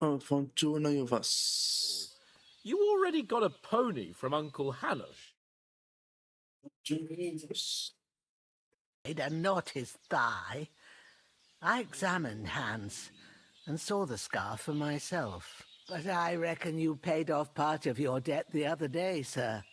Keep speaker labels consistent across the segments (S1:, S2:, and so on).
S1: Fortunajovas.
S2: You already got a pony from Uncle Hanosh.
S3: And not his thigh. I examined Hans and saw the scar for myself. But I reckon you paid off part of your debt the other day, sir.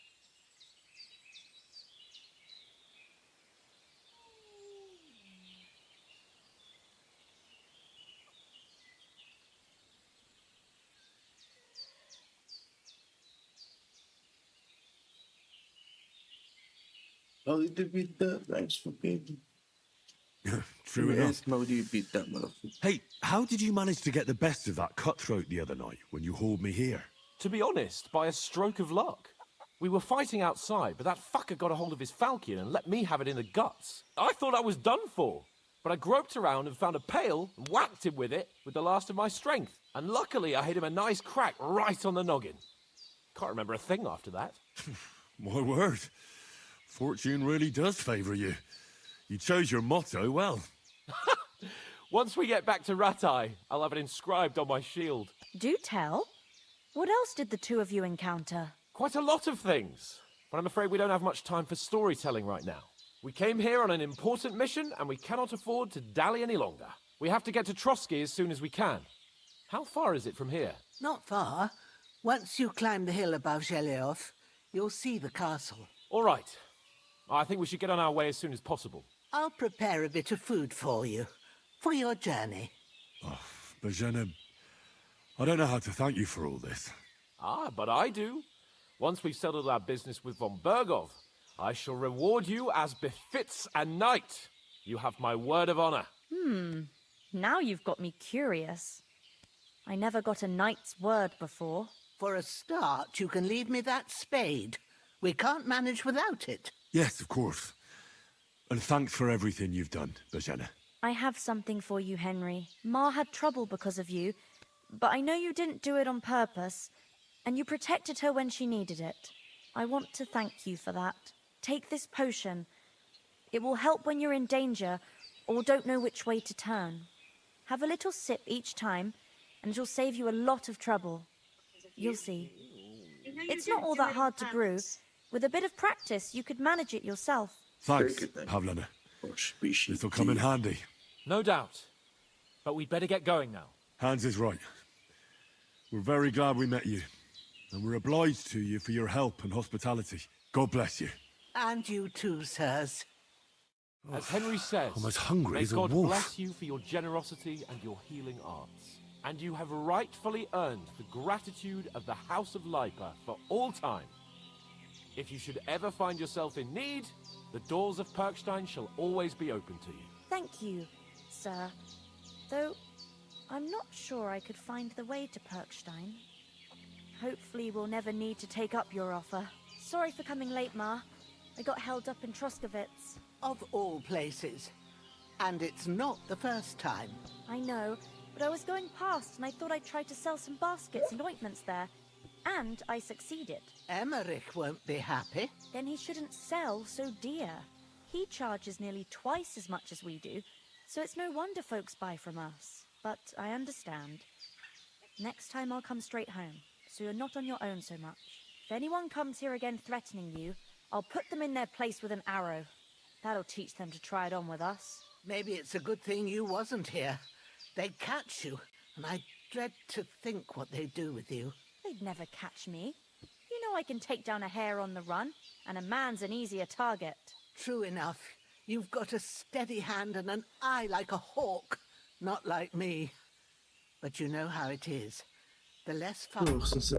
S1: Oh, you did beat that. Thanks for being.
S4: True enough.
S1: How do you beat that motherfucker?
S4: Hey, how did you manage to get the best of that cutthroat the other night when you hauled me here?
S2: To be honest, by a stroke of luck. We were fighting outside, but that fucker got a hold of his falcon and let me have it in the guts. I thought I was done for. But I groped around and found a pail and whacked him with it with the last of my strength. And luckily I hit him a nice crack right on the noggin. Can't remember a thing after that.
S4: My word. Fortune really does favour you. You chose your motto well.
S2: Once we get back to Ratai, I'll have it inscribed on my shield.
S5: Do tell. What else did the two of you encounter?
S2: Quite a lot of things. But I'm afraid we don't have much time for storytelling right now. We came here on an important mission and we cannot afford to dally any longer. We have to get to Trotsky as soon as we can. How far is it from here?
S3: Not far. Once you climb the hill above Zheleov, you'll see the castle.
S2: All right. I think we should get on our way as soon as possible.
S3: I'll prepare a bit of food for you, for your journey.
S4: Bozhena, I don't know how to thank you for all this.
S2: Ah, but I do. Once we've settled our business with von Bergov, I shall reward you as befits a knight. You have my word of honor.
S5: Now you've got me curious. I never got a knight's word before.
S3: For a start, you can leave me that spade. We can't manage without it.
S4: Yes, of course. And thanks for everything you've done, Bozhena.
S5: I have something for you, Henry. Ma had trouble because of you, but I know you didn't do it on purpose, and you protected her when she needed it. I want to thank you for that. Take this potion. It will help when you're in danger or don't know which way to turn. Have a little sip each time, and it'll save you a lot of trouble. You'll see. It's not all that hard to brew. With a bit of practice, you could manage it yourself.
S4: Thanks,
S1: Very good, then.
S4: Pavlana.
S1: Species.
S4: This'll come in handy.
S2: No doubt. But we'd better get going now.
S4: Hans is right. We're very glad we met you. And we're obliged to you for your help and hospitality. God bless you.
S3: And you too, sirs.
S2: As Henry says,
S4: I'm as hungry
S2: may
S4: as a
S2: God
S4: wolf.
S2: bless you for your generosity and your healing arts. And you have rightfully earned the gratitude of the House of Lipa for all time. If you should ever find yourself in need, the doors of Perkstein shall always be open to you.
S5: Thank you, sir. Though, I'm not sure I could find the way to Perkstein. Hopefully we'll never need to take up your offer. Sorry for coming late, Ma. I got held up in Troskovitz.
S3: Of all places. And it's not the first time.
S5: I know, but I was going past and I thought I'd try to sell some baskets and ointments there. And I succeeded.
S3: Emmerich won't be happy.
S5: Then he shouldn't sell so dear. He charges nearly twice as much as we do, so it's no wonder folks buy from us. But I understand. Next time I'll come straight home, so you're not on your own so much. If anyone comes here again threatening you, I'll put them in their place with an arrow. That'll teach them to try it on with us.
S3: Maybe it's a good thing you wasn't here. They'd catch you, and I dread to think what they'd do with you.
S5: They'd never catch me. You know I can take down a hare on the run, and a man's an easier target.
S3: True enough. You've got a steady hand and an eye like a hawk. Not like me. But you know how it is. The less fun...
S1: Nossa,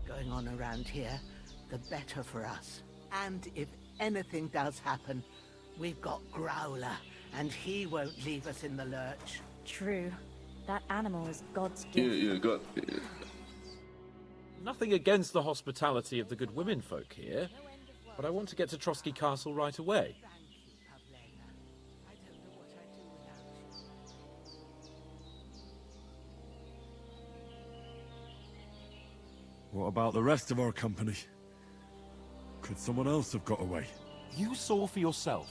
S3: going on around here, the better for us. And if anything does happen, We've got Growler, and he won't leave us in the lurch.
S5: True. That animal is God's
S1: Yeah,
S5: gift.
S1: yeah, got.
S2: Nothing against the hospitality of the good women folk here, but I want to get to Trotsky Castle right away.
S3: Thank you, Pavlena. I don't know what I'd do without you.
S4: What about the rest of our company? Could someone else have got away?
S2: You saw for yourself.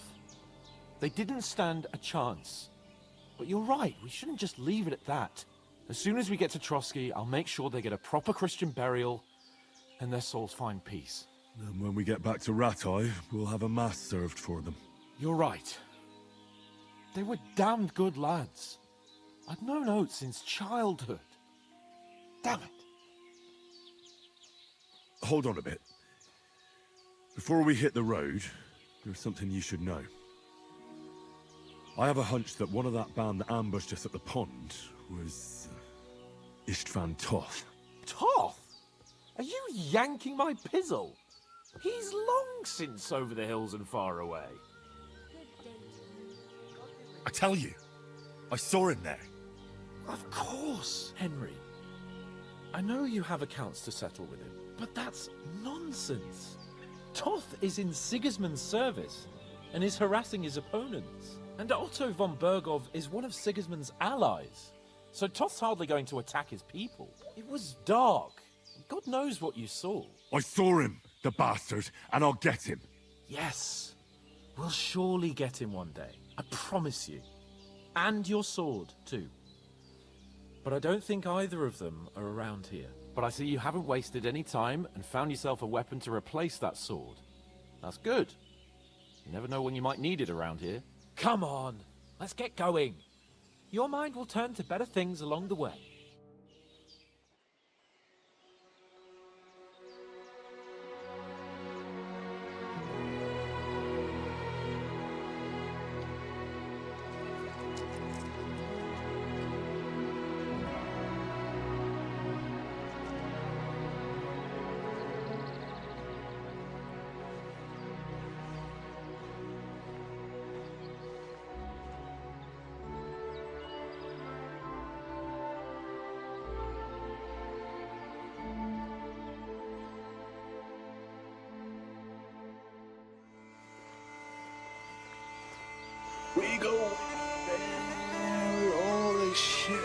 S2: They didn't stand a chance. But you're right, we shouldn't just leave it at that. As soon as we get to Trotsky, I'll make sure they get a proper Christian burial and their souls find peace.
S4: And when we get back to Rattay, we'll have a mass served for them.
S2: You're right. They were damned good lads. I've known Oates since childhood. Damn it.
S4: Hold on a bit. Before we hit the road, there's something you should know. I have a hunch that one of that band that ambushed us at the pond was Istvan Toth.
S2: Toth? Are you yanking my pizzle? He's long since over the hills and far away.
S6: I tell you, I saw him there.
S2: Of course, Henry. I know you have accounts to settle with him, but that's nonsense. Toth is in Sigismund's service and is harassing his opponents. And Otto von Bergov is one of Sigismund's allies. So Toth's hardly going to attack his people. It was dark. God knows what you saw.
S4: I saw him, the bastard, and I'll get him.
S2: Yes. We'll surely get him one day. I promise you. And your sword, too. But I don't think either of them are around here. But I see you haven't wasted any time and found yourself a weapon to replace that sword. That's good. You never know when you might need it around here. Come on, let's get going. Your mind will turn to better things along the way.
S1: We go. Man, holy shit.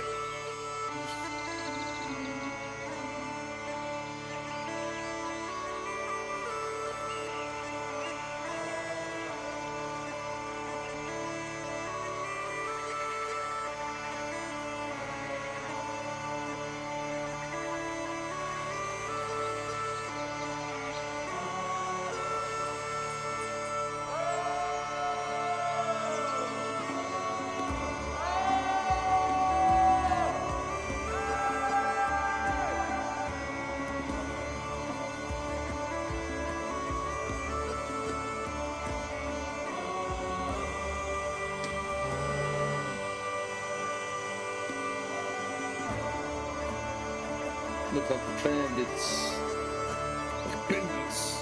S1: Looks like the bandits. Like bandits.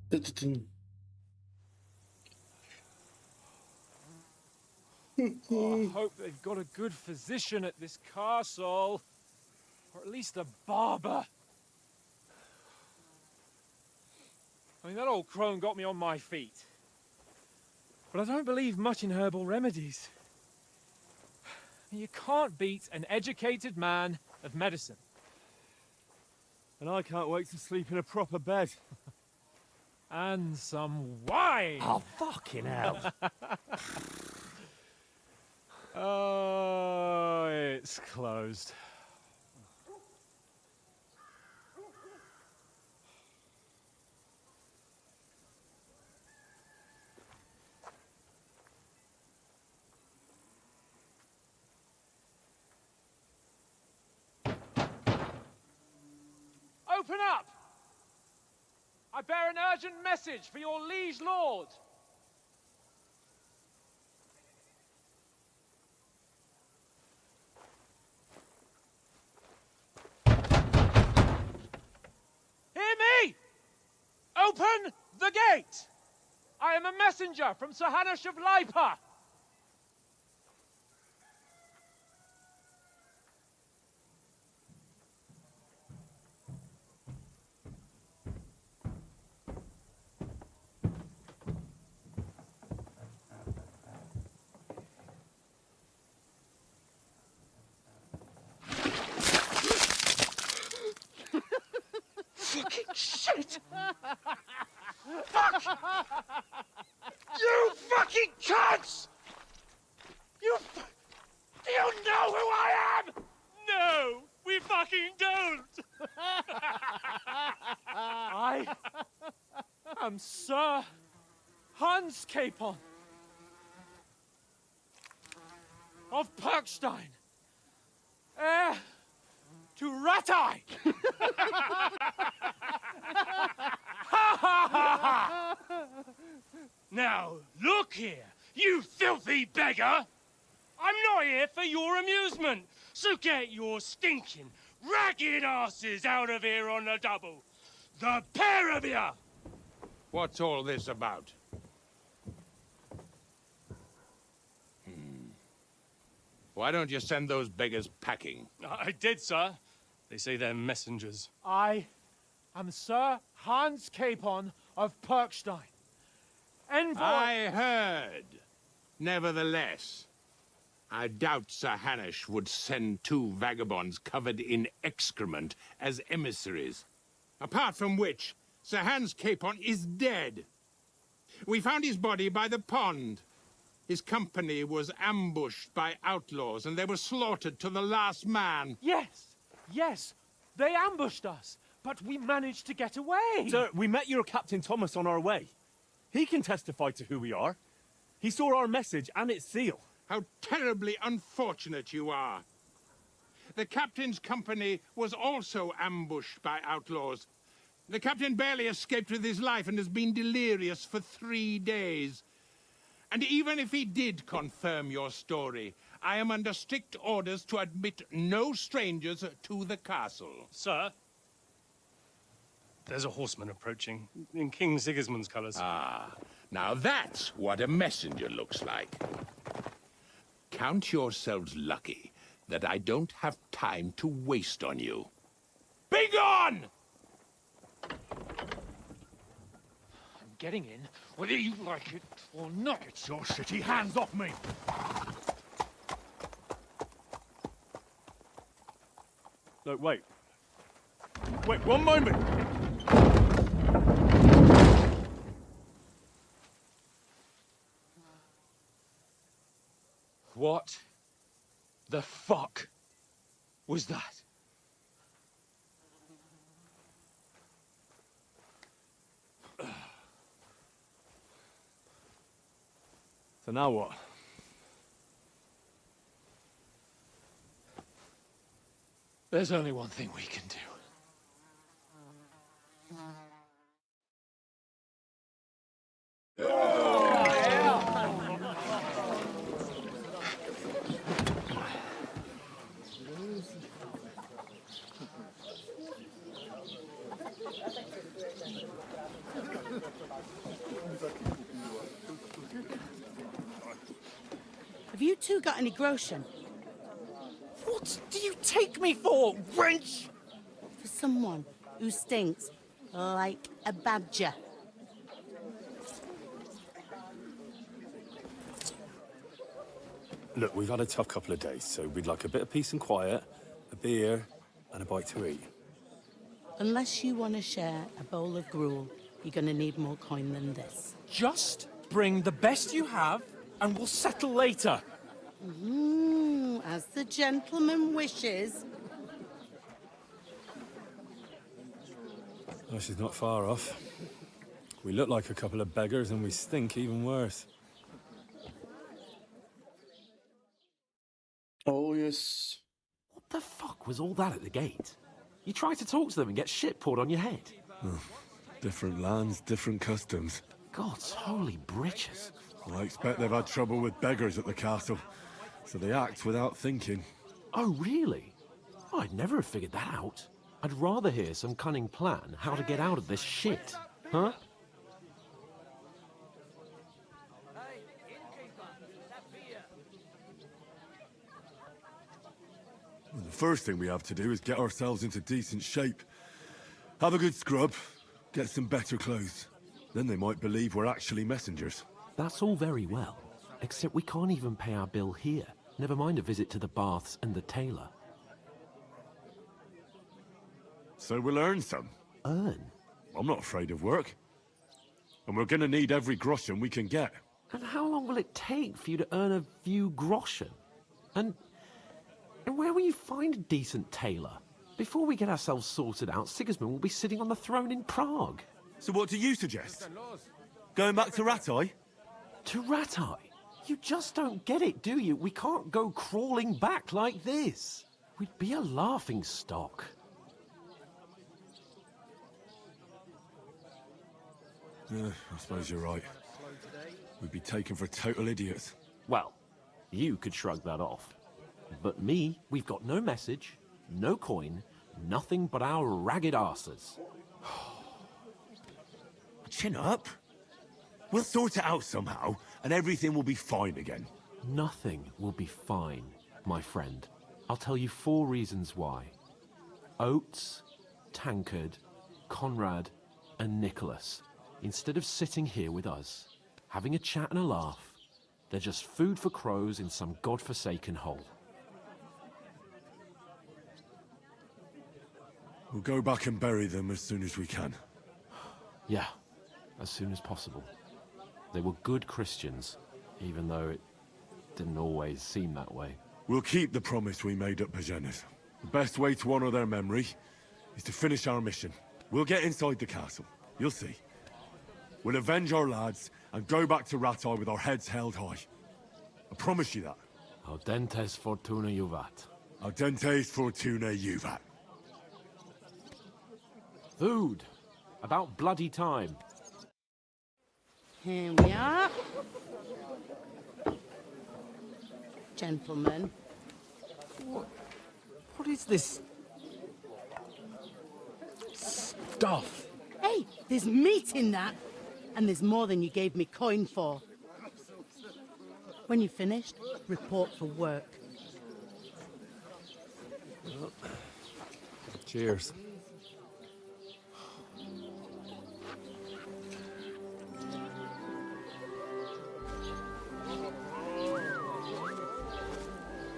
S1: Dun-dun-dun.
S7: I hope they've got a good physician at this castle. Or at least a barber. I mean, that old crone got me on my feet. But I don't believe much in herbal remedies. You can't beat an educated man of medicine.
S4: And I can't wait to sleep in a proper bed.
S7: And some wine!
S2: Oh, fucking hell.
S7: Oh, it's closed. Open up! I bear an urgent message for your liege lord. Hear me! Open the gate! I am a messenger from Sir Hanush of Lipa. Fucking shit! Fuck! You fucking cunts! Do you know who I am? No, we fucking don't! I am Sir Hans Capon of Perkstein, heir to Ratai! Now, look here, you filthy beggar! I'm not here for your amusement, so get your stinking, ragged asses out of here on the double. The pair of you!
S8: What's all this about? Why don't you send those beggars packing?
S7: I did, sir. They say they're messengers. I am Sir Hans Capon of Perkstein. Envoy...
S8: I heard. Nevertheless, I doubt Sir Hanush would send two vagabonds covered in excrement as emissaries. Apart from which, Sir Hans Capon is dead. We found his body by the pond. His company was ambushed by outlaws, and they were slaughtered to the last man.
S7: Yes, they ambushed us, but we managed to get away.
S9: Sir, we met your Captain Thomas on our way. He can testify to who we are. He saw our message and its seal.
S8: How terribly unfortunate you are. The captain's company was also ambushed by outlaws. The captain barely escaped with his life and has been delirious for 3 days. And even if he did confirm your story, I am under strict orders to admit no strangers to the castle.
S7: Sir, there's a horseman approaching in King Sigismund's colours.
S8: Ah, now that's what a messenger looks like. Count yourselves lucky that I don't have time to waste on you. Be gone!
S7: I'm getting in, whether you like it or not.
S6: Get your shitty hands off me!
S9: Look, wait. Wait, one moment!
S7: What the fuck was that?
S9: So now what?
S7: There's only one thing we can do.
S10: Have you two got any groschen?
S7: What do you take me for, wench?
S10: For someone who stinks like a badger.
S9: Look, we've had a tough couple of days, so we'd like a bit of peace and quiet, a beer, and a bite to eat.
S10: Unless you want to share a bowl of gruel, you're going to need more coin than this.
S7: Just bring the best you have, and we'll settle later.
S10: As the gentleman wishes.
S9: Oh, she's not far off. We look like a couple of beggars, and we stink even worse.
S1: Oh, yes.
S2: What the fuck was all that at the gate? You tried to talk to them and get shit poured on your head.
S4: Different lands, different customs.
S2: God's holy britches.
S4: I expect they've had trouble with beggars at the castle, so they act without thinking.
S2: Oh, really? I'd never have figured that out. I'd rather hear some cunning plan how to get out of this shit. Huh?
S4: The first thing we have to do is get ourselves into decent shape. Have a good scrub, get some better clothes. Then they might believe we're actually messengers.
S2: That's all very well, except we can't even pay our bill here. Never mind a visit to the baths and the tailor.
S4: So we'll earn some.
S2: Earn?
S4: I'm not afraid of work. And we're gonna need every groschen we can get.
S2: And how long will it take for you to earn a few groschen? And where will you find a decent tailor? Before we get ourselves sorted out, Sigismund will be sitting on the throne in Prague.
S4: So what do you suggest? Going back to Rattay?
S2: To Rattay? You just don't get it, do you? We can't go crawling back like this. We'd be a laughing stock.
S4: Yeah, I suppose you're right. We'd be taken for total idiots.
S2: Well, you could shrug that off. But me, we've got no message, no coin, nothing but our ragged arses.
S4: Chin up. We'll sort it out somehow, and everything will be fine again.
S2: Nothing will be fine, my friend. I'll tell you 4 reasons why. Oates, Tancred, Conrad, and Nicholas, instead of sitting here with us, having a chat and a laugh, they're just food for crows in some godforsaken hole.
S4: We'll go back and bury them as soon as we can.
S2: Yeah, as soon as possible. They were good Christians, even though it didn't always seem that way.
S4: We'll keep the promise we made at Pagenes. The best way to honor their memory is to finish our mission. We'll get inside the castle. You'll see. We'll avenge our lads and go back to Rattay with our heads held high. I promise you that.
S2: Audentes fortuna juvat.
S4: Audentes fortuna juvat.
S2: Food. About bloody time.
S10: Here we are. Gentlemen.
S7: What is this stuff?
S10: Hey, there's meat in that. And there's more than you gave me coin for. When you're finished, report for work.
S9: Cheers.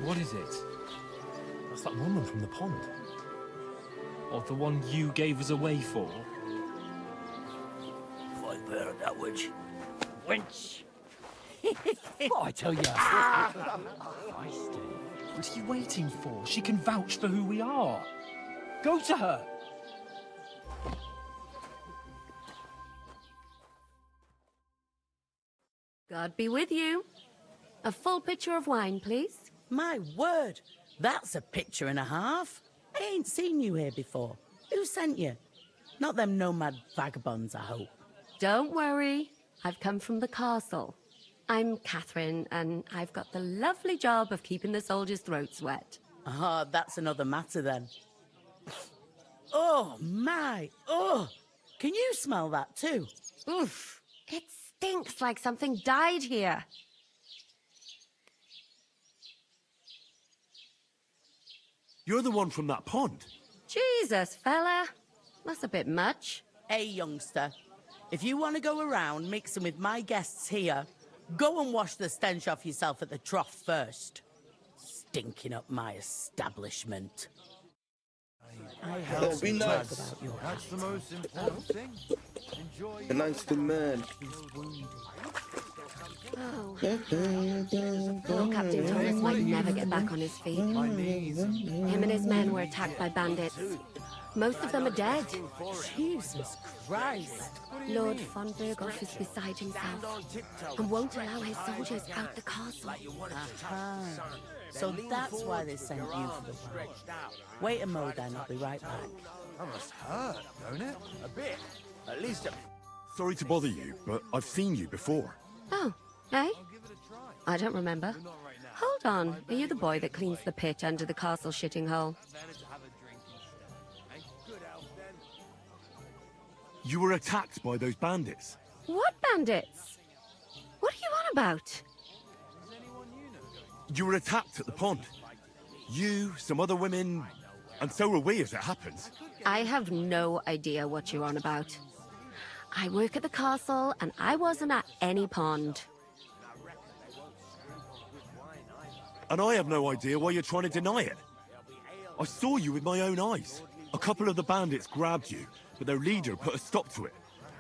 S7: What is it?
S9: That's that woman from the pond.
S7: Or the one you gave us away for?
S3: I've heard that witch.
S7: Wench! What I tell you? What are you waiting for? She can vouch for who we are. Go to her.
S11: God be with you. A full pitcher of wine, please.
S10: My word, that's a picture and a half. I ain't seen you here before. Who sent you? Not them nomad vagabonds, I hope.
S11: Don't worry. I've come from the castle. I'm Catherine, and I've got the lovely job of keeping the soldiers' throats wet.
S10: Ah, that's another matter then. Oh, my. Oh, can you smell that too?
S11: Oof. It stinks like something died here.
S4: You're the one from that pond.
S11: Jesus, fella. That's a bit much.
S10: Hey, youngster. If you want to go around mixing with my guests here, go and wash the stench off yourself at the trough first. Stinking up my establishment. I
S1: Oh,
S10: heard
S1: be
S10: some
S1: nice.
S10: talk about your
S6: That's the most important thing. Enjoy
S1: A nice good man.
S11: Oh. Poor Captain Thomas might never get back on his feet.
S6: my knees.
S11: Him and his men were attacked by bandits. Most of them are dead.
S10: Jesus Christ.
S11: Lord von Berghoff is beside himself and won't allow his soldiers out the castle.
S10: Aha. So that's why they sent you for the fight. Wait a mo then, I'll be right back.
S6: That must hurt, don't it? A bit. At least a...
S4: Sorry to bother you, but I've seen you before.
S11: Oh, eh? I don't remember. Hold on, are you the boy that cleans the pit under the castle shitting hole?
S4: You were attacked by those bandits.
S11: What bandits? What are you on about?
S4: You were attacked at the pond. You, some other women, and so were we, as it happens.
S11: I have no idea what you're on about. I work at the castle, and I wasn't at any pond.
S4: And I have no idea why you're trying to deny it. I saw you with my own eyes. A couple of the bandits grabbed you, but their leader put a stop to it.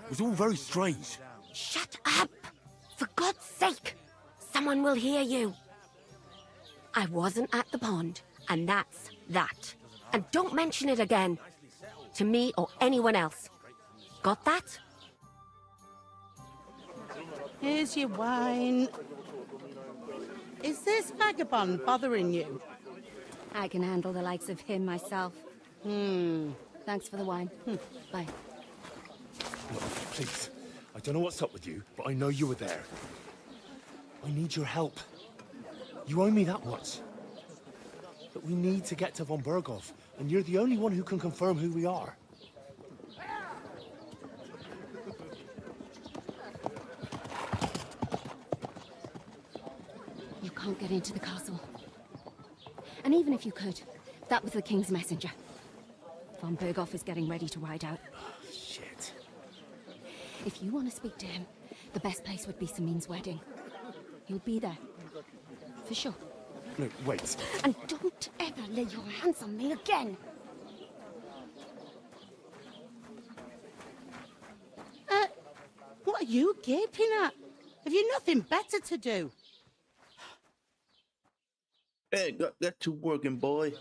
S4: It was all very strange.
S11: Shut up! For God's sake! Someone will hear you. I wasn't at the pond, and that's that. And don't mention it again. To me or anyone else. Got that?
S10: Here's your wine. Is this vagabond bothering you?
S11: I can handle the likes of him myself. Thanks for the wine. Bye.
S9: Look, please. I don't know what's up with you, but I know you were there. I need your help. You owe me that much. But we need to get to von Berghoff, and you're the only one who can confirm who we are.
S11: You can't get into the castle. And even if you could, that was the King's messenger. Von Berghoff is getting ready to ride out.
S9: Shit.
S11: If you want to speak to him, the best place would be Samin's wedding. He'll be there. For sure.
S9: No, wait.
S11: And don't ever lay your hands on me again!
S10: What are you gaping at? Have you nothing better to do?
S1: Hey, got you working, boy.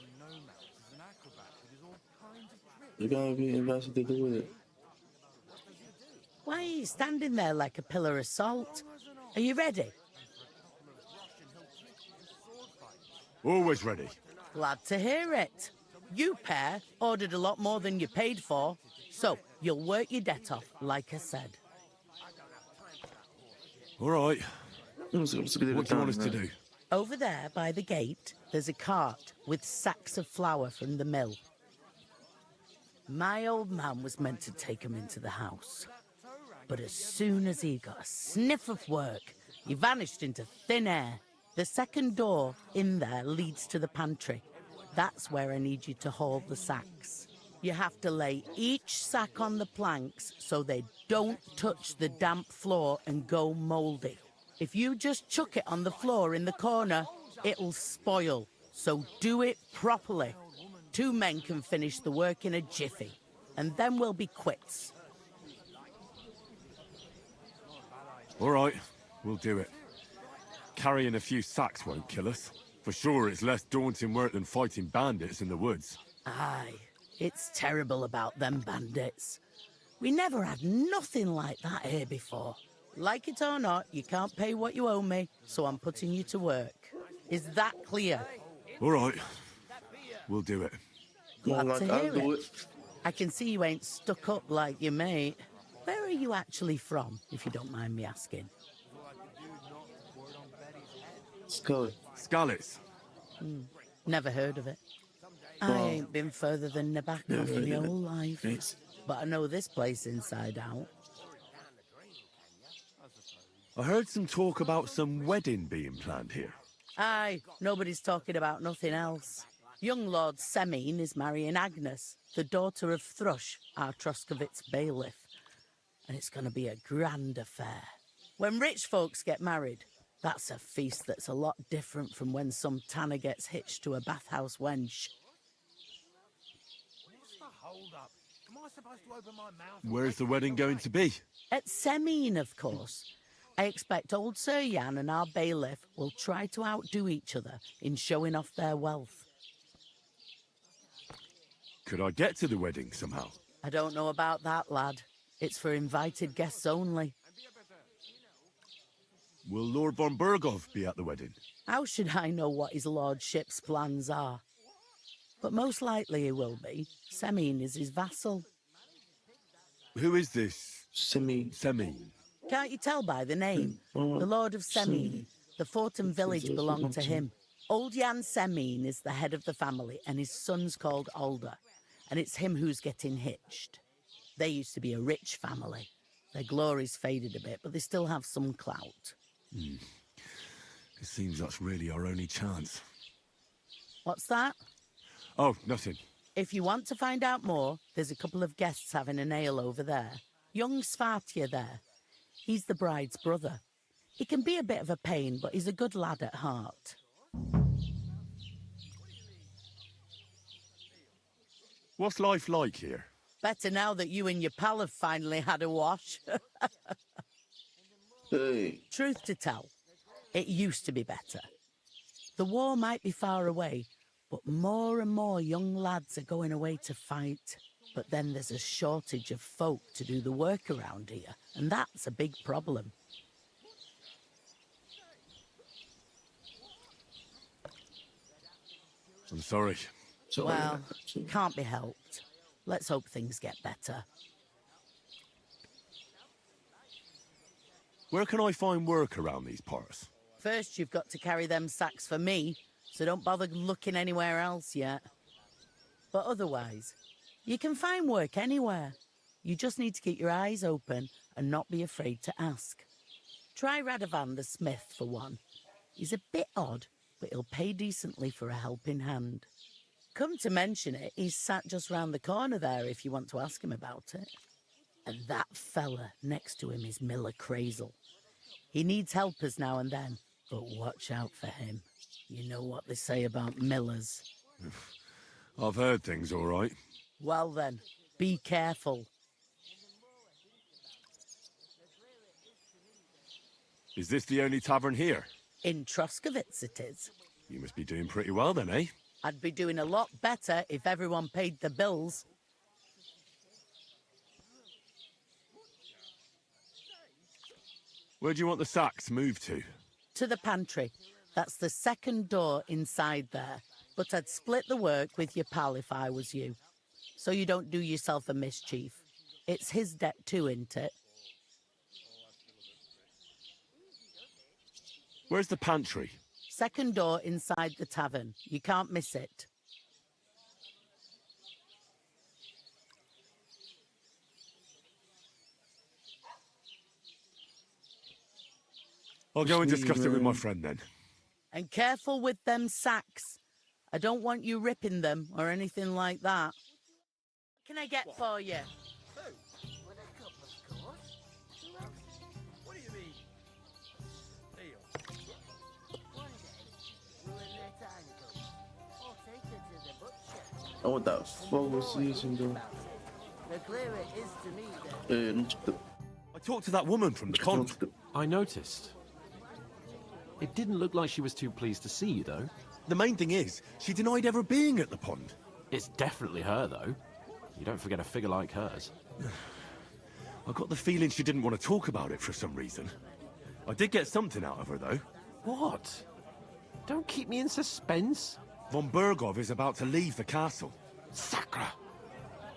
S1: You're gonna be invested to do with it.
S10: Why are you standing there like a pillar of salt? Are you ready?
S4: Always ready.
S10: Glad to hear it. You pair ordered a lot more than you paid for, so you'll work your debt off, like I said.
S4: All right.
S1: What do
S4: What do you want us to do?
S10: Over there by the gate, there's a cart with sacks of flour from the mill. My old man was meant to take 'em into the house. But as soon as he got a sniff of work, he vanished into thin air. The second door in there leads to the pantry. That's where I need you to haul the sacks. You have to lay each sack on the planks so they don't touch the damp floor and go mouldy. If you just chuck it on the floor in the corner, it'll spoil. So do it properly. 2 men can finish the work in a jiffy, and then we'll be quits.
S4: All right, we'll do it. Carrying a few sacks won't kill us. For sure, it's less daunting work than fighting bandits in the woods.
S10: Aye, it's terrible about them bandits. We never had nothing like that here before. Like it or not, you can't pay what you owe me, so I'm putting you to work. Is that clear?
S4: All right, we'll do it.
S10: Glad
S1: Like,
S10: to
S1: I'll
S10: hear
S1: do
S10: it.
S1: it.
S10: I can see you ain't stuck up like your mate. Where are you actually from, if you don't mind me asking?
S1: Scully.
S4: Skalitz.
S10: Never heard of it. I ain't been further than Nabaka
S1: Never
S10: in
S1: heard
S10: my
S1: of it.
S10: whole life.
S1: Thanks.
S10: But I know this place inside out.
S4: I heard some talk about some wedding being planned here.
S10: Aye, nobody's talking about nothing else. Young Lord Semine is marrying Agnes, the daughter of Thrush, our Troskovitz bailiff. And it's going to be a grand affair. When rich folks get married, that's a feast that's a lot different from when some tanner gets hitched to a bathhouse wench.
S6: What's the hold up? Am I supposed to open my mouth?
S4: Where's the wedding going to be?
S10: At Semine, of course. I expect old Sir Jan and our bailiff will try to outdo each other in showing off their wealth.
S4: Could I get to the wedding somehow?
S10: I don't know about that, lad. It's for invited guests only.
S4: Will Lord von Bergov be at the wedding?
S10: How should I know what his lordship's plans are? But most likely he will be. Semine is his vassal.
S4: Who is this?
S1: Semine.
S4: Semine.
S10: Can't you tell by the name? The Lord of Semine. The fort and village belong to him. Old Jan Semine is the head of the family, and his son's called Alder. And it's him who's getting hitched. They used to be a rich family. Their glory's faded a bit, but they still have some clout.
S4: It seems that's really our only chance.
S10: What's that?
S4: Oh, nothing.
S10: If you want to find out more, there's a couple of guests having an ale over there. Young Svartje there. He's the bride's brother. He can be a bit of a pain, but he's a good lad at heart.
S4: What's life like here?
S10: Better now that you and your pal have finally had a wash.
S1: Hey.
S10: Truth to tell, it used to be better. The war might be far away, but more and more young lads are going away to fight. But then there's a shortage of folk to do the work around here, and that's a big problem.
S4: I'm sorry.
S10: Well, can't be helped. Let's hope things get better.
S4: Where can I find work around these parts?
S10: First, you've got to carry them sacks for me, so don't bother looking anywhere else yet. But otherwise, you can find work anywhere. You just need to keep your eyes open and not be afraid to ask. Try Radovan the smith for one. He's a bit odd, but he'll pay decently for a helping hand. Come to mention it, he's sat just round the corner there if you want to ask him about it. And that fella next to him is Miller Crazel. He needs helpers now and then, but watch out for him. You know what they say about Millers.
S4: I've heard things all right.
S10: Well then, be careful.
S4: Is this the only tavern here?
S10: In Troskovitz it is.
S4: You must be doing pretty well then, eh?
S10: I'd be doing a lot better if everyone paid the bills.
S4: Where do you want the sacks moved to?
S10: To the pantry. That's the second door inside there. But I'd split the work with your pal if I was you. So you don't do yourself a mischief. It's his debt too, isn't it?
S4: Where's the pantry?
S10: Second door inside the tavern. You can't miss it.
S4: I'll go and discuss it with my friend then.
S10: And careful with them sacks. I don't want you ripping them or anything like that. What can I get for you?
S6: What do you mean?
S1: I want that full season though.
S3: The clearer it is to me,
S1: Not the.
S4: I talked to that woman from the pond.
S2: I noticed. It didn't look like she was too pleased to see you, though.
S4: The main thing is, she denied ever being at the pond.
S2: It's definitely her, though. You don't forget a figure like hers.
S4: I got the feeling she didn't want to talk about it for some reason. I did get something out of her, though.
S2: What? Don't keep me in suspense.
S4: Von Bergov is about to leave the castle.
S2: Sacra!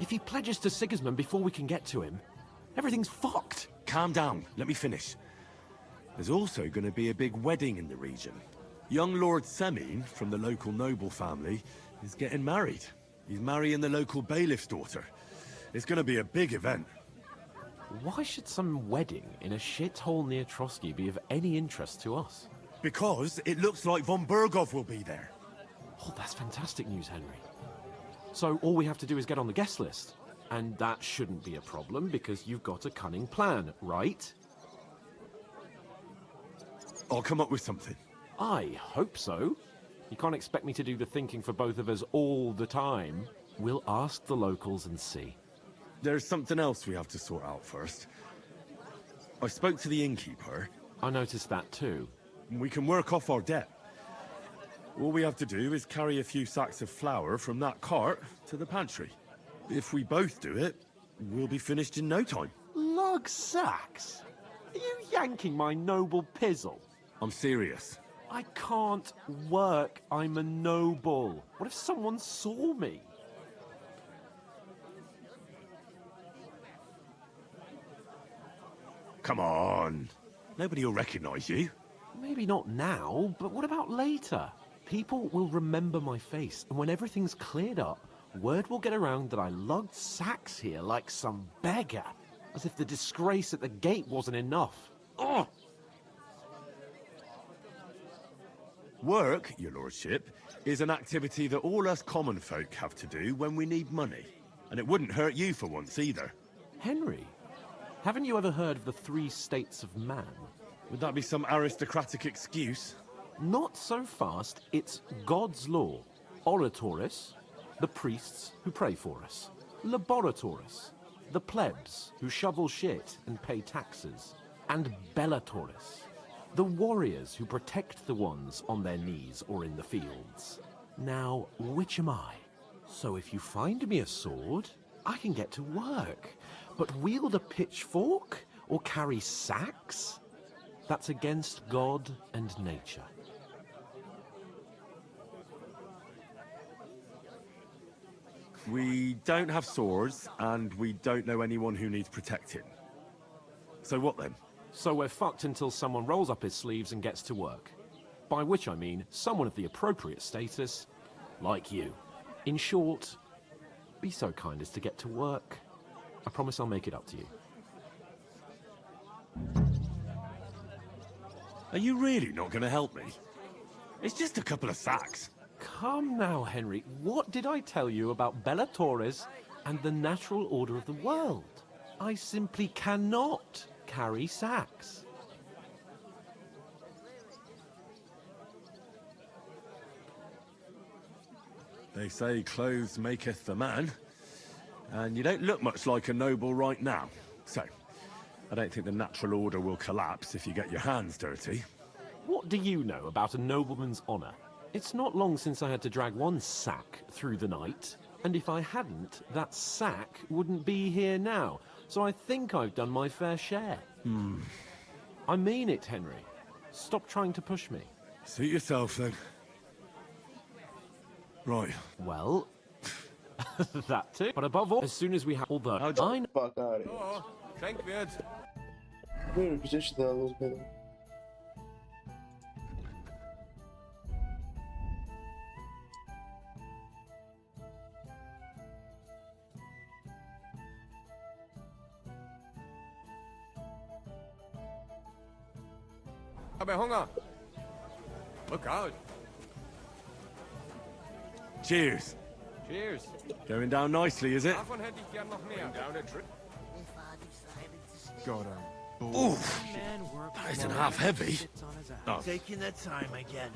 S2: If he pledges to Sigismund before we can get to him, everything's fucked.
S4: Calm down, let me finish. There's also going to be a big wedding in the region. Young Lord Semine, from the local noble family, is getting married. He's marrying the local bailiff's daughter. It's going to be a big event.
S2: Why should some wedding in a shithole near Trotsky be of any interest to us?
S4: Because it looks like von Bergov will be there.
S2: Oh, that's fantastic news, Henry. So all we have to do is get on the guest list. And that shouldn't be a problem because you've got a cunning plan, right?
S4: I'll come up with something.
S2: I hope so. You can't expect me to do the thinking for both of us all the time. We'll ask the locals and see.
S4: There's something else we have to sort out first. I spoke to the innkeeper.
S2: I noticed that too.
S4: We can work off our debt. All we have to do is carry a few sacks of flour from that cart to the pantry. If we both do it, we'll be finished in no time.
S2: Lug sacks? Are you yanking my noble pizzle?
S4: I'm serious.
S2: I can't work. I'm a noble. What if someone saw me?
S4: Come on. Nobody will recognize you.
S2: Maybe not now, but what about later? People will remember my face, and when everything's cleared up, word will get around that I lugged sacks here like some beggar. As if the disgrace at the gate wasn't enough. Ugh!
S4: Work, your lordship, is an activity that all us common folk have to do when we need money. And it wouldn't hurt you for once either.
S2: Henry, haven't you ever heard of the 3 states of man?
S4: Would that be some aristocratic excuse?
S2: Not so fast. It's God's law. Oratoris, the priests who pray for us. Laboratoris, the plebs who shovel shit and pay taxes. And Bellatoris, the warriors who protect the ones on their knees or in the fields. Now, which am I? So if you find me a sword, I can get to work. But wield a pitchfork or carry sacks? That's against God and nature.
S4: We don't have swords, and we don't know anyone who needs protecting. So what then?
S2: So we're fucked until someone rolls up his sleeves and gets to work. By which I mean someone of the appropriate status, like you. In short, be so kind as to get to work. I promise I'll make it up to you.
S4: Are you really not going to help me? It's just a couple of sacks.
S2: Come now, Henry. What did I tell you about Bellatoris and the natural order of the world? I simply cannot carry sacks.
S4: They say clothes maketh the man, and you don't look much like a noble right now. So, I don't think the natural order will collapse if you get your hands dirty.
S2: What do you know about a nobleman's honor? It's not long since I had to drag one sack through the night, and if I hadn't, that sack wouldn't be here now. So I think I've done my fair share. I mean it, Henry. Stop trying to push me.
S4: Suit yourself, then. Right.
S2: Well, that too. But above all, as soon as we have all the... I know...
S1: Fuck out of here.
S9: Oh, tänk vid.
S1: We're in a position that I was better.
S9: Har vi hunger? Look out.
S4: Cheers.
S9: Cheers.
S4: Going down nicely, is it?
S9: Davon hätte ich gern noch mehr.
S6: God,
S4: Oof. That isn't half heavy. Oh.
S3: Taking their time again.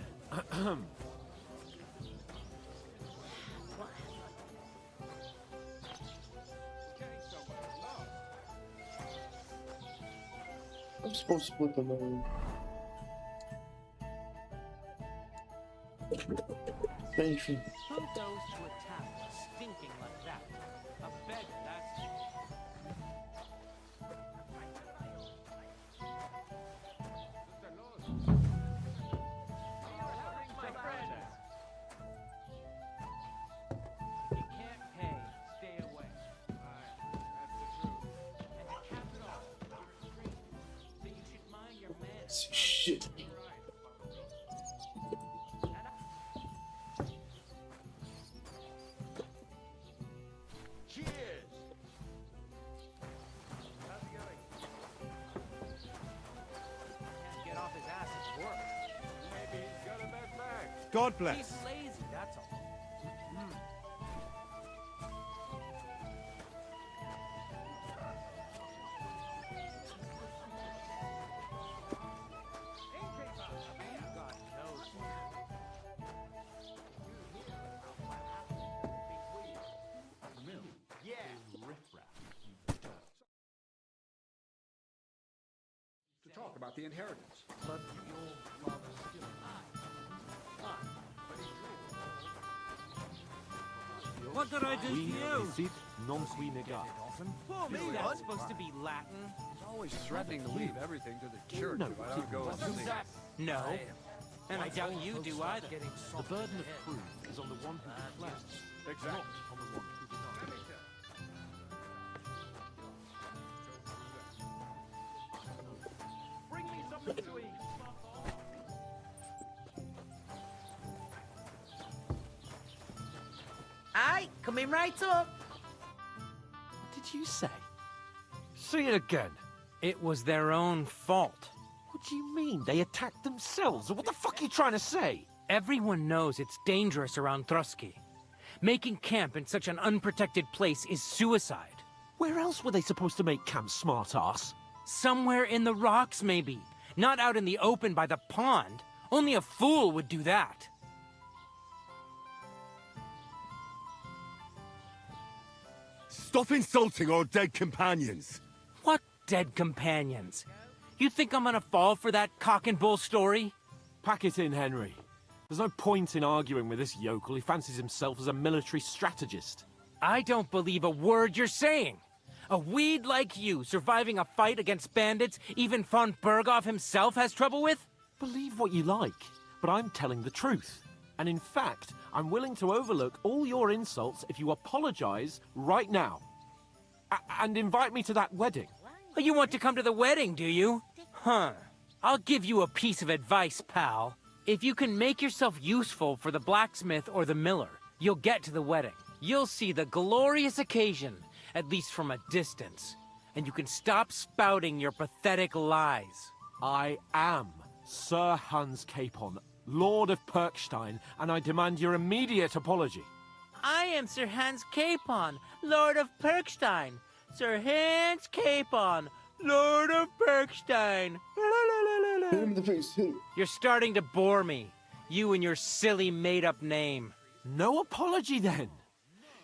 S1: I'm supposed to put them on. Thank you.
S7: Who goes to a town stinking like that? A beggar, that's... You can't pay, stay away. That's the truth. And to cap it off, you're a stranger, so you should mind your manners.
S1: Shit.
S7: Cheers! How's it going? Can't get off his ass at work.
S9: Maybe he's got a bad back.
S6: God bless.
S7: He's lazy, that's all.
S6: talk about the inheritance. But you're rather skilled.
S12: What did I do to you?
S2: Sit non qui negat.
S12: Poor me, that's supposed to be Latin.
S6: He's always threatening to leave everything to the church
S2: No,
S6: if I don't go and see.
S12: No. And I doubt you do either.
S2: The burden of proof is on the one who declares, not on the one who denies. Bring me something to eat.
S10: Aye, coming right up.
S2: What did you say?
S12: Say it again. It was their own fault.
S2: What do you mean? They attacked themselves? Or what the fuck are you trying to say?
S12: Everyone knows it's dangerous around Thruski. Making camp in such an unprotected place is suicide.
S2: Where else were they supposed to make camp, smartass?
S12: Somewhere in the rocks, maybe. Not out in the open by the pond. Only a fool would do that.
S4: Stop insulting our dead companions!
S12: What dead companions? You think I'm gonna fall for that cock and bull story?
S2: Pack it in, Henry. There's no point in arguing with this yokel. He fancies himself as a military strategist.
S12: I don't believe a word you're saying. A weed like you surviving a fight against bandits even von Berghoff himself has trouble with?
S2: Believe what you like, but I'm telling the truth. And in fact, I'm willing to overlook all your insults if you apologize right now. And invite me to that wedding.
S12: Oh, you want to come to the wedding, do you? Huh. I'll give you a piece of advice, pal. If you can make yourself useful for the blacksmith or the miller, you'll get to the wedding. You'll see the glorious occasion, at least from a distance. And you can stop spouting your pathetic lies.
S2: I am Sir Hans Capon, Lord of Perkstein, and I demand your immediate apology.
S12: I am Sir Hans Capon, Lord of Perkstein. Sir Hans Capon, Lord of Perkstein.
S1: Hit him in the face. Hit him.
S12: You're starting to bore me. You and your silly made-up name.
S2: No apology, then.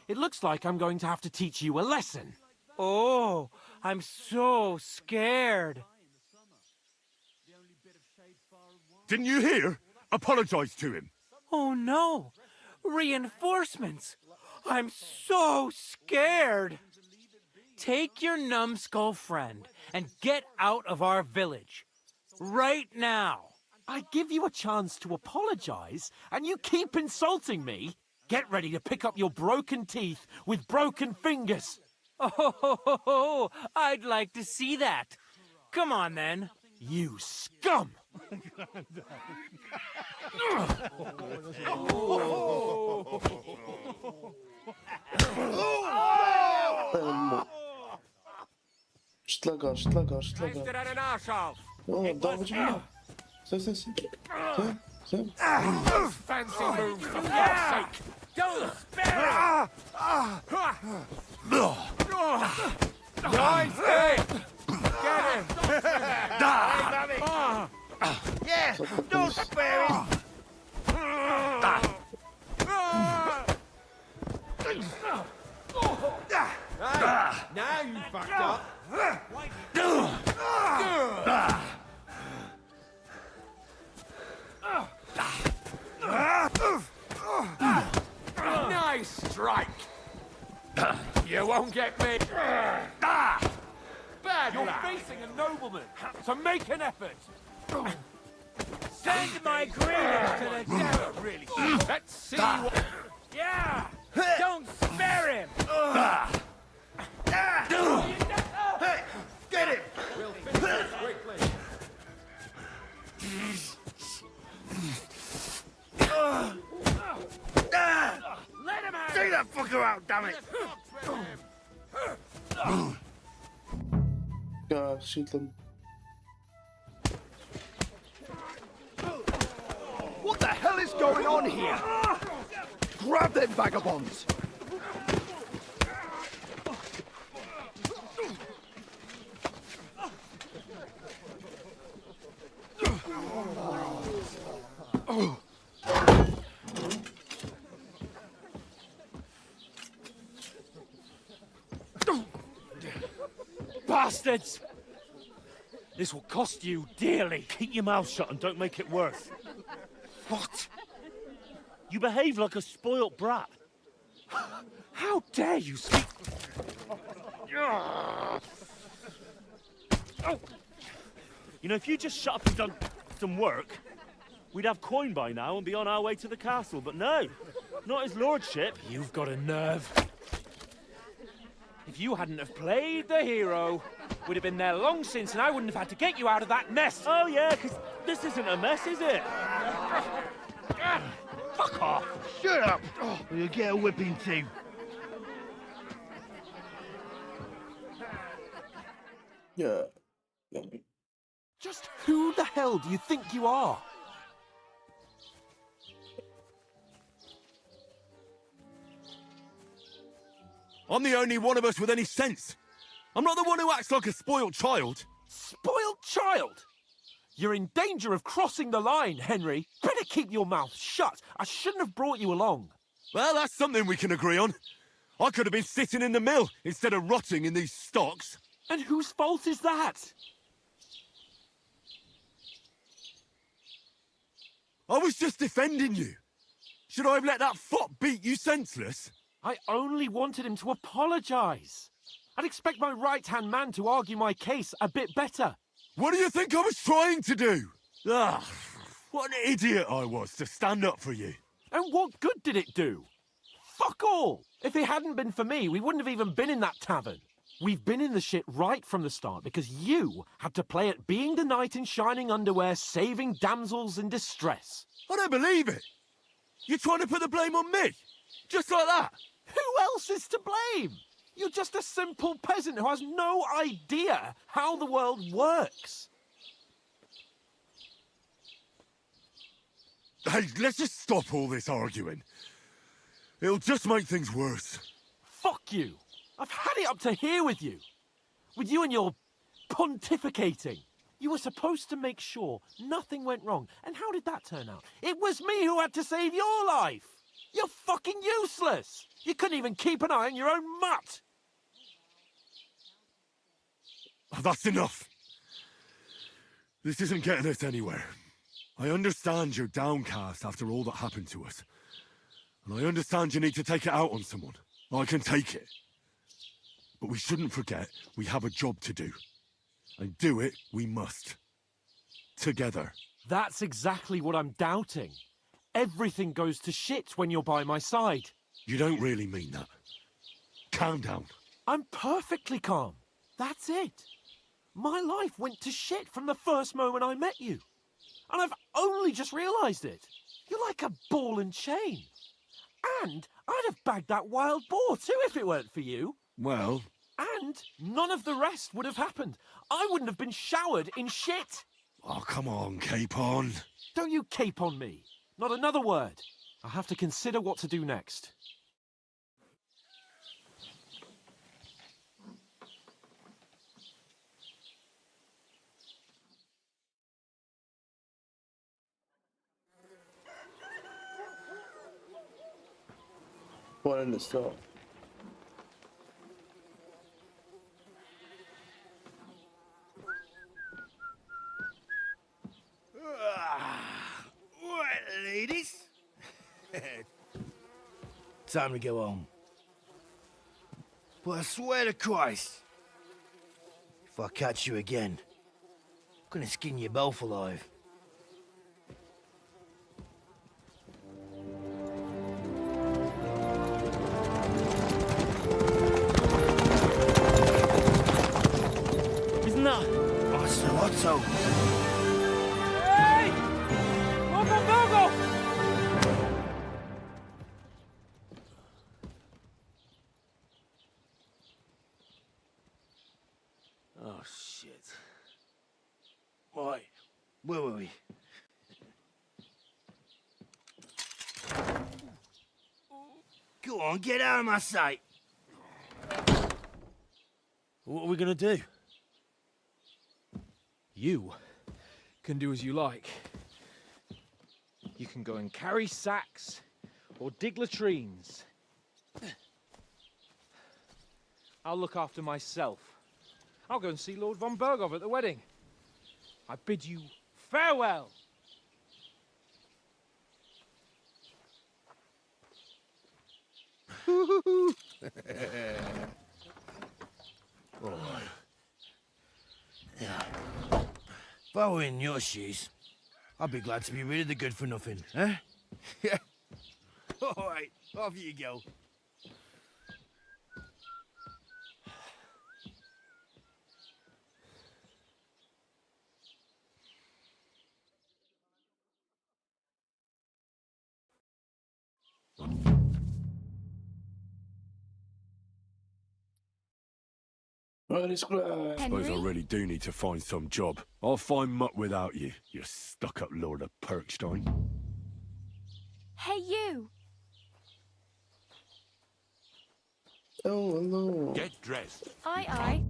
S2: It looks like I'm going to have to teach you a lesson.
S12: Oh, I'm so scared.
S4: Didn't you hear? Apologize to him.
S12: Oh no! Reinforcements! I'm so scared! Take your numbskull friend and get out of our village. Right now!
S2: I give you a chance to apologize, and you keep insulting me? Get ready to pick up your broken teeth with broken fingers.
S12: Oh, I'd like to see that. Come on, then.
S2: You scum!
S1: Sztlaga, sztlaga, sztlaga. O, dawać mu. Stój.
S8: Fancy move, for God's sake!
S12: Don't spare him!
S6: Nice hit! Get him! Yeah, don't spare him! Now you fucked up!
S8: Nice strike! You won't get me! Bad
S2: You're
S8: luck.
S2: facing a nobleman, so make an effort.
S12: Send my greetings to the devil!
S8: Really? Let's see what...
S12: Yeah! Don't spare him!
S6: Hey, get him!
S8: We'll finish this quickly.
S12: Let him out!
S6: Take that fucker out, damn it!
S1: Ja, shoot them.
S6: What the hell is going on here? Grab them vagabonds!
S12: Bastards!
S9: This will cost you dearly. Keep your mouth shut and don't make it worse. What? You behave like a spoilt brat. How dare you speak... You know, if you just shut up and done some work, we'd have coin by now and be on our way to the castle, but no, not his lordship. You've got a nerve. If you hadn't have played the hero, we'd have been there long since and I wouldn't have had to get you out of that mess. Oh yeah, because this isn't a mess, is it? Fuck off.
S6: Shut up, or you'll get a whipping too.
S1: Yeah.
S2: Just who the hell do you think you are?
S4: I'm the only one of us with any sense. I'm not the one who acts like a spoiled child.
S2: Spoiled child? You're in danger of crossing the line, Henry. Better keep your mouth shut. I shouldn't have brought you along.
S4: Well, that's something we can agree on. I could have been sitting in the mill instead of rotting in these stocks.
S2: And whose fault is that?
S4: I was just defending you. Should I have let that fop beat you senseless?
S2: I only wanted him to apologise. I'd expect my right-hand man to argue my case a bit better.
S4: What do you think I was trying to do? Ah, what an idiot I was to stand up for you.
S2: And what good did it do? Fuck all! If it hadn't been for me, we wouldn't have even been in that tavern. We've been in the shit right from the start because you had to play at being the knight in shining underwear, saving damsels in distress.
S4: I don't believe it. You're trying to put the blame on me? Just like that?
S2: Who else is to blame? You're just a simple peasant who has no idea how the world works.
S4: Hey, let's just stop all this arguing. It'll just make things worse.
S2: Fuck you. I've had it up to here with you. With you and your pontificating. You were supposed to make sure nothing went wrong. And how did that turn out? It was me who had to save your life. You're fucking useless. You couldn't even keep an eye on your own mutt.
S4: Oh, that's enough. This isn't getting us anywhere. I understand you're downcast after all that happened to us. And I understand you need to take it out on someone. I can take it. But we shouldn't forget we have a job to do. And do it we must. Together.
S2: That's exactly what I'm doubting. Everything goes to shit when you're by my side.
S4: You don't really mean that. Calm down.
S2: I'm perfectly calm. That's it. My life went to shit from the first moment I met you. And I've only just realised it. You're like a ball and chain. And I'd have bagged that wild boar too if it weren't for you.
S4: Well...
S2: And none of the rest would have happened. I wouldn't have been showered in shit.
S4: Oh, come on, Capon.
S2: Don't you cape on me. Not another word. I'll have to consider what to do next.
S1: One in the store.
S6: Right, ladies. Time to go home. But I swear to Christ, if I catch you again, I'm gonna skin you both alive.
S9: Isn't that...
S6: Oh, Sir Otto.
S12: Hey! Bogo!
S6: Oh, shit. Right, where were we? Go on, get out of my sight.
S9: What are we gonna do? You can do as you like. You can go and carry sacks or dig latrines. I'll look after myself. I'll go and see Lord von Bergov at the wedding.
S12: I bid you farewell.
S6: All right. Yeah. If I were in your shoes, I'd be glad to be rid of the good for nothing, eh? Yeah. All right, off you go.
S1: Right, it's
S4: Suppose I really do need to find some job. I'll find muck without you, you stuck-up Lord of Perkstein.
S5: Hey, you!
S1: Oh, hello.
S8: Get dressed.
S5: Aye, aye.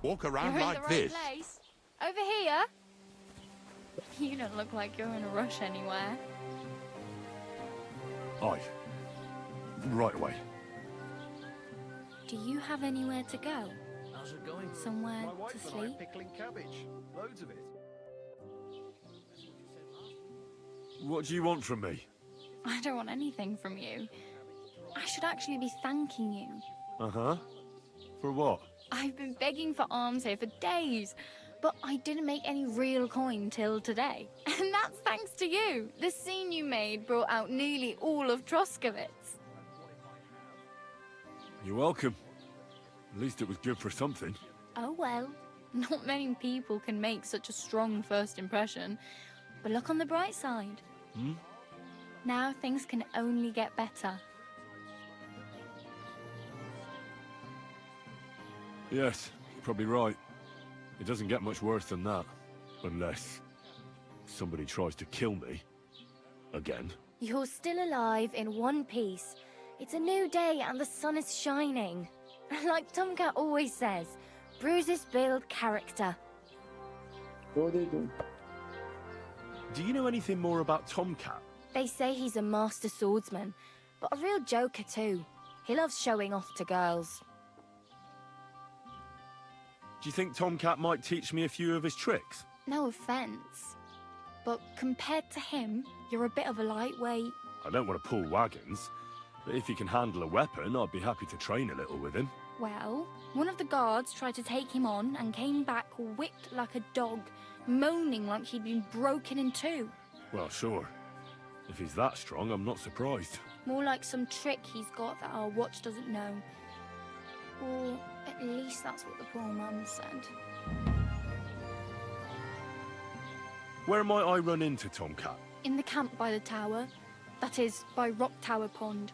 S8: Walk around
S5: You're in
S8: like
S5: the right
S8: this.
S5: place. Over here. You don't look like you're in a rush anywhere.
S4: Aye. Right away.
S5: Do you have anywhere to go?
S1: How's it going?
S5: Somewhere
S1: My
S5: to
S1: wife and I
S5: sleep?
S1: are pickling cabbage. Loads of it.
S4: What do you want from me?
S5: I don't want anything from you. I should actually be thanking you.
S4: Uh-huh. For what?
S5: I've been begging for alms here for days, but I didn't make any real coin till today. And that's thanks to you. The scene you made brought out nearly all of Troskowitz.
S4: You're welcome. At least it was good for something.
S5: Oh well, not many people can make such a strong first impression. But look on the bright side.
S4: Hmm?
S5: Now things can only get better.
S4: Yes, you're probably right. It doesn't get much worse than that. Unless somebody tries to kill me. Again.
S5: You're still alive in one piece. It's a new day and the sun is shining. Like Tomcat always says, bruises build character.
S1: What are they doing?
S4: Do you know anything more about Tomcat?
S5: They say he's a master swordsman, but a real joker too. He loves showing off to girls.
S4: Do you think Tomcat might teach me a few of his tricks?
S5: No offense, but compared to him, you're a bit of a lightweight.
S4: I don't want to pull wagons, but if he can handle a weapon, I'd be happy to train a little with him.
S5: Well, one of the guards tried to take him on and came back whipped like a dog, moaning like he'd been broken in two.
S4: Well, sure. If he's that strong, I'm not surprised.
S5: More like some trick he's got that our watch doesn't know. Or at least that's what the poor mum said.
S4: Where might I run into Tomcat?
S5: In the camp by the tower. That is, by Rock Tower Pond.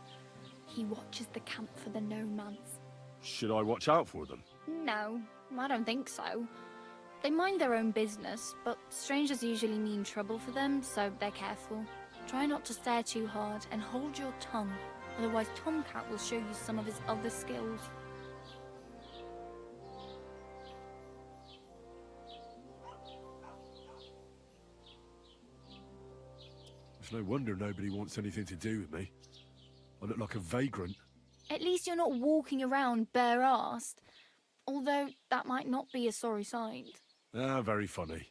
S5: He watches the camp for the nomads.
S4: Should I watch out for them?
S5: No, I don't think so. They mind their own business, but strangers usually mean trouble for them, so they're careful. Try not to stare too hard and hold your tongue, otherwise Tomcat will show you some of his other skills.
S4: It's no wonder nobody wants anything to do with me. I look like a vagrant.
S5: At least you're not walking around bare-assed, although that might not be a sorry sight.
S4: Ah, very funny.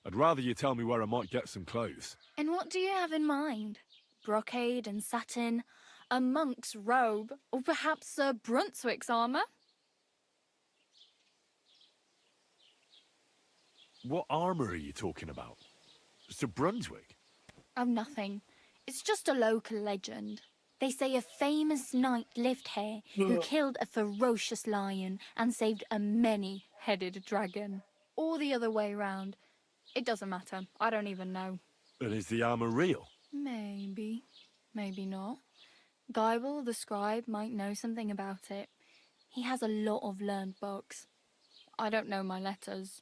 S4: I'd rather you tell me where I might get some clothes.
S5: And what do you have in mind? Brocade and satin, a monk's robe, or perhaps Sir Brunswick's armour?
S4: What armour are you talking about? Sir Brunswick?
S5: Oh, nothing. It's just a local legend. They say a famous knight lived here who killed a ferocious lion and saved a many-headed dragon. Or the other way round. It doesn't matter. I don't even know.
S4: And is the armour real?
S5: Maybe. Maybe not. Geibel, the scribe, might know something about it. He has a lot of learned books. I don't know my letters.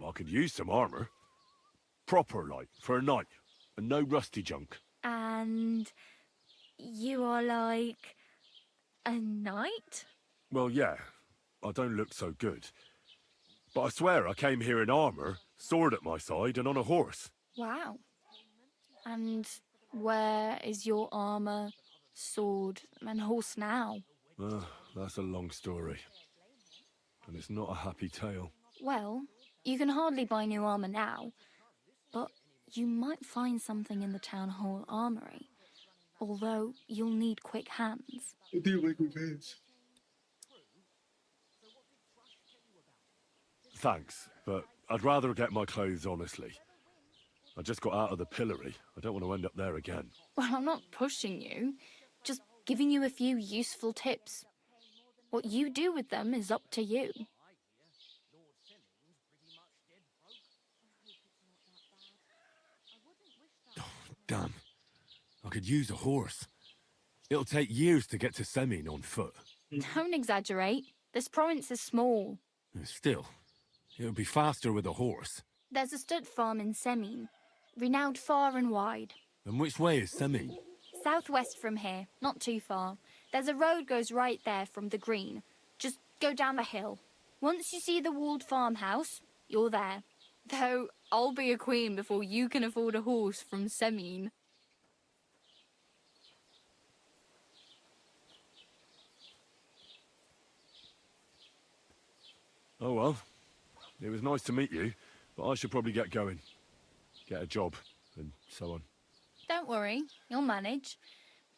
S4: I could use some armour. Proper, like, for a knight. And no rusty junk.
S5: And you are like a knight?
S4: Well, yeah, I don't look so good. But I swear I came here in armor, sword at my side, and on a horse.
S13: Wow. And where is your armor, sword, and horse now?
S4: That's a long story. And it's not a happy tale.
S13: Well, you can hardly buy new armor now, but you might find something in the town hall armory. Although you'll need quick hands.
S1: I do like quick hands.
S4: Thanks, but I'd rather get my clothes honestly. I just got out of the pillory. I don't want to end up there again.
S13: Well, I'm not pushing you, just giving you a few useful tips. What you do with them is up to you.
S4: Damn. I could use a horse. It'll take years to get to Semin on foot.
S13: Don't exaggerate. This province is small.
S4: Still, it would be faster with a horse.
S13: There's a stud farm in Semin, renowned far and wide.
S4: And which way is Semin?
S13: Southwest from here, not too far. There's a road goes right there from the green. Just go down the hill. Once you see the walled farmhouse, you're there. Though I'll be a queen before you can afford a horse from Semin.
S4: Oh well. It was nice to meet you, but I should probably get going. Get a job, and so on.
S13: Don't worry, you'll manage.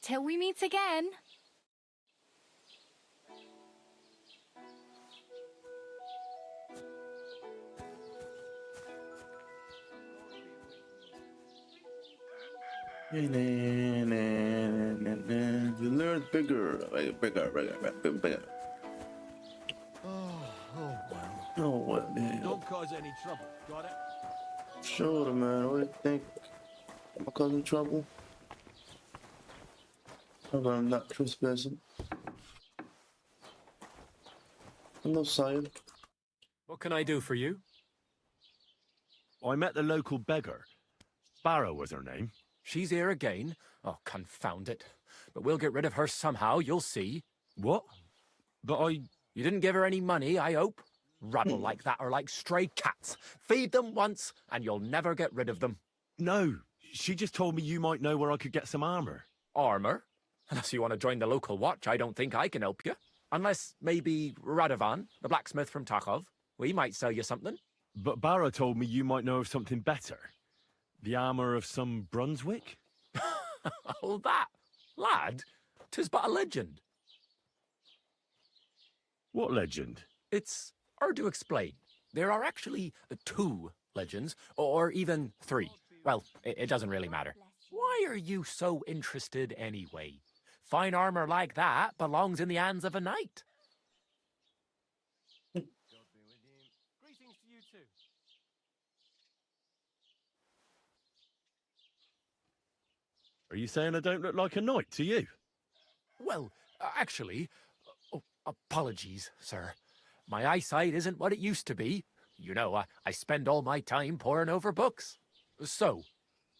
S13: Till we meet again.
S1: You learn bigger. Bigger. Oh, what the hell?
S6: Don't cause any trouble, got it?
S1: Sure, man. What do you think? Am I causing trouble? I'm not trespassing. I'm no sire.
S2: What can I do for you?
S4: I met the local beggar. Barrow was her name.
S2: She's here again? Oh, confound it. But we'll get rid of her somehow, you'll see.
S4: What? But
S2: You didn't give her any money, I hope? Rabble like that are like stray cats. Feed them once, and you'll never get rid of them.
S4: No, she just told me you might know where I could get some armor.
S2: Armor? Unless you want to join the local watch, I don't think I can help you. Unless maybe Radovan, the blacksmith from Takov. We might sell you something.
S4: But Barrow told me you might know of something better. The armor of some Brunswick?
S2: Oh, that. Lad, 'tis but a legend.
S4: What legend?
S2: It's hard to explain. There are actually 2 legends, or even 3. Well, it doesn't really matter. Why are you so interested anyway? Fine armor like that belongs in the hands of a knight.
S12: Greetings to you too.
S4: Are you saying I don't look like a knight to you?
S2: Well, actually, apologies, sir. My eyesight isn't what it used to be. You know, I spend all my time poring over books. So,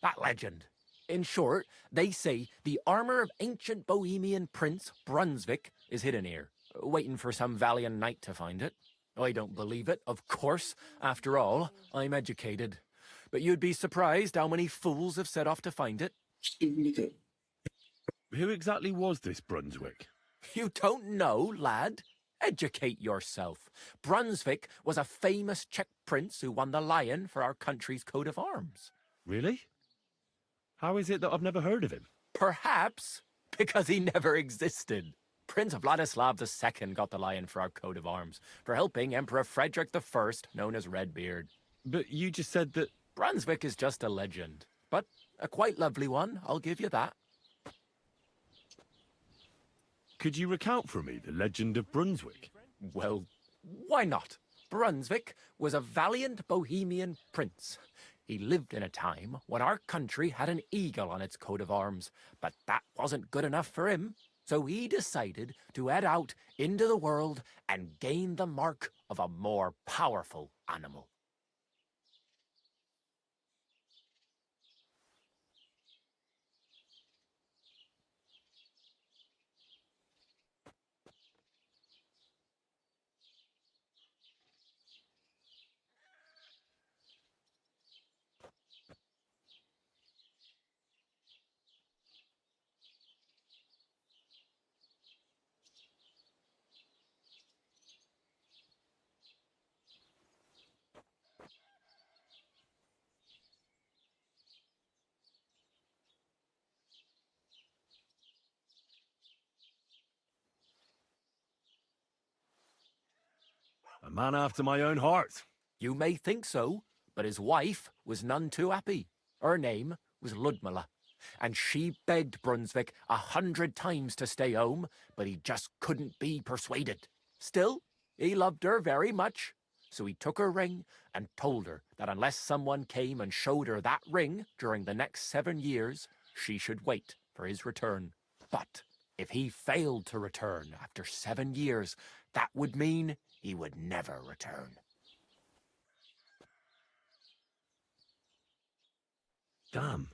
S2: that legend. In short, they say the armor of ancient Bohemian Prince Brunswick is hidden here, waiting for some valiant knight to find it. I don't believe it, of course. After all, I'm educated. But you'd be surprised how many fools have set off to find it.
S4: Who exactly was this Brunswick?
S2: You don't know, lad? Educate yourself. Brunswick was a famous Czech prince who won the lion for our country's coat of arms.
S4: Really? How is it that I've never heard of him?
S2: Perhaps because he never existed. Prince Vladislav II got the lion for our coat of arms for helping Emperor Frederick I, known as Redbeard.
S4: But you just said that...
S2: Brunswick is just a legend, but a quite lovely one, I'll give you that.
S4: Could you recount for me the legend of Brunswick?
S2: Well, why not? Brunswick was a valiant Bohemian prince. He lived in a time when our country had an eagle on its coat of arms, but that wasn't good enough for him. So he decided to head out into the world and gain the mark of a more powerful animal.
S4: man after my own heart.
S14: You may think so, but his wife was none too happy. Her name was Ludmilla, and she begged Brunswick 100 times to stay home, but he just couldn't be persuaded. Still, he loved her very much, so he took her ring and told her that unless someone came and showed her that ring during the next 7 years, she should wait for his return. But if he failed to return after 7 years, that would mean he would never return.
S4: Damn.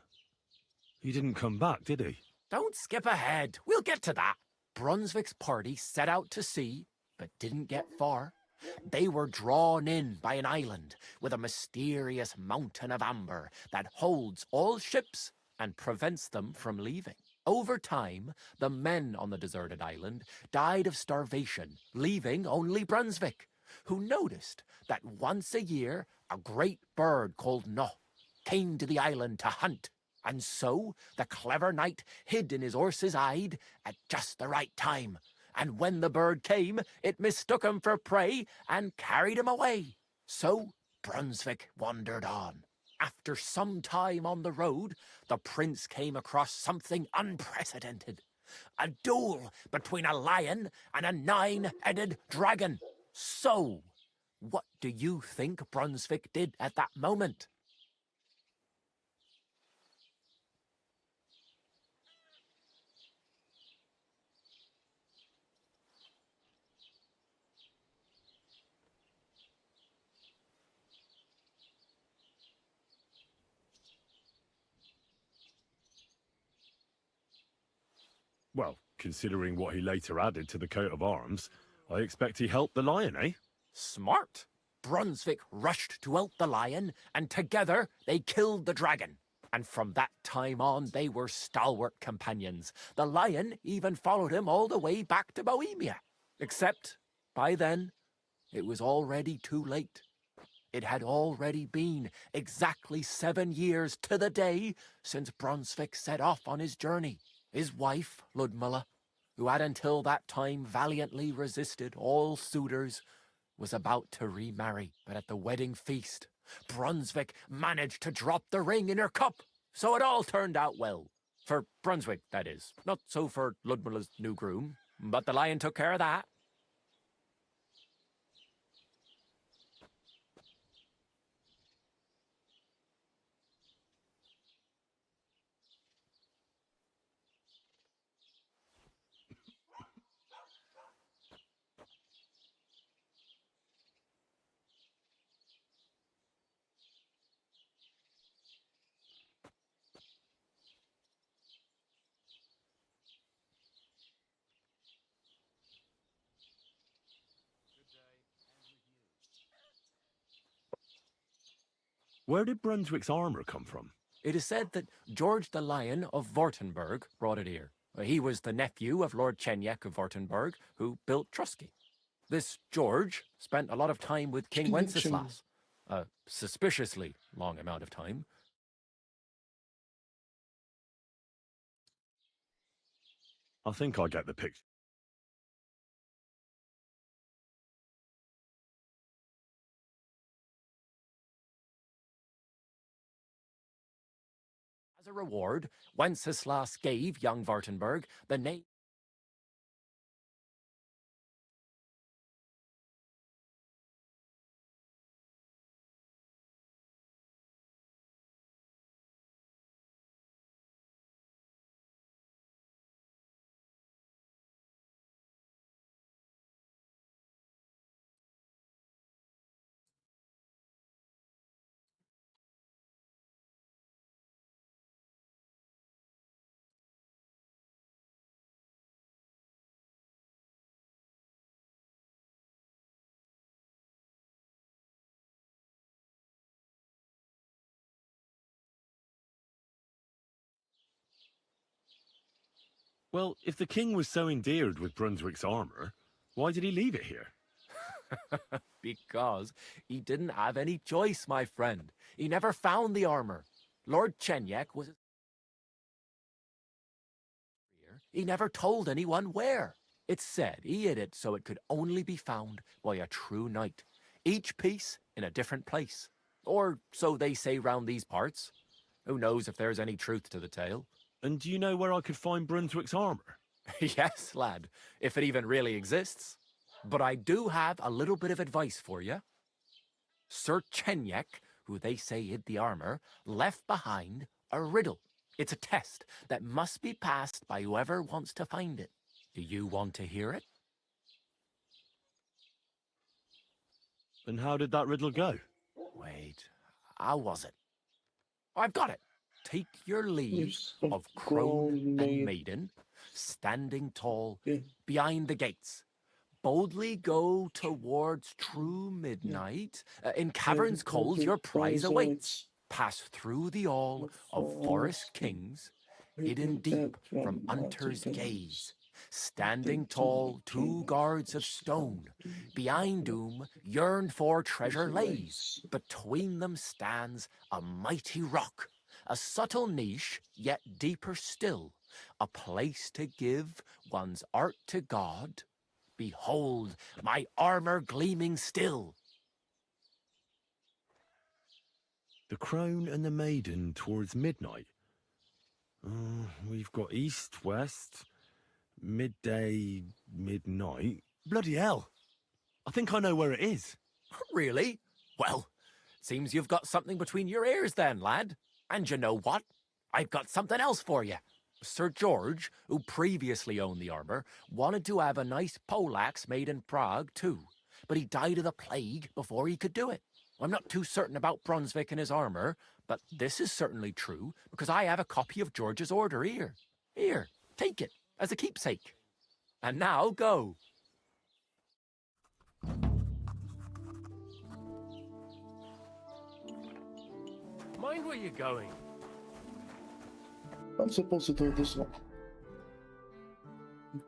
S4: He didn't come back, did he?
S14: Don't skip ahead. We'll get to that. Brunswick's party set out to sea, but didn't get far. They were drawn in by an island with a mysterious mountain of amber that holds all ships and prevents them from leaving. Over time, the men on the deserted island died of starvation, leaving only Brunswick, who noticed that once a year a great bird called Noh came to the island to hunt, and so the clever knight hid in his horse's hide at just the right time. And when the bird came, it mistook him for prey and carried him away. So Brunswick wandered on. After some time on the road, the prince came across something unprecedented. A duel between a lion and a 9-headed dragon. So, what do you think Brunswick did at that moment?
S4: Well, considering what he later added to the coat of arms, I expect he helped the lion, eh?
S14: Smart. Brunswick rushed to help the lion, and together they killed the dragon. And from that time on, they were stalwart companions. The lion even followed him all the way back to Bohemia. Except, by then, it was already too late. It had already been exactly 7 years to the day since Brunswick set off on his journey. His wife, Ludmilla, who had until that time valiantly resisted all suitors, was about to remarry. But at the wedding feast, Brunswick managed to drop the ring in her cup, so it all turned out well. For Brunswick, that is. Not so for Ludmilla's new groom, but the lion took care of that.
S4: Where did Brunswick's armor come from?
S14: It is said that George the Lion of Württemberg brought it here. He was the nephew of Lord Chenyak of Württemberg, who built Trusky. This George spent a lot of time with King Wenceslas. A suspiciously long amount of time.
S4: I think I get the picture.
S14: As a reward, Wenceslas gave young Württemberg the name.
S4: Well, if the king was so endeared with Brunswick's armor, why did he leave it here?
S14: Because he didn't have any choice, my friend. He never found the armor. Lord Chenyak was... He never told anyone where. It's said he hid it so it could only be found by a true knight, each piece in a different place. Or so they say round these parts. Who knows if there's any truth to the tale?
S4: And do you know where I could find Brunswick's armor?
S14: Yes, lad, if it even really exists. But I do have a little bit of advice for you. Sir Chenyek, who they say hid the armor, left behind a riddle. It's a test that must be passed by whoever wants to find it. Do you want to hear it?
S4: And how did that riddle go?
S14: Wait, how was it? I've got it. Take your leave of crone and maiden, standing tall behind the gates. Boldly go towards true midnight. In caverns cold your prize awaits. Pass through the all of forest kings, hidden deep from hunter's gaze. Standing tall, 2 guards of stone, behind whom yearn for treasure lays. Between them stands a mighty rock, a subtle niche, yet deeper still, a place to give one's art to God. Behold, my armor gleaming still.
S4: The crone and the maiden towards midnight. We've got east, west, midday, midnight. Bloody hell. I think I know where it is.
S14: Really? Well, seems you've got something between your ears then, lad. And you know what? I've got something else for you. Sir George, who previously owned the armor, wanted to have a nice poleaxe made in Prague too, but he died of the plague before he could do it. I'm not too certain about Brunswick and his armor, but this is certainly true, because I have a copy of George's order here. Here, take it, as a keepsake. And now, go.
S2: Mind where you're going.
S1: I'm supposed to do this one.
S2: Good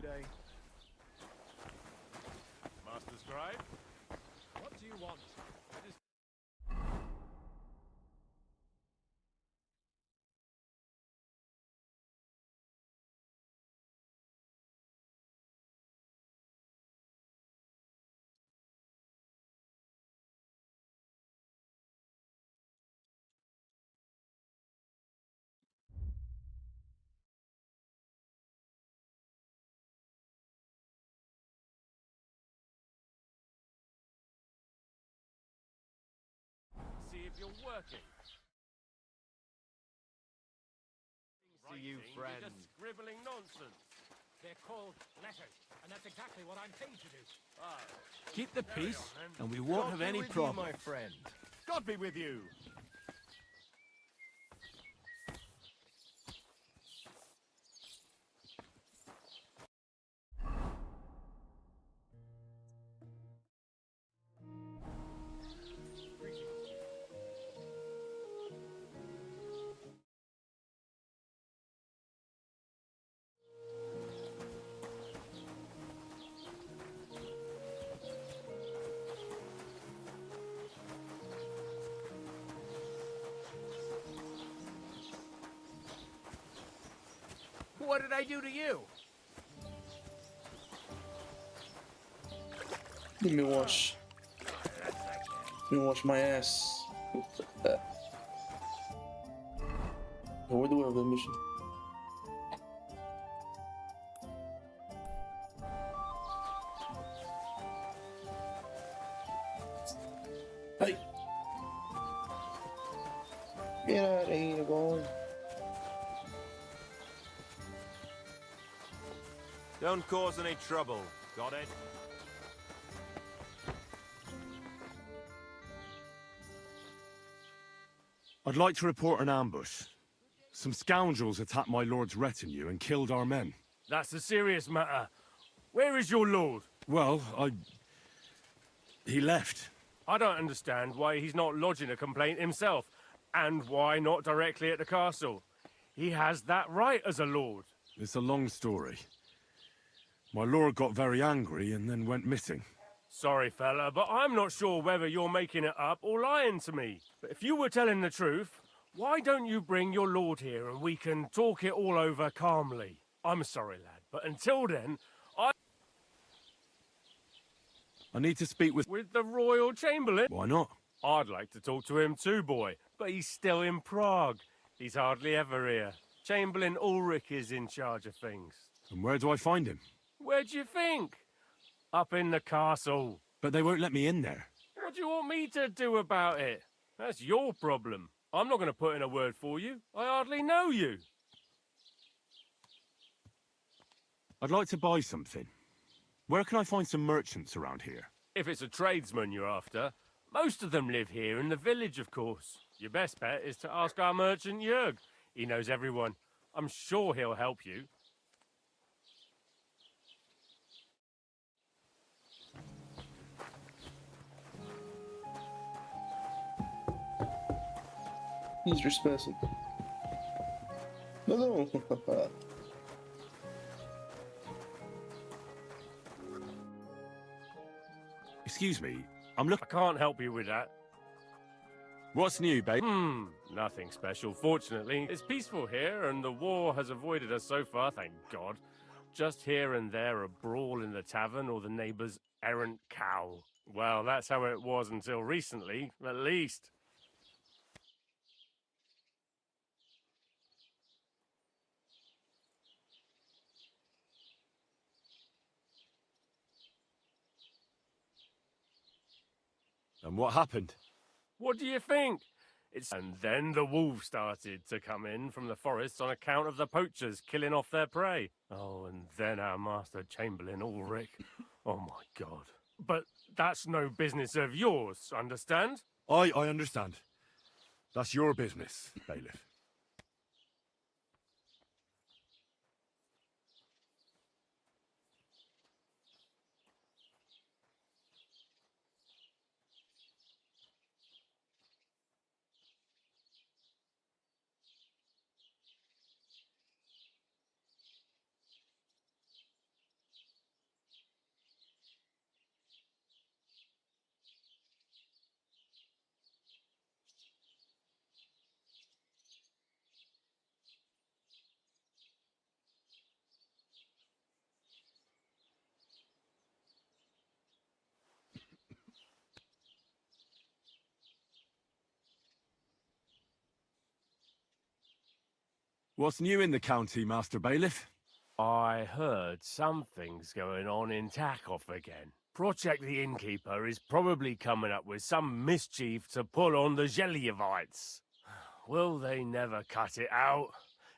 S2: day. Master Scribe, what do you want? See if you're working.
S12: To you, friend.
S2: You're just scribbling nonsense.
S14: They're called letters, and that's exactly what I'm paid to do.
S6: Keep the peace, and we won't have any problem.
S2: my friend. God be with you.
S6: What did I do to you?
S1: Let me wash. Let me wash my ass. Where do we have a mission? Hey! Get out of here, boy.
S2: Don't cause any trouble. Got it?
S4: I'd like to report an ambush. Some scoundrels attacked my lord's retinue and killed our men.
S7: That's a serious matter. Where is your lord?
S4: Well, he left.
S7: I don't understand why he's not lodging a complaint himself, and why not directly at the castle. He has that right as a lord.
S4: It's a long story. My lord got very angry and then went missing.
S7: Sorry, fella, but I'm not sure whether you're making it up or lying to me. But if you were telling the truth, why don't you bring your lord here and we can talk it all over calmly? I'm sorry, lad, but until then,
S4: I need to speak with
S7: the Royal Chamberlain?
S4: Why not?
S7: I'd like to talk to him too, boy, but he's still in Prague. He's hardly ever here. Chamberlain Ulrich is in charge of things.
S4: And where do I find him?
S7: Where do you think? Up in the castle.
S4: But they won't let me in there.
S7: What do you want me to do about it? That's your problem. I'm not going to put in a word for you. I hardly know you.
S4: I'd like to buy something. Where can I find some merchants around here?
S7: If it's a tradesman you're after, most of them live here in the village, of course. Your best bet is to ask our merchant Jörg. He knows everyone. I'm sure he'll help you.
S1: He's trespassing. No.
S4: Excuse me, I'm looking.
S7: I can't help you with that.
S4: What's new, babe?
S7: Nothing special, fortunately. It's peaceful here, and the war has avoided us so far, thank God. Just here and there a brawl in the tavern or the neighbour's errant cow. Well, that's how it was until recently, at least.
S4: And what happened?
S7: What do you think? And then the wolves started to come in from the forests on account of the poachers killing off their prey. Oh, and then our master Chamberlain Ulrich. Oh my God. But that's no business of yours, understand?
S4: I understand. That's your business, bailiff. What's new in the county, Master Bailiff?
S7: I heard something's going on in Takov again. Project the Innkeeper is probably coming up with some mischief to pull on the Zhelyevites. Will they never cut it out?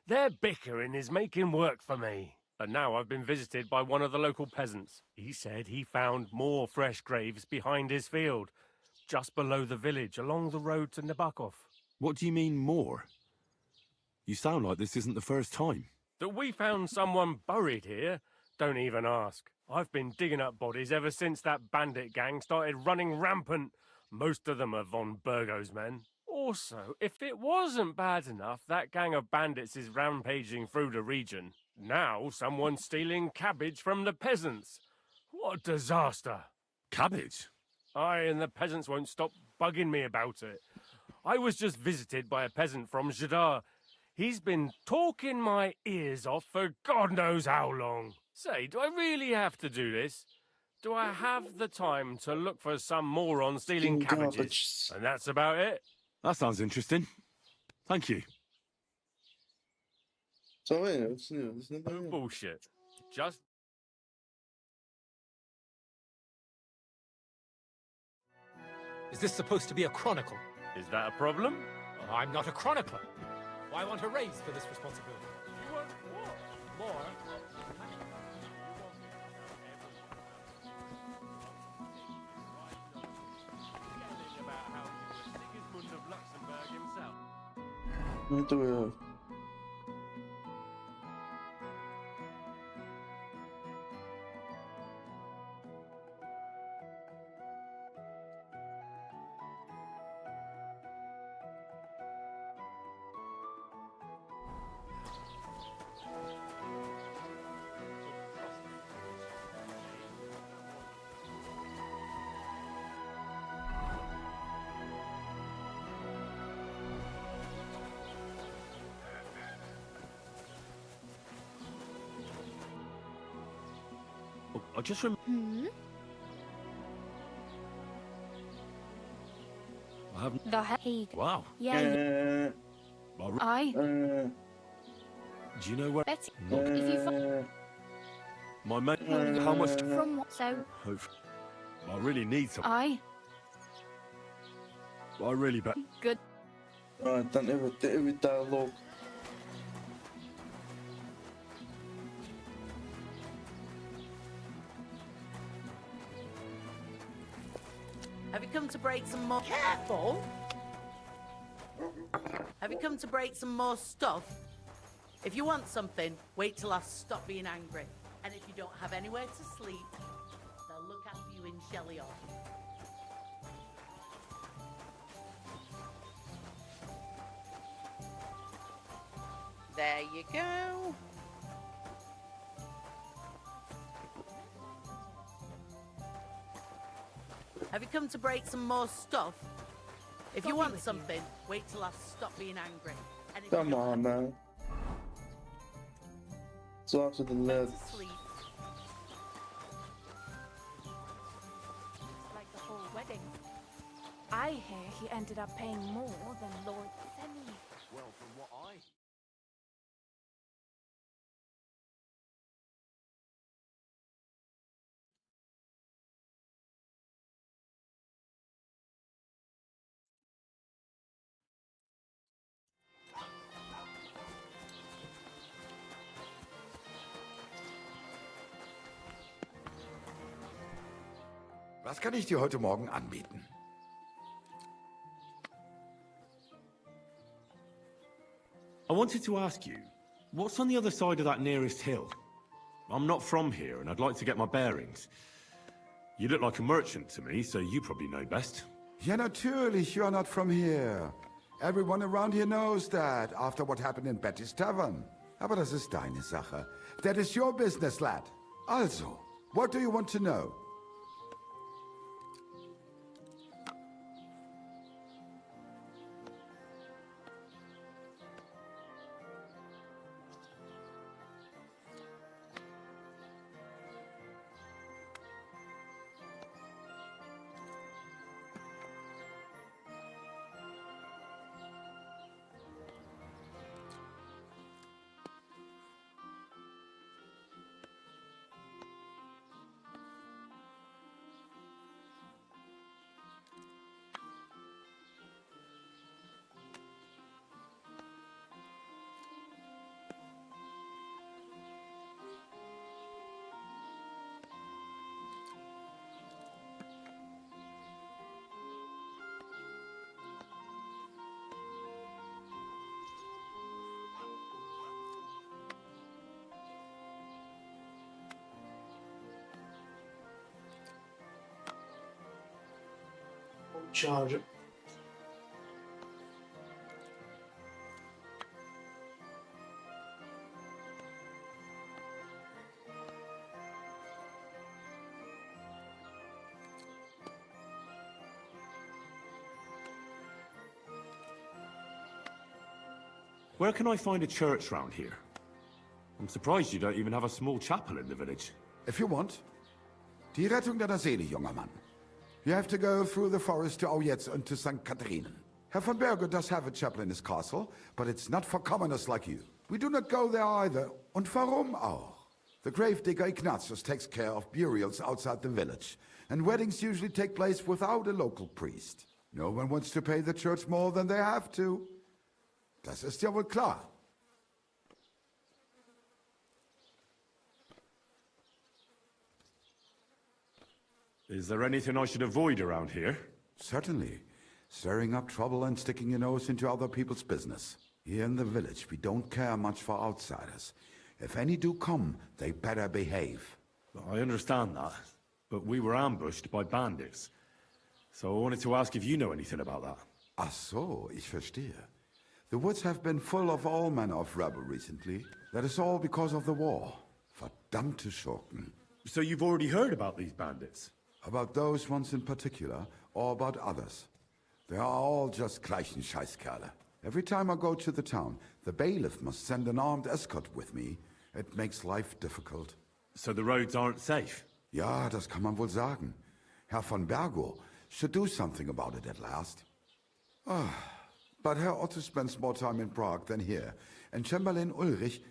S7: Their bickering is making work for me. And now I've been visited by one of the local peasants. He said he found more fresh graves behind his field, just below the village, along the road to Nabokov.
S4: What do you mean, more? You sound like this isn't the first time.
S7: That we found someone buried here? Don't even ask. I've been digging up bodies ever since that bandit gang started running rampant. Most of them are von Burgo's men. Also, if it wasn't bad enough that gang of bandits is rampaging through the region, now someone's stealing cabbage from the peasants. What a disaster.
S4: Cabbage?
S7: Aye, and the peasants won't stop bugging me about it. I was just visited by a peasant from Zhidar. He's been talking my ears off for God knows how long. Say, do I really have to do this? Do I have the time to look for some moron stealing cabbages? And that's about it.
S4: That sounds interesting. Thank you.
S1: So, yeah, it's new, isn't it?
S7: Bullshit. Just...
S14: Is this supposed to be a chronicle?
S7: Is that a problem?
S14: I'm not a chronicler. Why want a raise for this responsibility?
S7: You want what? More? About how he was Sigismund of Luxembourg himself.
S1: What do we have?
S9: I just remember. I haven't.
S13: The head.
S9: Wow.
S13: Yeah. I.
S4: Do you know where?
S13: Betty.
S4: Look,
S13: If you find
S4: my mate. How much?
S13: from what? So
S4: I really need some.
S13: I.
S4: I really bet.
S13: Good.
S1: Right, dan even dialogue.
S10: Have you come to break some more? Careful! Have you come to break some more stuff? If you want something, wait till I stop being angry. And if you don't have anywhere to sleep, they'll look after you in Shellyard. There you go. Have you come to break some more stuff? If you want something, wait till I stop being angry. And if you
S1: Come
S10: don't
S1: on, man. So after the
S10: have
S1: left.
S10: to sleep,
S13: Like the whole wedding. I hear he ended up paying more than Lord Fenny.
S14: Well, from what I...
S15: Was kann ich dir heute Morgen anbieten?
S4: I wanted to ask you, what's on the other side of that nearest hill? I'm not from here, and I'd like to get my bearings. You look like a merchant to me, so you probably know best.
S15: Ja, natürlich, you're not from here. Everyone around here knows that, after what happened in Betty's Tavern. Aber das ist deine Sache. That is your business, lad. Also, what do you want to know?
S1: Charge it.
S4: Where can I find a church round here? I'm surprised you don't even have a small chapel in the village.
S15: If you want. Die Rettung deiner Seele, junger Mann. You have to go through the forest to Aujetz and to St. Catharinen. Herr von Berge does have a chapel in his castle, but it's not for commoners like you. We do not go there either. Und warum auch? The gravedigger Ignatius takes care of burials outside the village, and weddings usually take place without a local priest. No one wants to pay the church more than they have to. Das ist ja wohl klar.
S4: Is there anything I should avoid around here?
S15: Certainly. Stirring up trouble and sticking your nose into other people's business. Here in the village, we don't care much for outsiders. If any do come, they better behave.
S4: I understand that, but we were ambushed by bandits. So I wanted to ask if you know anything about that.
S15: Ach so, ich verstehe. The woods have been full of all manner of rebel recently. That is all because of the war. Verdammte Schurken.
S4: So you've already heard about these bandits?
S15: About those ones in particular, or about others. They are all just gleichen Scheißkerle. Every time I go to the town, the bailiff must send an armed escort with me. It makes life difficult.
S4: So the roads aren't safe?
S15: Ja, das kann man wohl sagen. Herr von Bergo should do something about it at last. But Herr Otto spends more time in Prague than here, and Chamberlain Ulrich...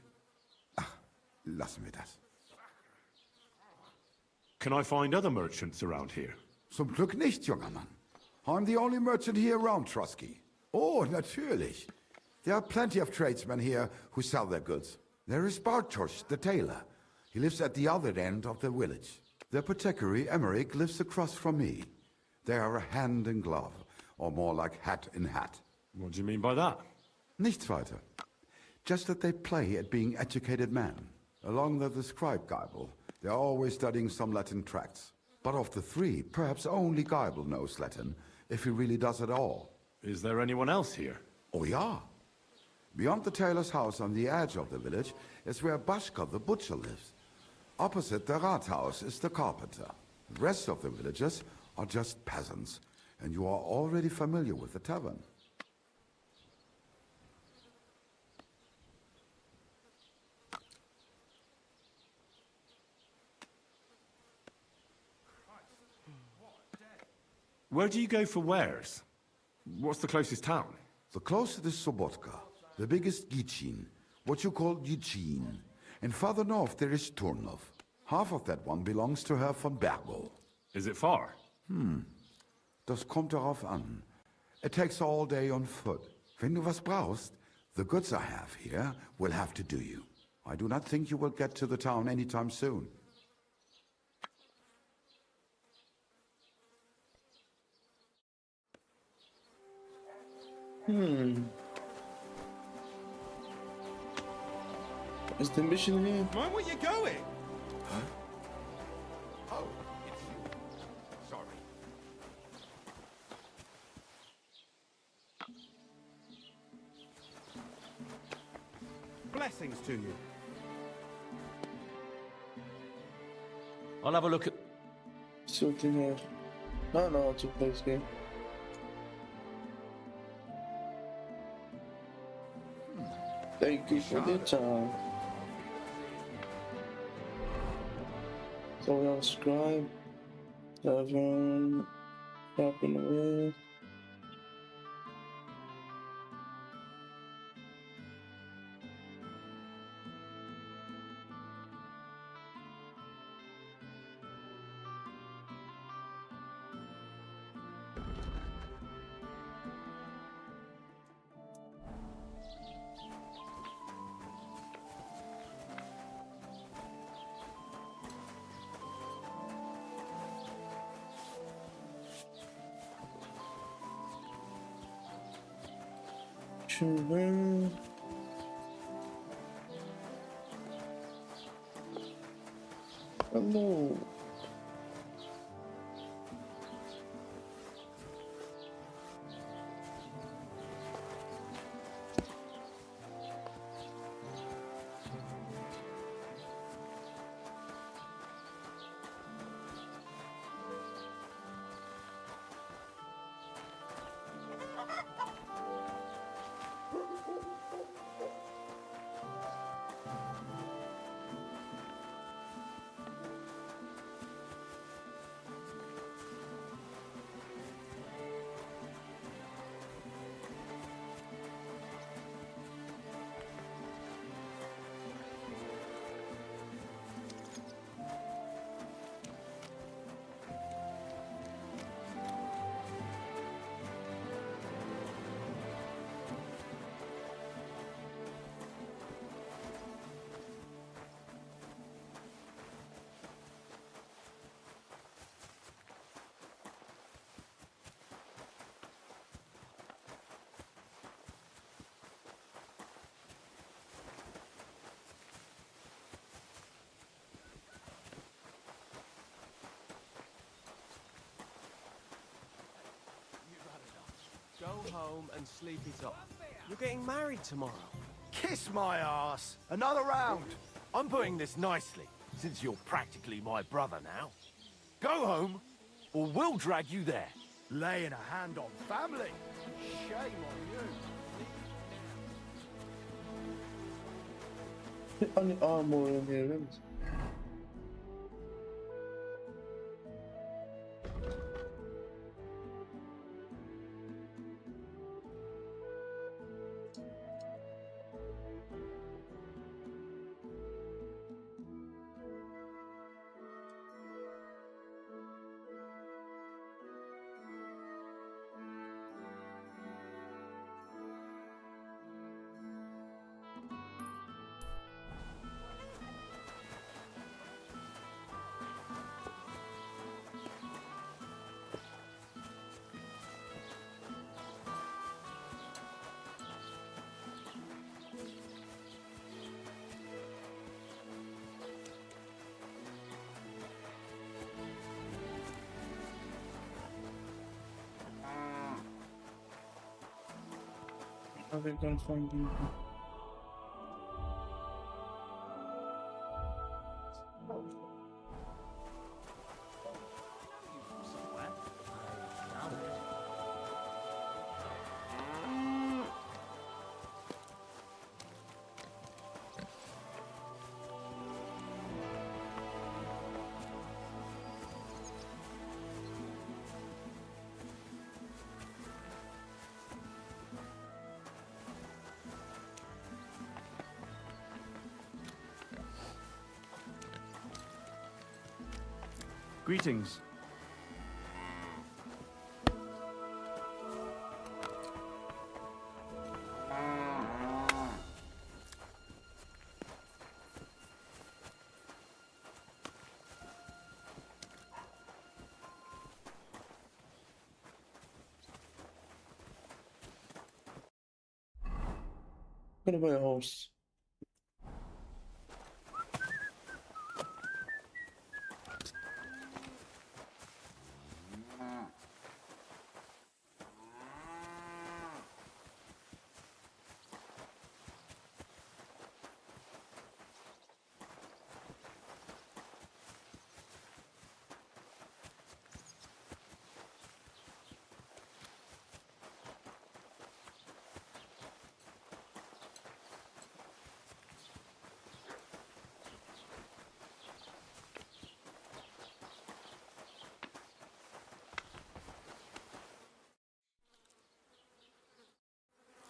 S15: Ach, lassen wir das.
S4: Can I find other merchants around here?
S15: Zum Glück nicht, junger Mann. I'm the only merchant here around, Trusky. Oh, natürlich. There are plenty of tradesmen here who sell their goods. There is Bartosz, the tailor. He lives at the other end of the village. The apothecary, Emmerich, lives across from me. They are hand in glove, or more like hat in hat.
S4: What do you mean by that?
S15: Nichts weiter. Just that they play at being educated men. Along with the scribe Geibel, they are always studying some Latin tracts. But of the three, perhaps only Geibel knows Latin, if he really does at all.
S4: Is there anyone else here?
S15: Oh, yeah. Beyond the tailor's house on the edge of the village is where Bashka the butcher lives. Opposite the Rathaus is the carpenter. The rest of the villagers are just peasants, and you are already familiar with the tavern.
S4: Where do you go for wares? What's the closest town?
S15: The closest is Sobotka, the biggest Gichin, what you call Gichin. And farther north there is Turnov. Half of that one belongs to Herr von Bergo.
S4: Is it far?
S15: Das kommt darauf an. It takes all day on foot. Wenn du was brauchst, the goods I have here will have to do you. I do not think you will get to the town anytime soon.
S1: Is the mission here?
S6: Mind where you're going?
S15: Oh, it's you. Sorry.
S6: Blessings to you.
S2: I'll have a look at...
S1: See what they have. I don't know how to play this game. Thank you for the time. So we have a scribe, tavern, shopping away. Children. Hello.
S2: Go home and sleep it off. You're getting married tomorrow.
S6: Kiss my ass. Another round. I'm putting this nicely, since you're practically my brother now. Go home, or we'll drag you there. Laying a hand on family. Shame on you.
S1: Put on the armor in here, isn't it? I think I'm finding.
S9: Greetings.
S1: Gonna buy a horse.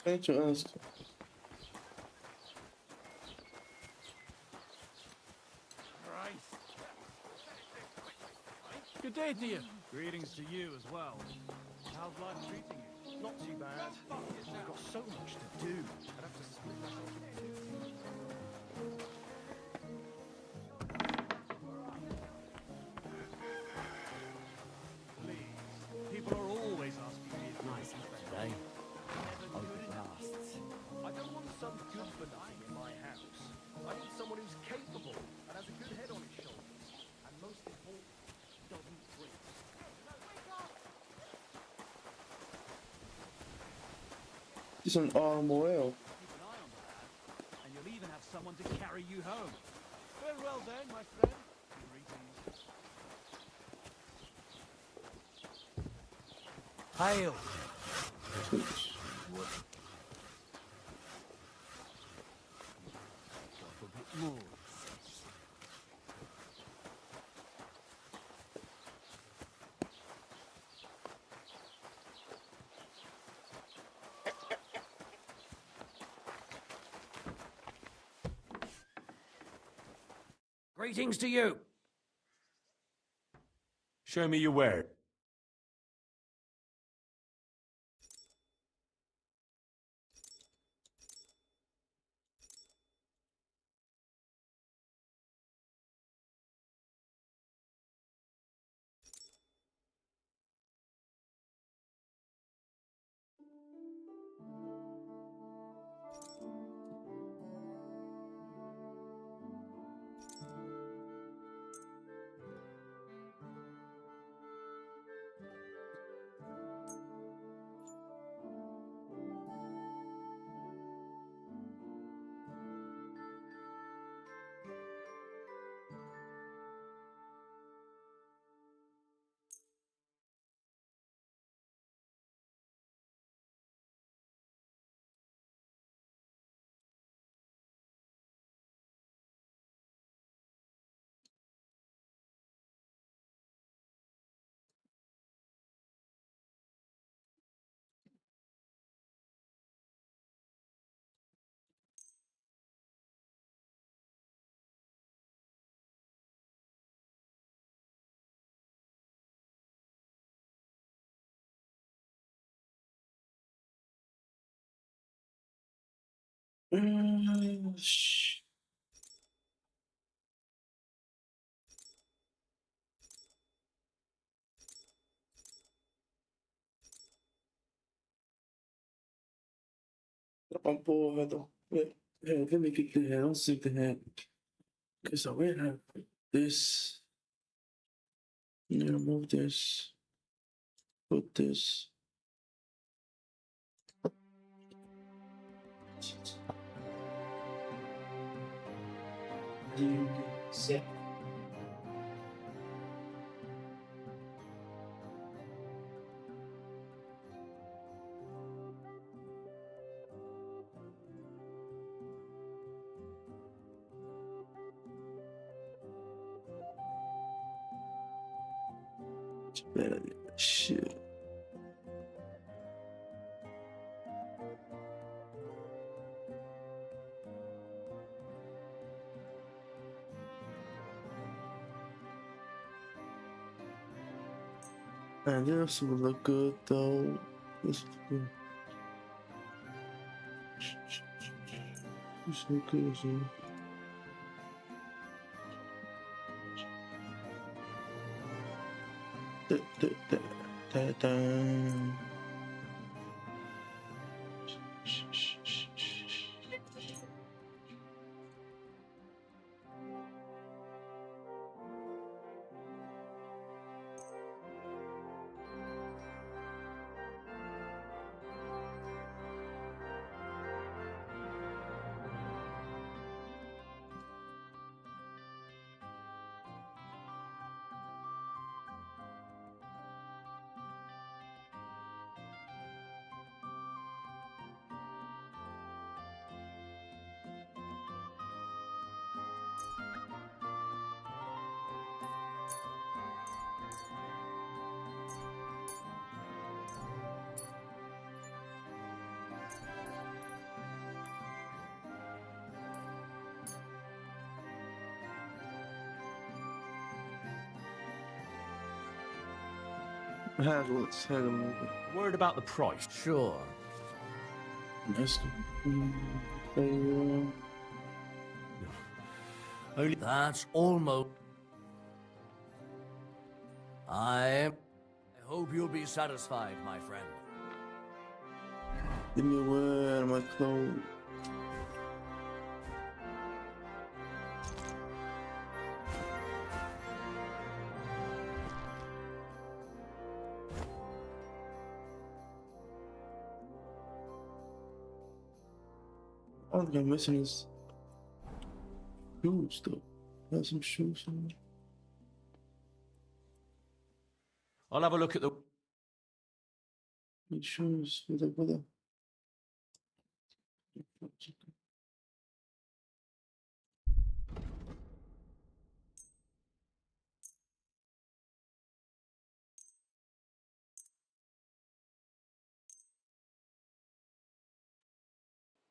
S1: I need to ask.
S9: Good day to you. Greetings to you as well. How's life treating you? Not too bad. I've got so much to do. I'd have to split myself in two. Please. People are always asking me if nice today. Hope it lasts. I don't want some good for nothing in my house. I need someone who's capable and has a good head on his shoulders. And most important, doesn't drink.
S1: This is an arm oil.
S9: Keep an eye on the lad, and you'll even have someone to carry you home. Farewell then, my friend. Greetings.
S6: Hail.
S14: Greetings to you.
S9: Show me your ware.
S1: I'm poor head. Wait, let me pick the head. I'll see the head. Because I will have this. Move this. Put this. You set. Shit. And this will look good though. This is good. This look good, so. Da, da, da, da, da. Let's have a movie.
S14: Word about the price.
S10: Sure.
S1: That's
S14: Only
S16: That's almost. I hope you'll be satisfied, my friend.
S1: Give me a word, my clothes. I don't think I'm missing his shoes though. Got some shoes on.
S14: I'll have a look at the.
S1: Good shoes with a.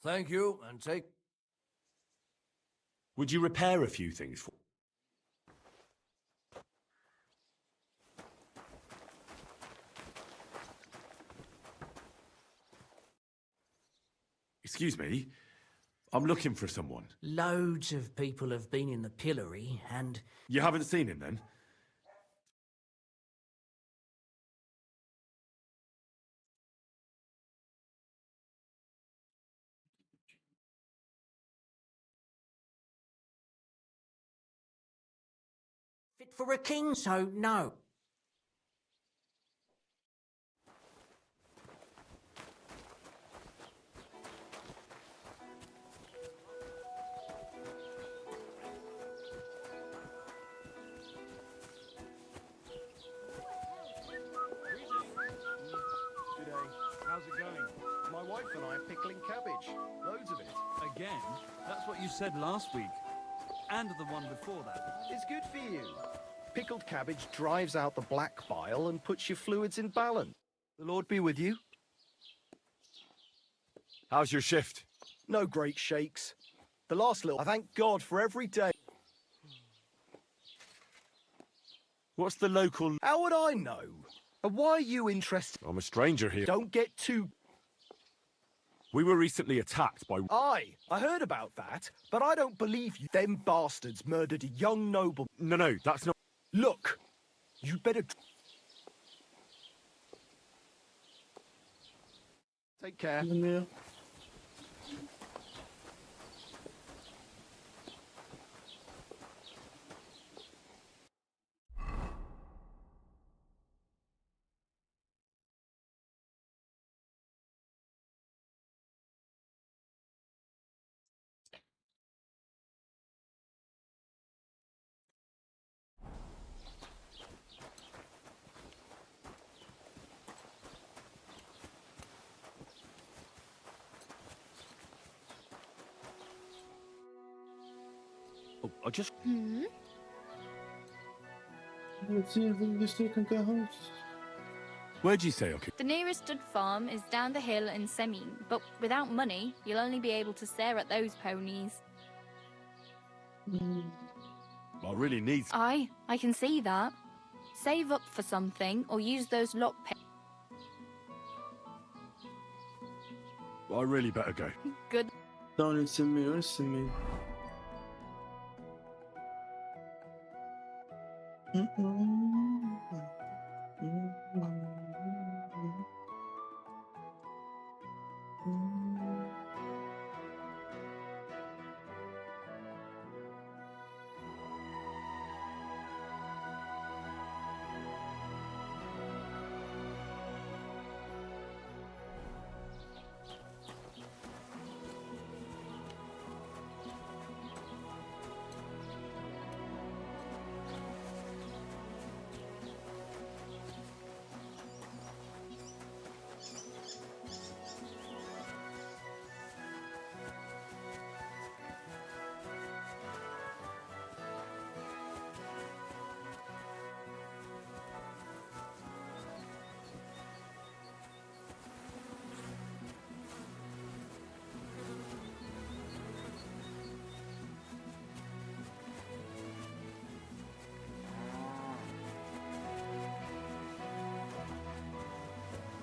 S16: Thank you, and take.
S4: Would you repair a few things for? Excuse me. I'm looking for someone.
S16: Loads of people have been in the pillory, and
S4: You haven't seen him then?
S16: fit for a king, so no.
S17: G'day. How's it going? My wife and I are pickling cabbage. Loads of it.
S18: Again? That's what you said last week. And the one before that.
S17: It's good for you. Pickled cabbage drives out the black bile and puts your fluids in balance. The Lord be with you.
S4: How's your shift?
S17: No great shakes. The last little, I thank God for every day.
S4: What's the local...
S17: How would I know? And why are you interested?
S4: I'm a stranger here.
S17: Don't get too...
S4: We were recently attacked by...
S17: Aye, I heard about that, but I don't believe you. Them bastards murdered a young noble.
S4: No, that's not...
S17: Look, you'd better... Take care.
S1: Yeah.
S4: I just...
S13: Hmm?
S1: Let's see if we can still come to the house.
S4: Where'd you say I could...
S13: The nearest stud farm is down the hill in Semin, but without money, you'll only be able to stare at those ponies.
S4: I really need...
S13: I can see that. Save up for something, or use those lockpicks.
S4: I really better go.
S13: Good.
S1: Don't listen to me, listen to me.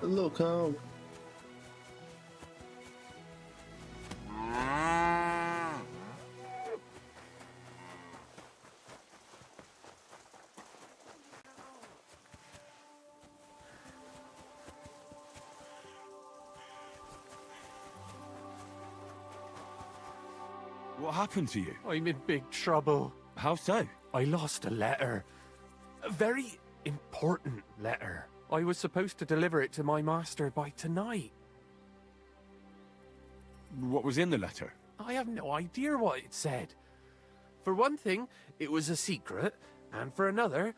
S1: Hello, cow.
S4: What happened to you?
S14: I'm in big trouble.
S4: How so?
S14: I lost a letter. A very important letter. I was supposed to deliver it to my master by tonight.
S4: What was in the letter?
S14: I have no idea what it said. For one thing, it was a secret, and for another,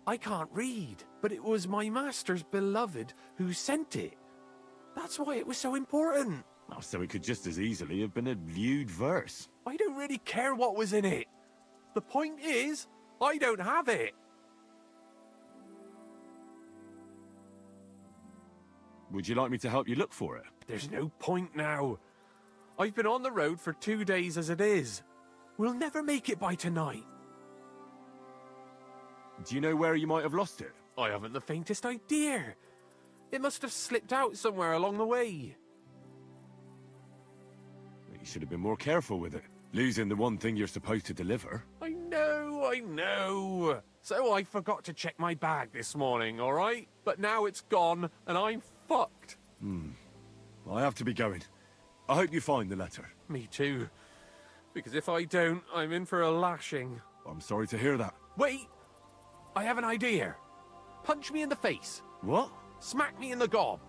S14: I can't read. But it was my master's beloved who sent it. That's why it was so important.
S4: Oh, so it could just as easily have been a lewd verse.
S14: I don't really care what was in it. The point is, I don't have it.
S4: Would you like me to help you look for it?
S14: There's no point now. I've been on the road for 2 days as it is. We'll never make it by tonight.
S4: Do you know where you might have lost it?
S14: I haven't the faintest idea. It must have slipped out somewhere along the way.
S4: You should have been more careful with it. Losing the one thing you're supposed to deliver.
S14: I know. So I forgot to check my bag this morning, all right? But now it's gone, and I'm fucked.
S4: I have to be going. I hope you find the letter.
S14: Me too. Because if I don't, I'm in for a lashing.
S4: I'm sorry to hear that.
S14: Wait! I have an idea. Punch me in the face.
S4: What?
S14: Smack me in the gob.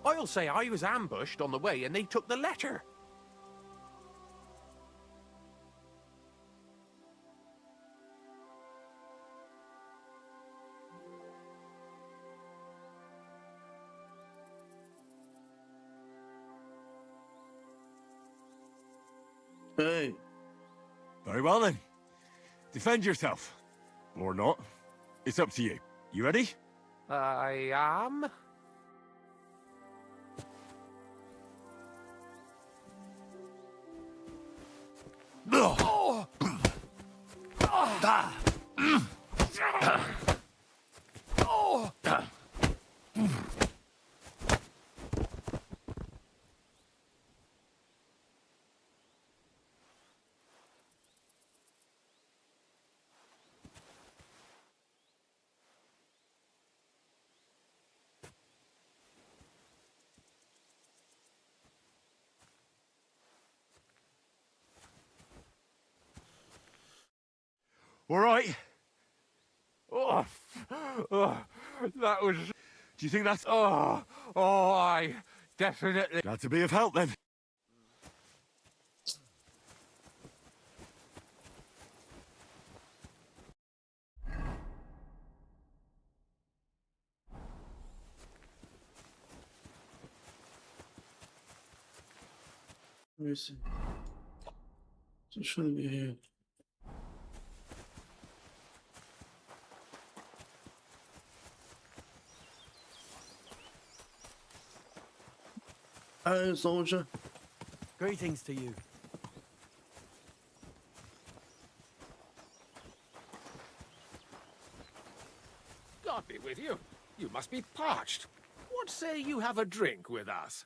S14: I'll say I was ambushed on the way and they took the letter.
S1: Hey.
S4: Very well then. Defend yourself. Or not. It's up to you. You ready?
S14: I am.
S4: All right.
S14: That was...
S4: Do you think that's...
S14: I definitely...
S4: Glad to be of help then.
S1: Listen. So shouldn't be here. Hey, soldier.
S16: Greetings to you.
S14: God be with you. You must be parched. What say you have a drink with us?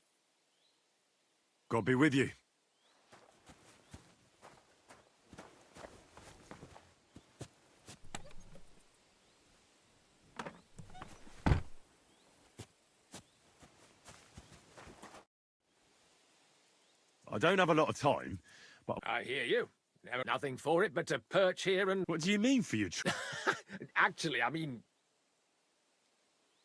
S4: God be with you. I don't have a lot of time, but...
S14: I hear you. Never nothing for it but to perch here and...
S4: What do you mean for your tree?
S14: Actually, I mean...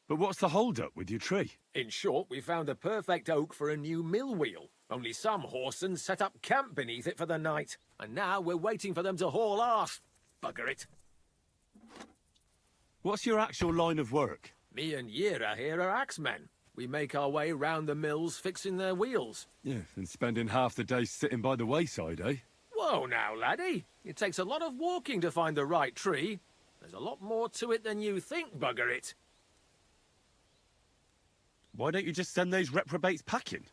S4: But what's the hold-up with your tree?
S14: In short, we found a perfect oak for a new mill wheel. Only some horsens set up camp beneath it for the night. And now we're waiting for them to haul arse. Bugger it.
S4: What's your actual line of work?
S14: Me and Yira here are axemen. We make our way round the mills fixing their wheels.
S4: Yeah, and spending half the day sitting by the wayside, eh?
S14: Whoa now, laddie. It takes a lot of walking to find the right tree. There's a lot more to it than you think, bugger it.
S4: Why don't you just send those reprobates packing?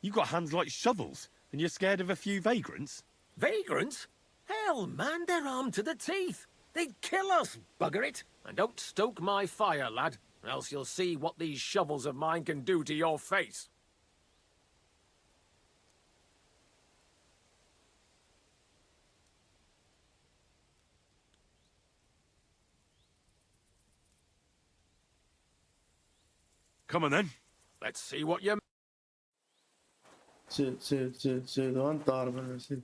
S4: You got hands like shovels, and you're scared of a few vagrants?
S14: Vagrants? Hell, man, they're armed to the teeth. They'd kill us, bugger it. And don't stoke my fire, lad, else you'll see what these shovels of mine can do to your face.
S4: Come on then.
S14: Let's see what you...
S1: Sì, davanti all'arbore, sì.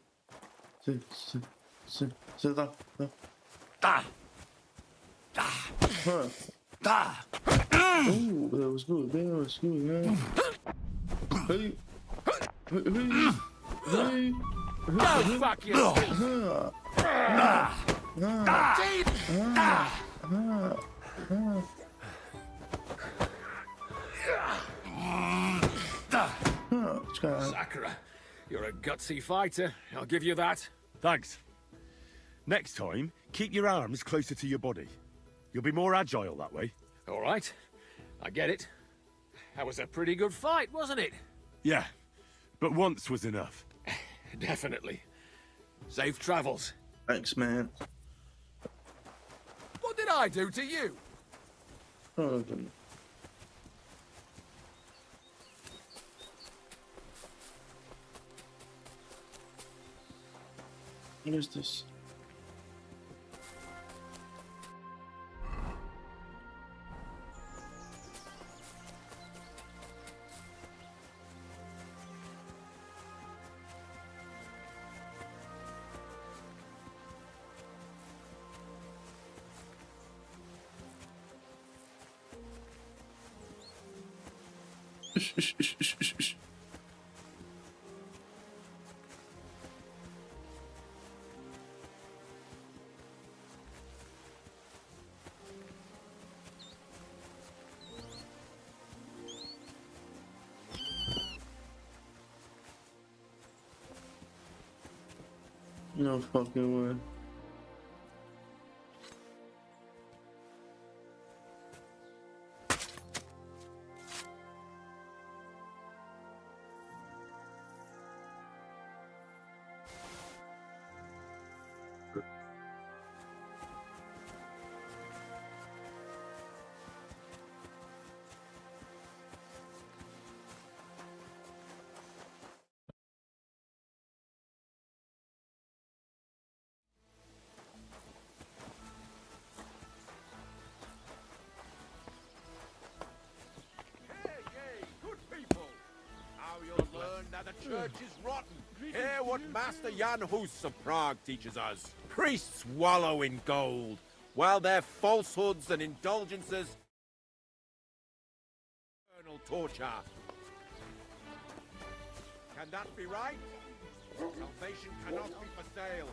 S1: Sì, da.
S14: Da!
S1: Huh.
S14: Da!
S1: Ooh, that was good, man. Hey.
S14: Go fuck yourself! Sakura, you're a gutsy fighter. I'll give you that.
S4: Thanks. Next time, keep your arms closer to your body. You'll be more agile that way.
S14: All right. I get it. That was a pretty good fight, wasn't it?
S4: Yeah, but once was enough.
S14: Definitely. Safe travels.
S1: Thanks, man.
S14: What did I do to you?
S1: Oh, goodness. What is this? No fucking way.
S8: Now the church is rotten. Hear what Master Jan Hus of Prague teaches us. Priests wallow in gold, while their falsehoods and indulgences... eternal torture. Can that be right? Salvation cannot be for sale.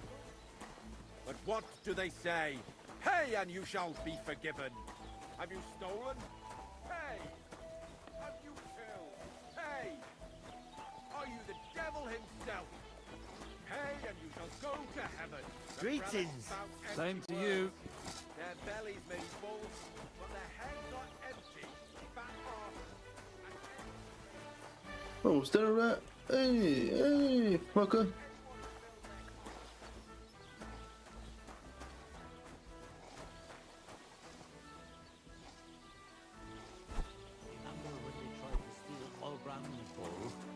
S8: But what do they say? Pay and you shall be forgiven. Have you stolen? Pay. Have you killed? Pay. Are you the devil himself? Pay and you shall go to heaven.
S18: Greetings. Same to you.
S8: Their bellies may be full, but their heads are empty. Fat off.
S1: Oh, is that a rat? Hey, hey, fucker.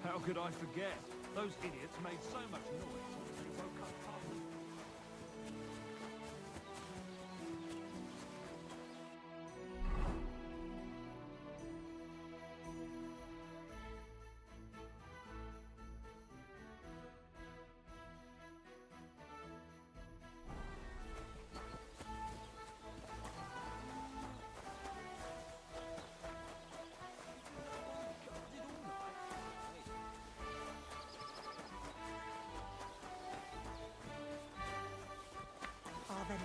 S18: How could I forget? Those idiots made so much noise. They woke up Parliament.
S5: Father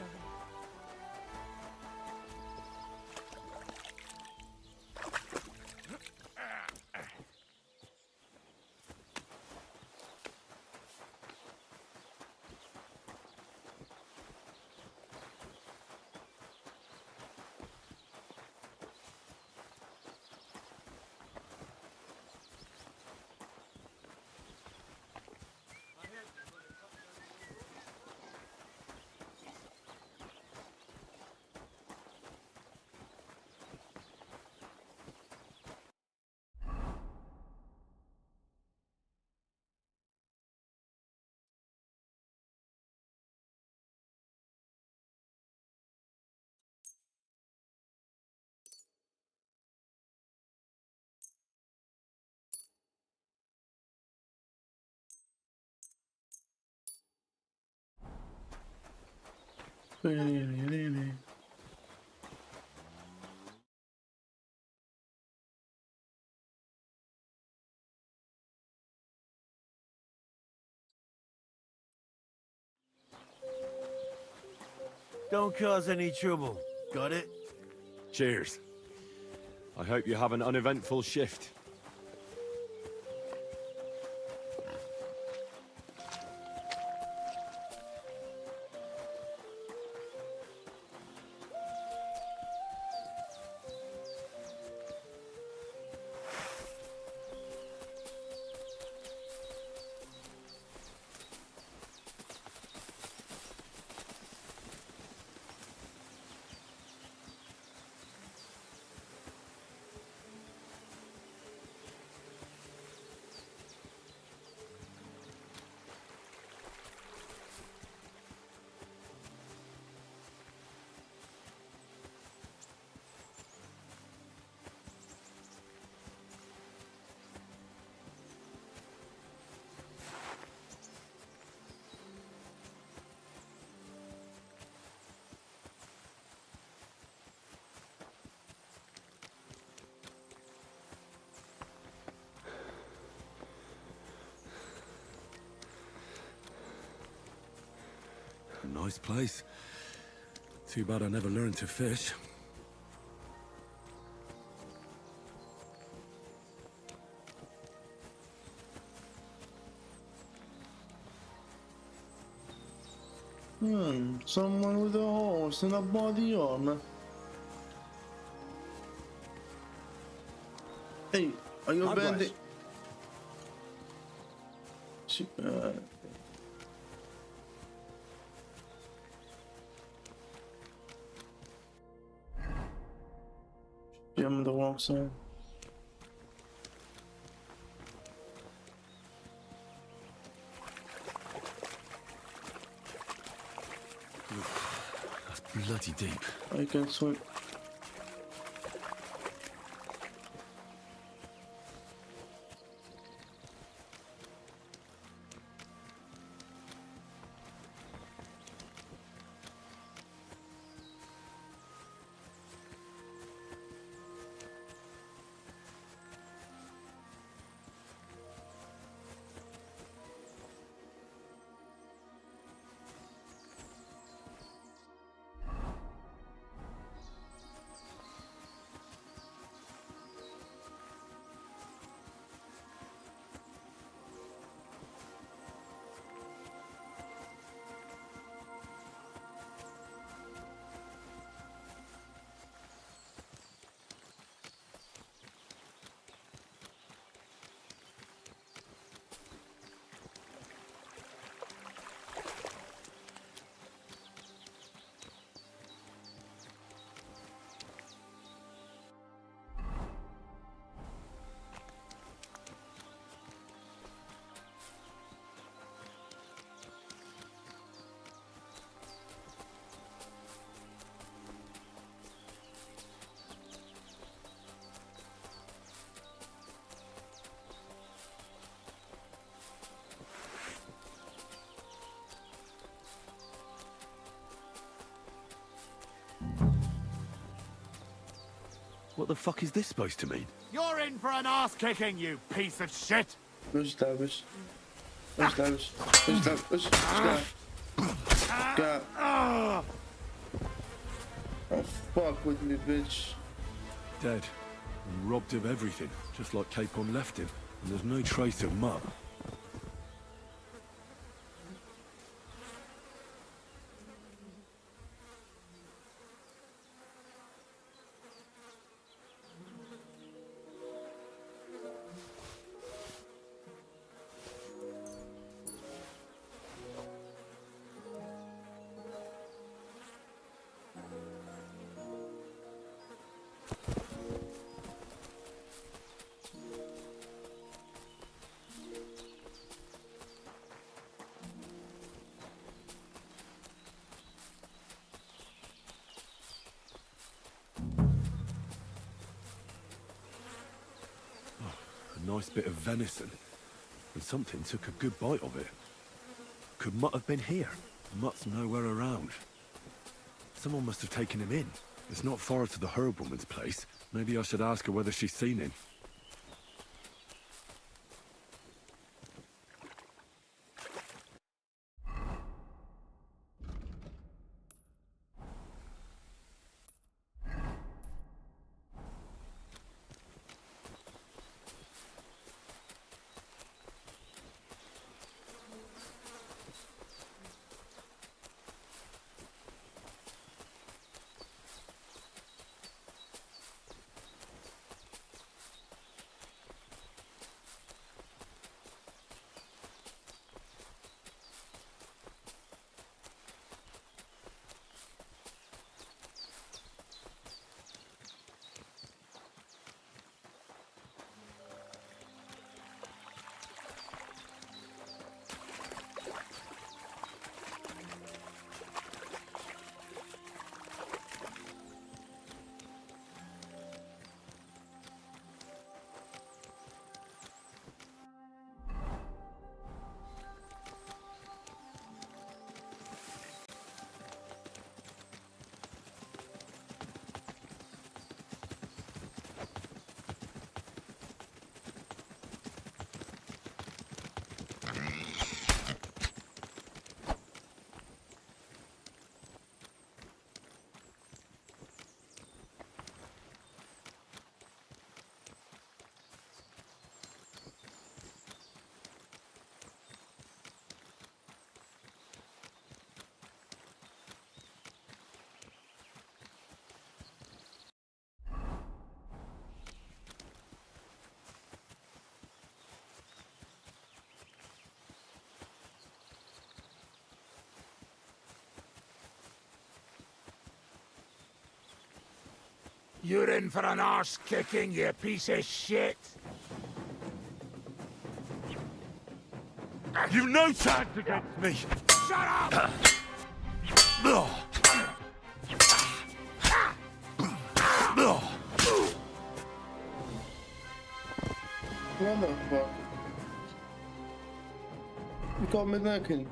S5: Lily.
S6: Don't cause any trouble. Got it?
S4: Cheers. I hope you have an uneventful shift. A nice place. Too bad I never learned to fish.
S1: Someone with a horse and a body armor. Hey, are you a bandit? Yeah, I'm on the wrong side.
S4: That's bloody deep.
S1: I can swim.
S4: What the fuck is this supposed to mean?
S14: You're in for an ass kicking, you piece of shit!
S1: Where's Davis? Where's Davis? Where's Davis? Where's this guy? Oh, fuck with me, bitch.
S4: Dead. And robbed of everything, just like Capon left him. And there's no trace of Mutt. A nice bit of venison. And something took a good bite of it. Could Mutt have been here? Mutt's nowhere around. Someone must have taken him in. It's not far to the herb woman's place. Maybe I should ask her whether she's seen him.
S8: You're in for an arse kicking, you piece of shit!
S4: You've no chance against me!
S8: Shut up!
S1: Motherfucker. You got me looking.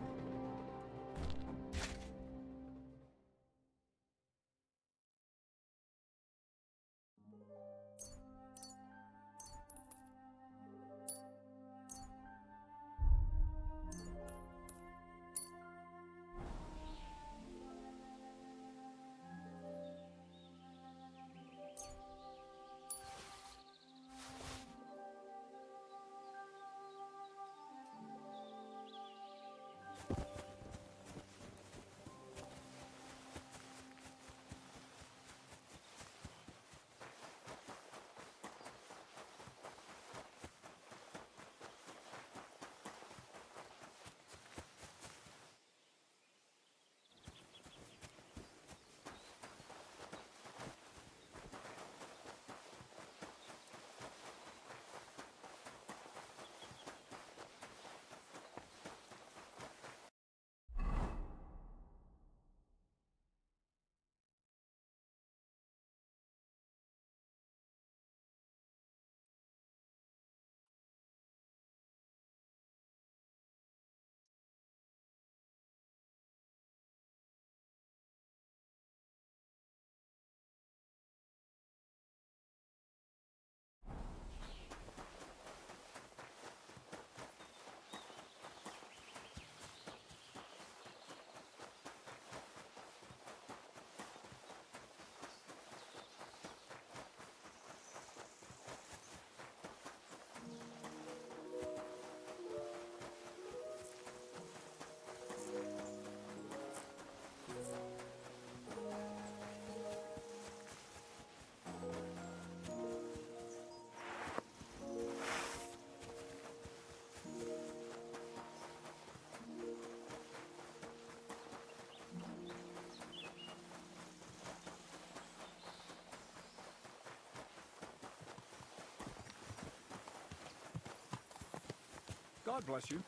S9: God bless you.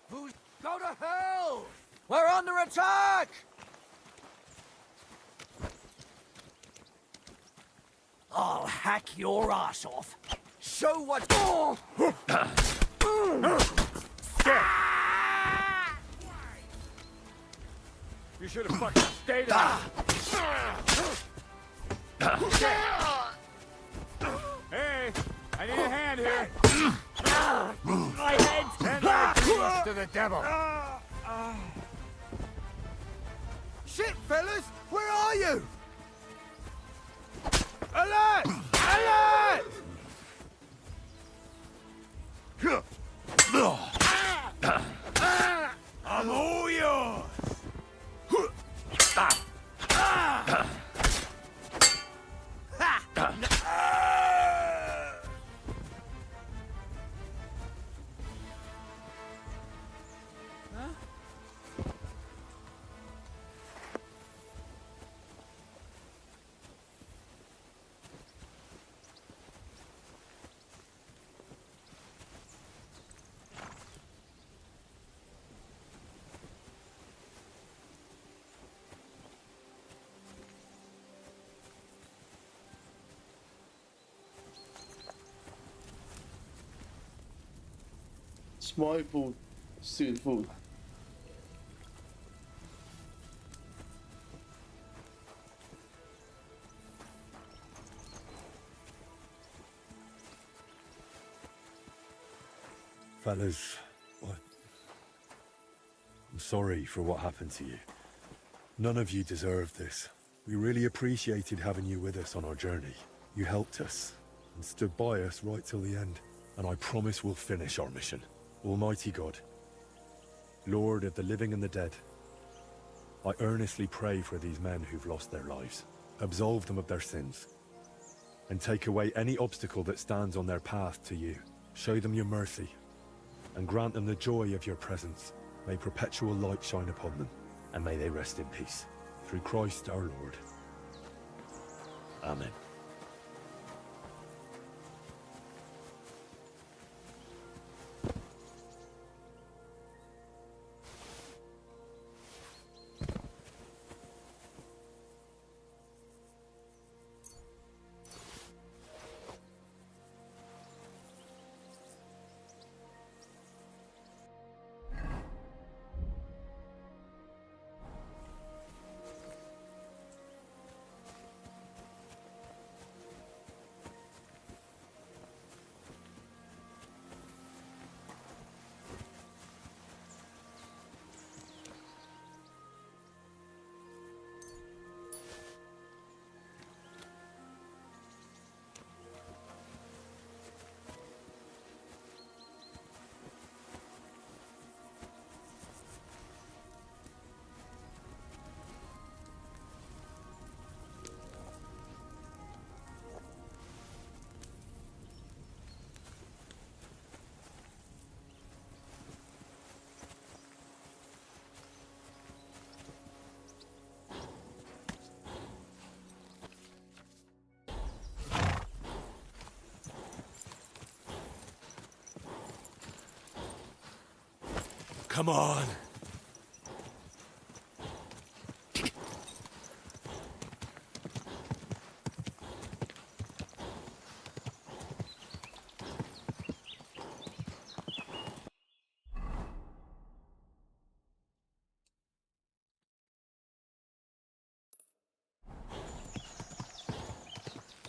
S16: Who's... Go to hell! We're under attack! I'll hack your ass off. Show what...
S4: You should have fucking stayed out. Hey, I need a hand here.
S16: My head!
S4: Send that grease to the devil.
S6: Shit, fellas! Where are you? Alert! Alert!
S7: I'm all yours.
S1: It's my fault. Stealing food.
S4: Fellas, I'm sorry for what happened to you. None of you deserved this. We really appreciated having you with us on our journey. You helped us and stood by us right till the end. And I promise we'll finish our mission. Almighty God, Lord of the living and the dead, I earnestly pray for these men who've lost their lives. Absolve them of their sins and take away any obstacle that stands on their path to you. Show them your mercy and grant them the joy of your presence. May perpetual light shine upon them, and may they rest in peace. Through Christ our Lord. Amen. Come on.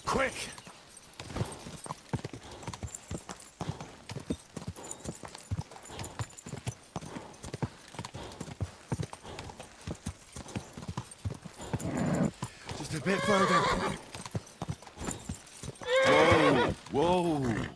S6: Quick! Just a bit further.
S15: Whoa! Whoa!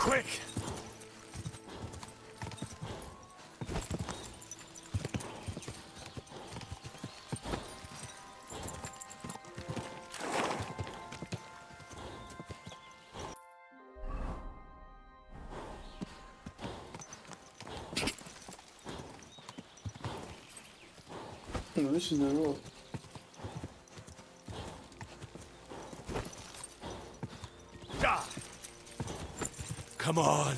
S4: Quick!
S1: No, this is the road.
S4: Come on!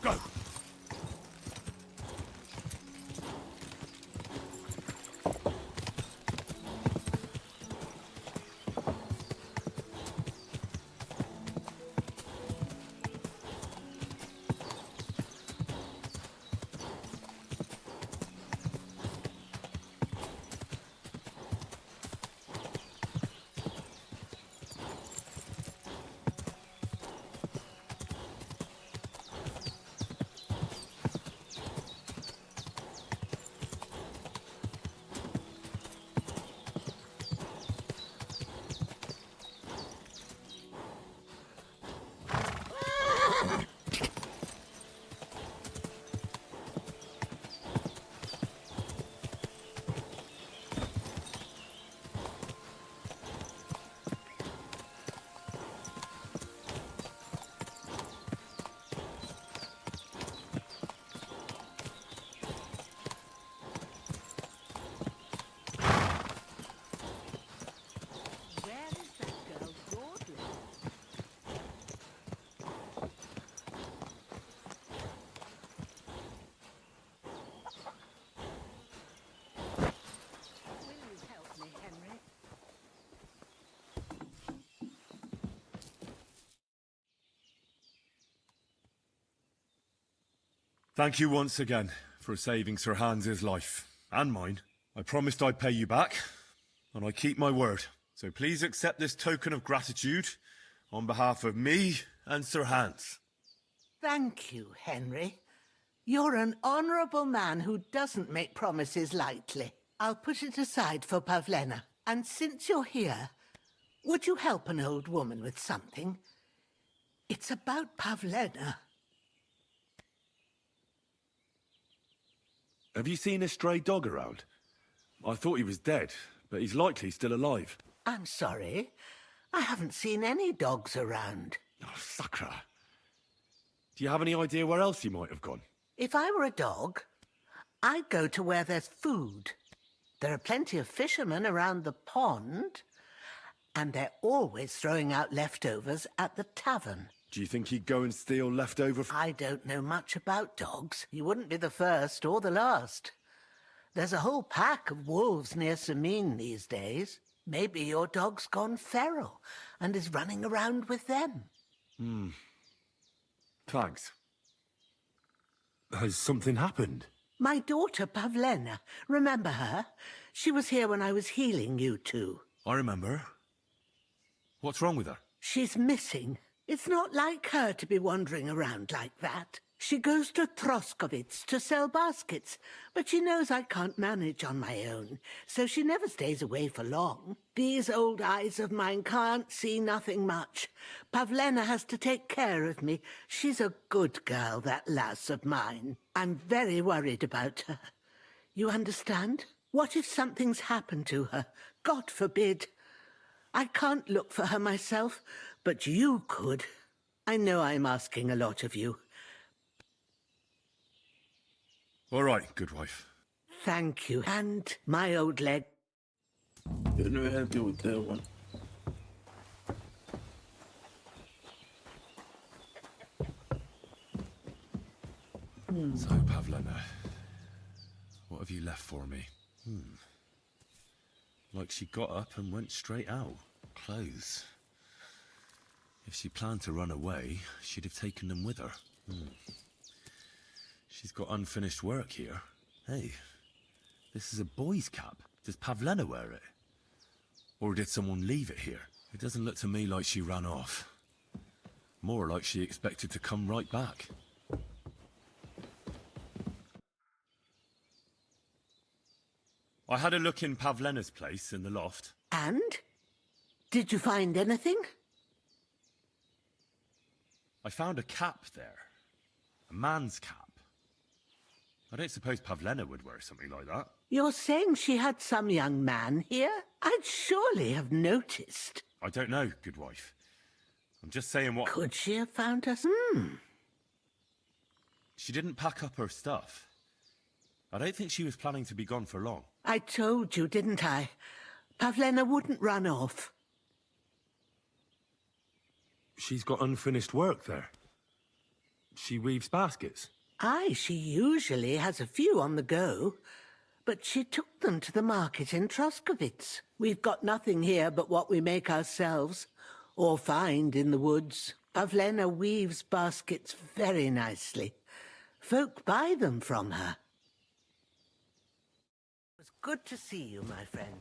S4: Go! Thank you once again for saving Sir Hans's life, and mine. I promised I'd pay you back, and I keep my word. So please accept this token of gratitude on behalf of me and Sir Hans.
S3: Thank you, Henry. You're an honourable man who doesn't make promises lightly. I'll put it aside for Pavlena. And since you're here, would you help an old woman with something? It's about Pavlena.
S4: Have you seen a stray dog around? I thought he was dead, but he's likely still alive.
S3: I'm sorry. I haven't seen any dogs around.
S4: Oh, Sakra. Do you have any idea where else he might have gone?
S3: If I were a dog, I'd go to where there's food. There are plenty of fishermen around the pond, and they're always throwing out leftovers at the tavern.
S4: Do you think he'd go and steal leftover...
S3: I don't know much about dogs. You wouldn't be the first or the last. There's a whole pack of wolves near Sameen these days. Maybe your dog's gone feral and is running around with them.
S4: Thanks. Has something happened?
S3: My daughter, Pavlena. Remember her? She was here when I was healing you two.
S4: I remember. What's wrong with her?
S3: She's missing. It's not like her to be wandering around like that. She goes to Troskovitz to sell baskets, but she knows I can't manage on my own, so she never stays away for long. These old eyes of mine can't see nothing much. Pavlena has to take care of me. She's a good girl, that lass of mine. I'm very worried about her. You understand? What if something's happened to her? God forbid. I can't look for her myself, but you could. I know I'm asking a lot of you.
S4: All right, good wife.
S3: Thank you. And my old leg.
S1: Don't know how to deal with that one.
S4: So, Pavlena, what have you left for me? Like she got up and went straight out. Clothes. If she planned to run away, she'd have taken them with her. She's got unfinished work here. Hey, this is a boy's cap. Does Pavlena wear it? Or did someone leave it here? It doesn't look to me like she ran off. More like she expected to come right back. I had a look in Pavlena's place in the loft.
S3: And? Did you find anything?
S4: I found a cap there. A man's cap. I don't suppose Pavlena would wear something like that.
S3: You're saying she had some young man here? I'd surely have noticed.
S4: I don't know, good wife. I'm just saying what...
S3: Could she have found us?
S4: She didn't pack up her stuff. I don't think she was planning to be gone for long.
S3: I told you, didn't I? Pavlena wouldn't run off.
S4: She's got unfinished work there. She weaves baskets.
S3: Aye, she usually has a few on the go. But she took them to the market in Troskovitz. We've got nothing here but what we make ourselves, or find in the woods. Pavlena weaves baskets very nicely. Folk buy them from her. It's good to see you, my friend.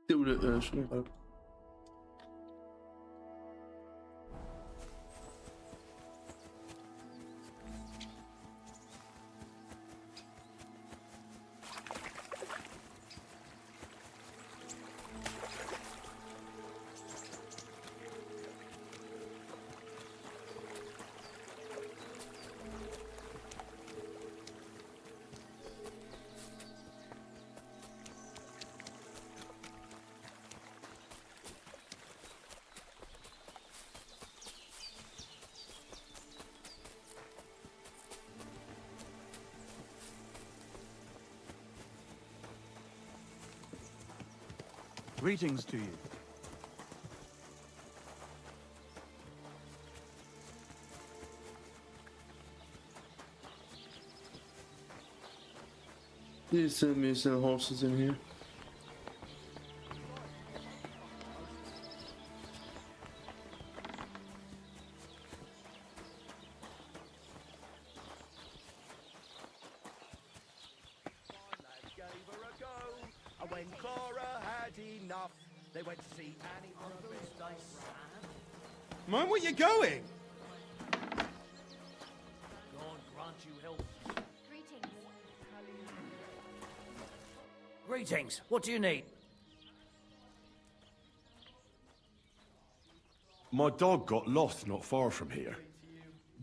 S1: Det ville sådan godt.
S18: Greetings to you.
S1: Please send me some horses in here.
S17: When Clara had enough, they went to see Annie on her birthday.
S9: Mind where you're going?
S16: God grant you health.
S13: Greetings.
S16: Greetings. What do you need?
S4: My dog got lost not far from here.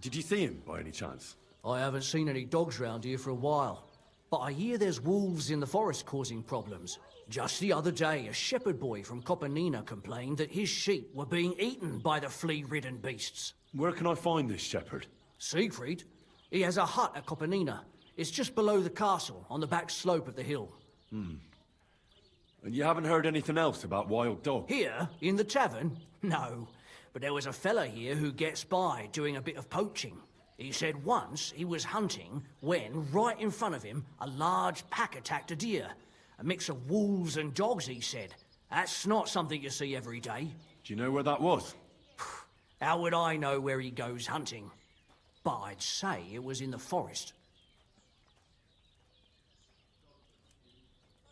S4: Did you see him by any chance?
S16: I haven't seen any dogs round here for a while. But I hear there's wolves in the forest causing problems. Just the other day, a shepherd boy from Kopanina complained that his sheep were being eaten by the flea-ridden beasts.
S4: Where can I find this shepherd?
S16: Siegfried? He has a hut at Kopanina. It's just below the castle, on the back slope of the hill.
S4: And you haven't heard anything else about wild dogs?
S16: Here, in the tavern? No. But there was a fella here who gets by doing a bit of poaching. He said once he was hunting when, right in front of him, a large pack attacked a deer. A mix of wolves and dogs, he said. That's not something you see every day.
S4: Do you know where that was?
S16: How would I know where he goes hunting? But I'd say it was in the forest.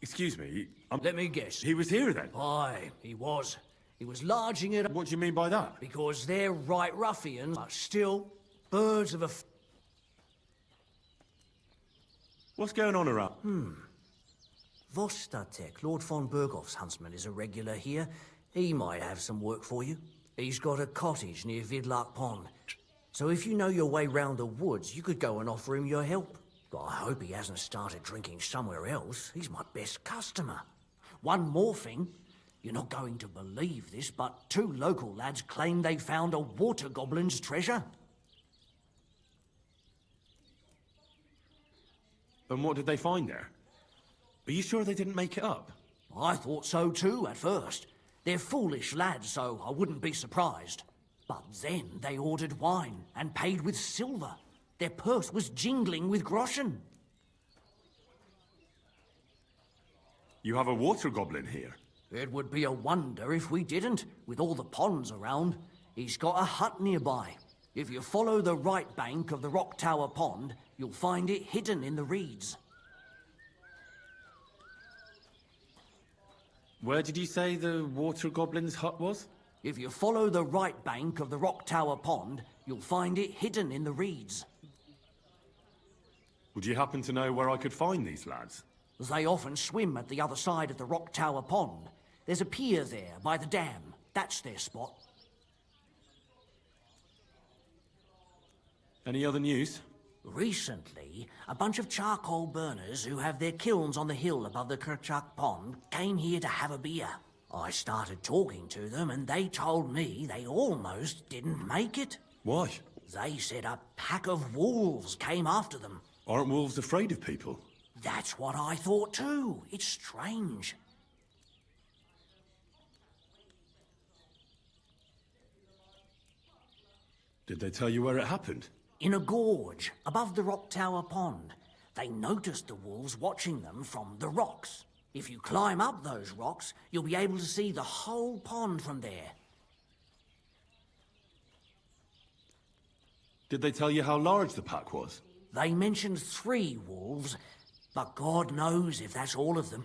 S4: Excuse me,
S16: Let me guess.
S4: he was here then?
S16: Aye, he was. He was larging it up.
S4: What do you mean by that?
S16: Because they're right ruffians, but still, birds of a...
S4: What's going on around?
S16: Vostatek, Lord von Berghoff's huntsman, is a regular here. He might have some work for you. He's got a cottage near Vidlark Pond. So if you know your way round the woods, you could go and offer him your help. But I hope he hasn't started drinking somewhere else. He's my best customer. One more thing. You're not going to believe this, but 2 local lads claim they found a water goblin's treasure.
S4: And what did they find there? Are you sure they didn't make it up?
S16: I thought so too at first. They're foolish lads, so I wouldn't be surprised. But then they ordered wine and paid with silver. Their purse was jingling with groschen.
S4: You have a water goblin here?
S16: It would be a wonder if we didn't, with all the ponds around. He's got a hut nearby. If you follow the right bank of the Rock Tower Pond, you'll find it hidden in the reeds.
S4: Where did you say the water goblin's hut was?
S16: If you follow the right bank of the Rock Tower Pond, you'll find it hidden in the reeds.
S4: Would you happen to know where I could find these lads?
S16: They often swim at the other side of the Rock Tower Pond. There's a pier there by the dam. That's their spot.
S4: Any other news?
S16: Recently, a bunch of charcoal burners who have their kilns on the hill above the Kerchak Pond came here to have a beer. I started talking to them and they told me they almost didn't make it.
S4: Why?
S16: They said a pack of wolves came after them.
S4: Aren't wolves afraid of people?
S16: That's what I thought too. It's strange.
S4: Did they tell you where it happened?
S16: In a gorge above the Rock Tower Pond. They noticed the wolves watching them from the rocks. If you climb up those rocks, you'll be able to see the whole pond from there.
S4: Did they tell you how large the pack was?
S16: They mentioned 3 wolves, but God knows if that's all of them.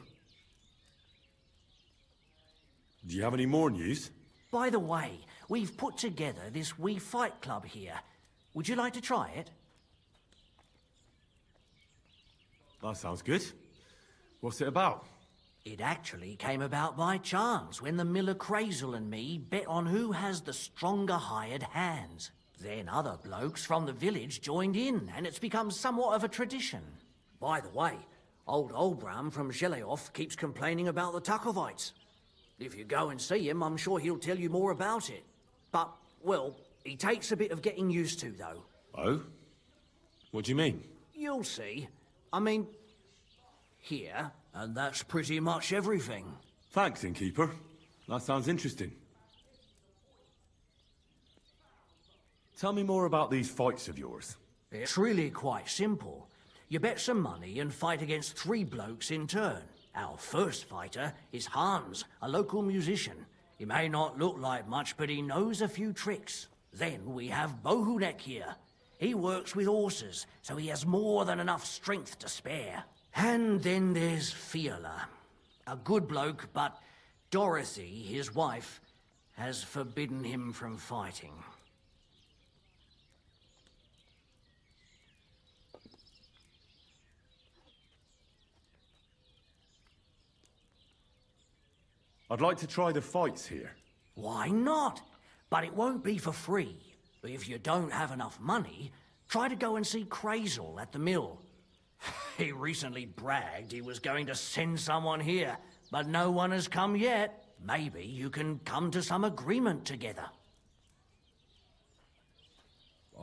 S4: Do you have any more news?
S16: By the way, we've put together this wee fight club here. Would you like to try it?
S4: That sounds good. What's it about?
S16: It actually came about by chance when the miller Crazel and me bet on who has the stronger hired hands. Then other blokes from the village joined in, and it's become somewhat of a tradition. By the way, old Olbram from Zheleov keeps complaining about the Takovites. If you go and see him, I'm sure he'll tell you more about it. But, well, he takes a bit of getting used to, though.
S4: Oh? What do you mean?
S16: You'll see. I mean, here, and that's pretty much everything.
S4: Thanks, innkeeper. That sounds interesting. Tell me more about these fights of yours.
S16: It's really quite simple. You bet some money and fight against 3 blokes in turn. Our first fighter is Hans, a local musician. He may not look like much, but he knows a few tricks. Then we have Bohunek here. He works with horses, so he has more than enough strength to spare. And then there's Fiala. A good bloke, but Dorothy, his wife, has forbidden him from fighting.
S4: I'd like to try the fights here.
S16: Why not? But it won't be for free. If you don't have enough money, try to go and see Crazel at the mill. He recently bragged he was going to send someone here, but no one has come yet. Maybe you can come to some agreement together.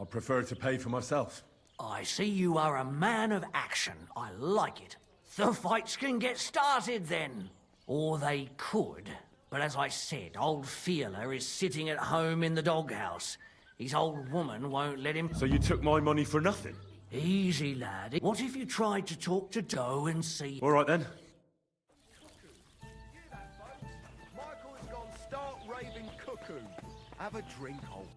S4: I prefer to pay for myself.
S16: I see you are a man of action. I like it. The fights can get started then. Or they could. But as I said, old Fiala is sitting at home in the doghouse. His old woman won't let him...
S4: So you took my money for nothing?
S16: Easy, lad. What if you tried to talk to Doe and see...
S4: All right, then.
S17: Michael has gone stark raving cuckoo. Have a drink, old...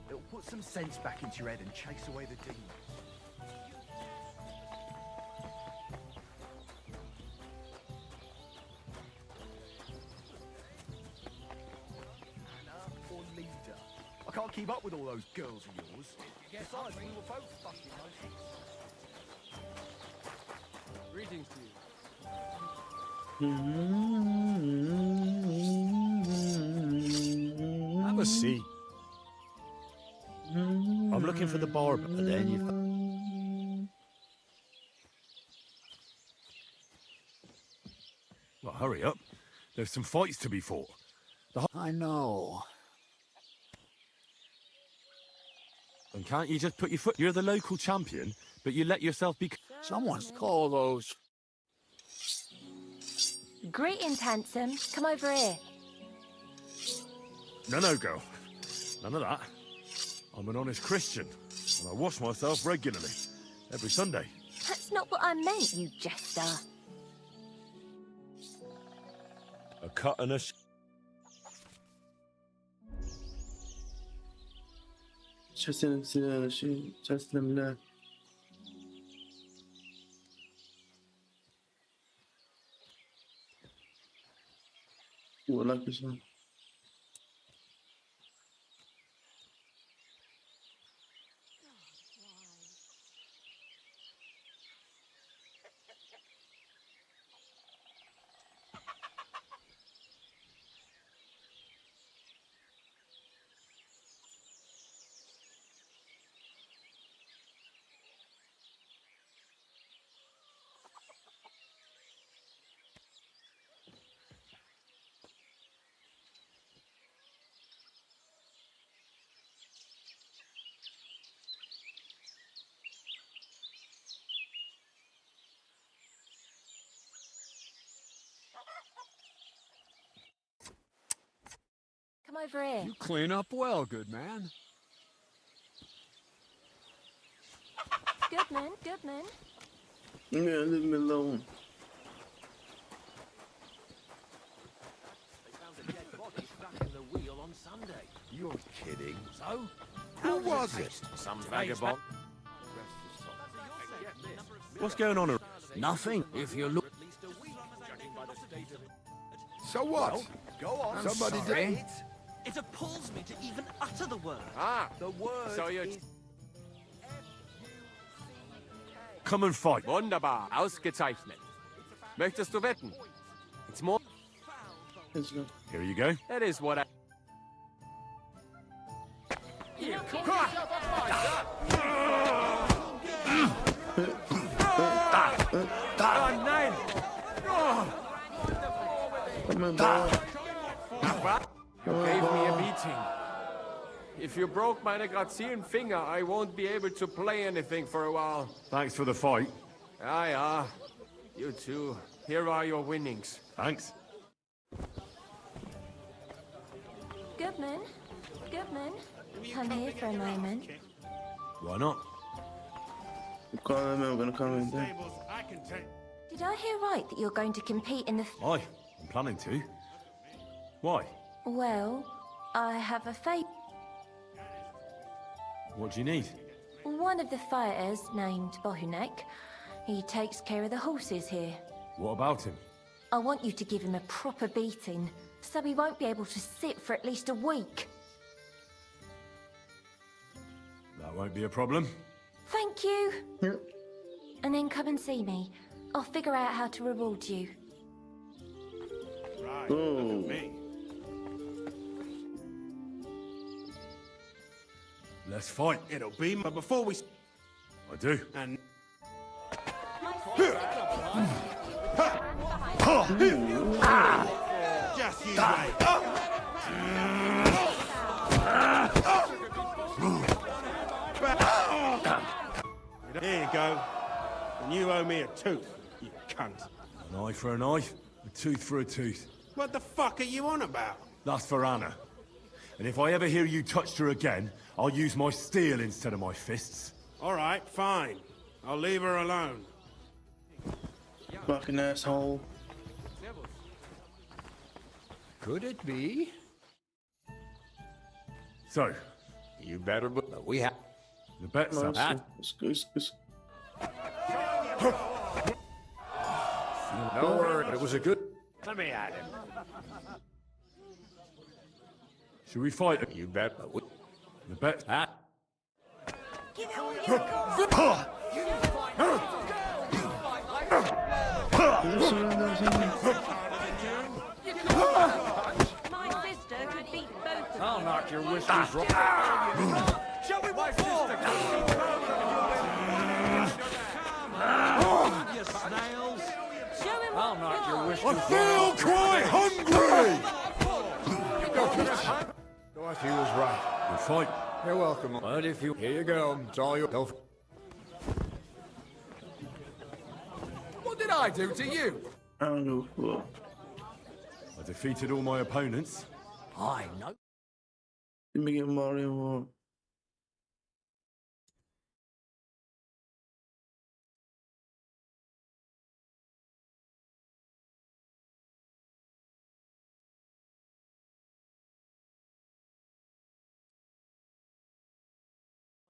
S17: It'll put some sense back into your head and chase away the demons. Anna or Lida? I can't keep up with all those girls of yours. Besides, we were both fucking those hits.
S18: Greetings to you.
S9: Have a seat. I'm looking for the bar, but then you...
S4: Well, hurry up. There's some fights to be fought.
S9: I know.
S4: And can't you just put your foot... You're the local champion, but you let yourself be...
S9: Someone's call those...
S11: Greetings, handsome. Come over here.
S4: No, girl. None of that. I'm an honest Christian, and I wash myself regularly. Every Sunday.
S11: That's not what I meant, you jester.
S4: A cut and a...
S1: تسلم له. والله كشان.
S11: Come over here.
S18: You clean up well, good man.
S11: Goodman, Goodman.
S1: Yeah, leave me alone.
S2: They found a dead body stuck in the wheel on Sunday.
S15: You're kidding.
S2: So?
S15: Who was it?
S2: Some vagabond.
S4: What's going on?
S16: Nothing. If you look...
S15: So what?
S17: Well, go on.
S15: Somebody
S17: sorry.
S15: did.
S19: It appalls me to even utter the word.
S8: Ah,
S17: The word
S8: so you...
S17: is...
S4: Come and fight.
S8: Wunderbar, ausgezeichnet. Möchtest du wetten? It's more...
S4: Here you go.
S8: That is what I... You call yourself a fighter? Oh, nein! You gave me a beating. If you broke meine grazilen Finger, I won't be able to play anything for a while.
S4: Thanks for the fight.
S8: Ja. You too. Here are your winnings.
S4: Thanks.
S11: Goodman, Goodman. Come here for a moment.
S4: Why not?
S1: Call them I'm gonna come in there.
S11: Did I hear right that you're going to compete in the...
S4: Aye, I'm planning to. Why?
S11: Well, I have a fate.
S4: What do you need?
S11: One of the fighters, named Bohunek, he takes care of the horses here.
S4: What about him?
S11: I want you to give him a proper beating, so he won't be able to sit for at least a week.
S4: That won't be a problem.
S11: Thank you. And then come and see me. I'll figure out how to reward you.
S1: Oh.
S4: Let's fight.
S8: It'll be but before we...
S4: I do.
S8: And... Just you wait. There you go. And you owe me a tooth, you cunt.
S4: An eye for an eye, a tooth for a tooth.
S8: What the fuck are you on about?
S4: That's for Anna. And if I ever hear you touched her again, I'll use my steel instead of my fists.
S8: All right, fine. I'll leave her alone.
S1: Fucking asshole.
S6: Could it be?
S4: So,
S14: You better, but we have.
S4: the bet's
S1: No,
S4: up.
S14: No word, but it was a good. Let me at him.
S4: Should we fight?
S14: You bet. But we...
S4: The bet's
S5: Give it all you've got. My sister could beat both of
S12: I'll
S5: you.
S12: knock your whiskers right.
S19: Show me what for! You snails!
S5: Show him
S12: I'll
S5: what
S12: knock your
S5: for.
S12: whiskers right.
S4: feel quite hungry!
S14: Dorothy was right.
S4: We'll fight.
S14: You're welcome. But if you... Here you go. It's all your... What did I do to you?
S1: I don't know. Well,
S4: I defeated all my opponents.
S16: I know.
S1: let me get Mario on.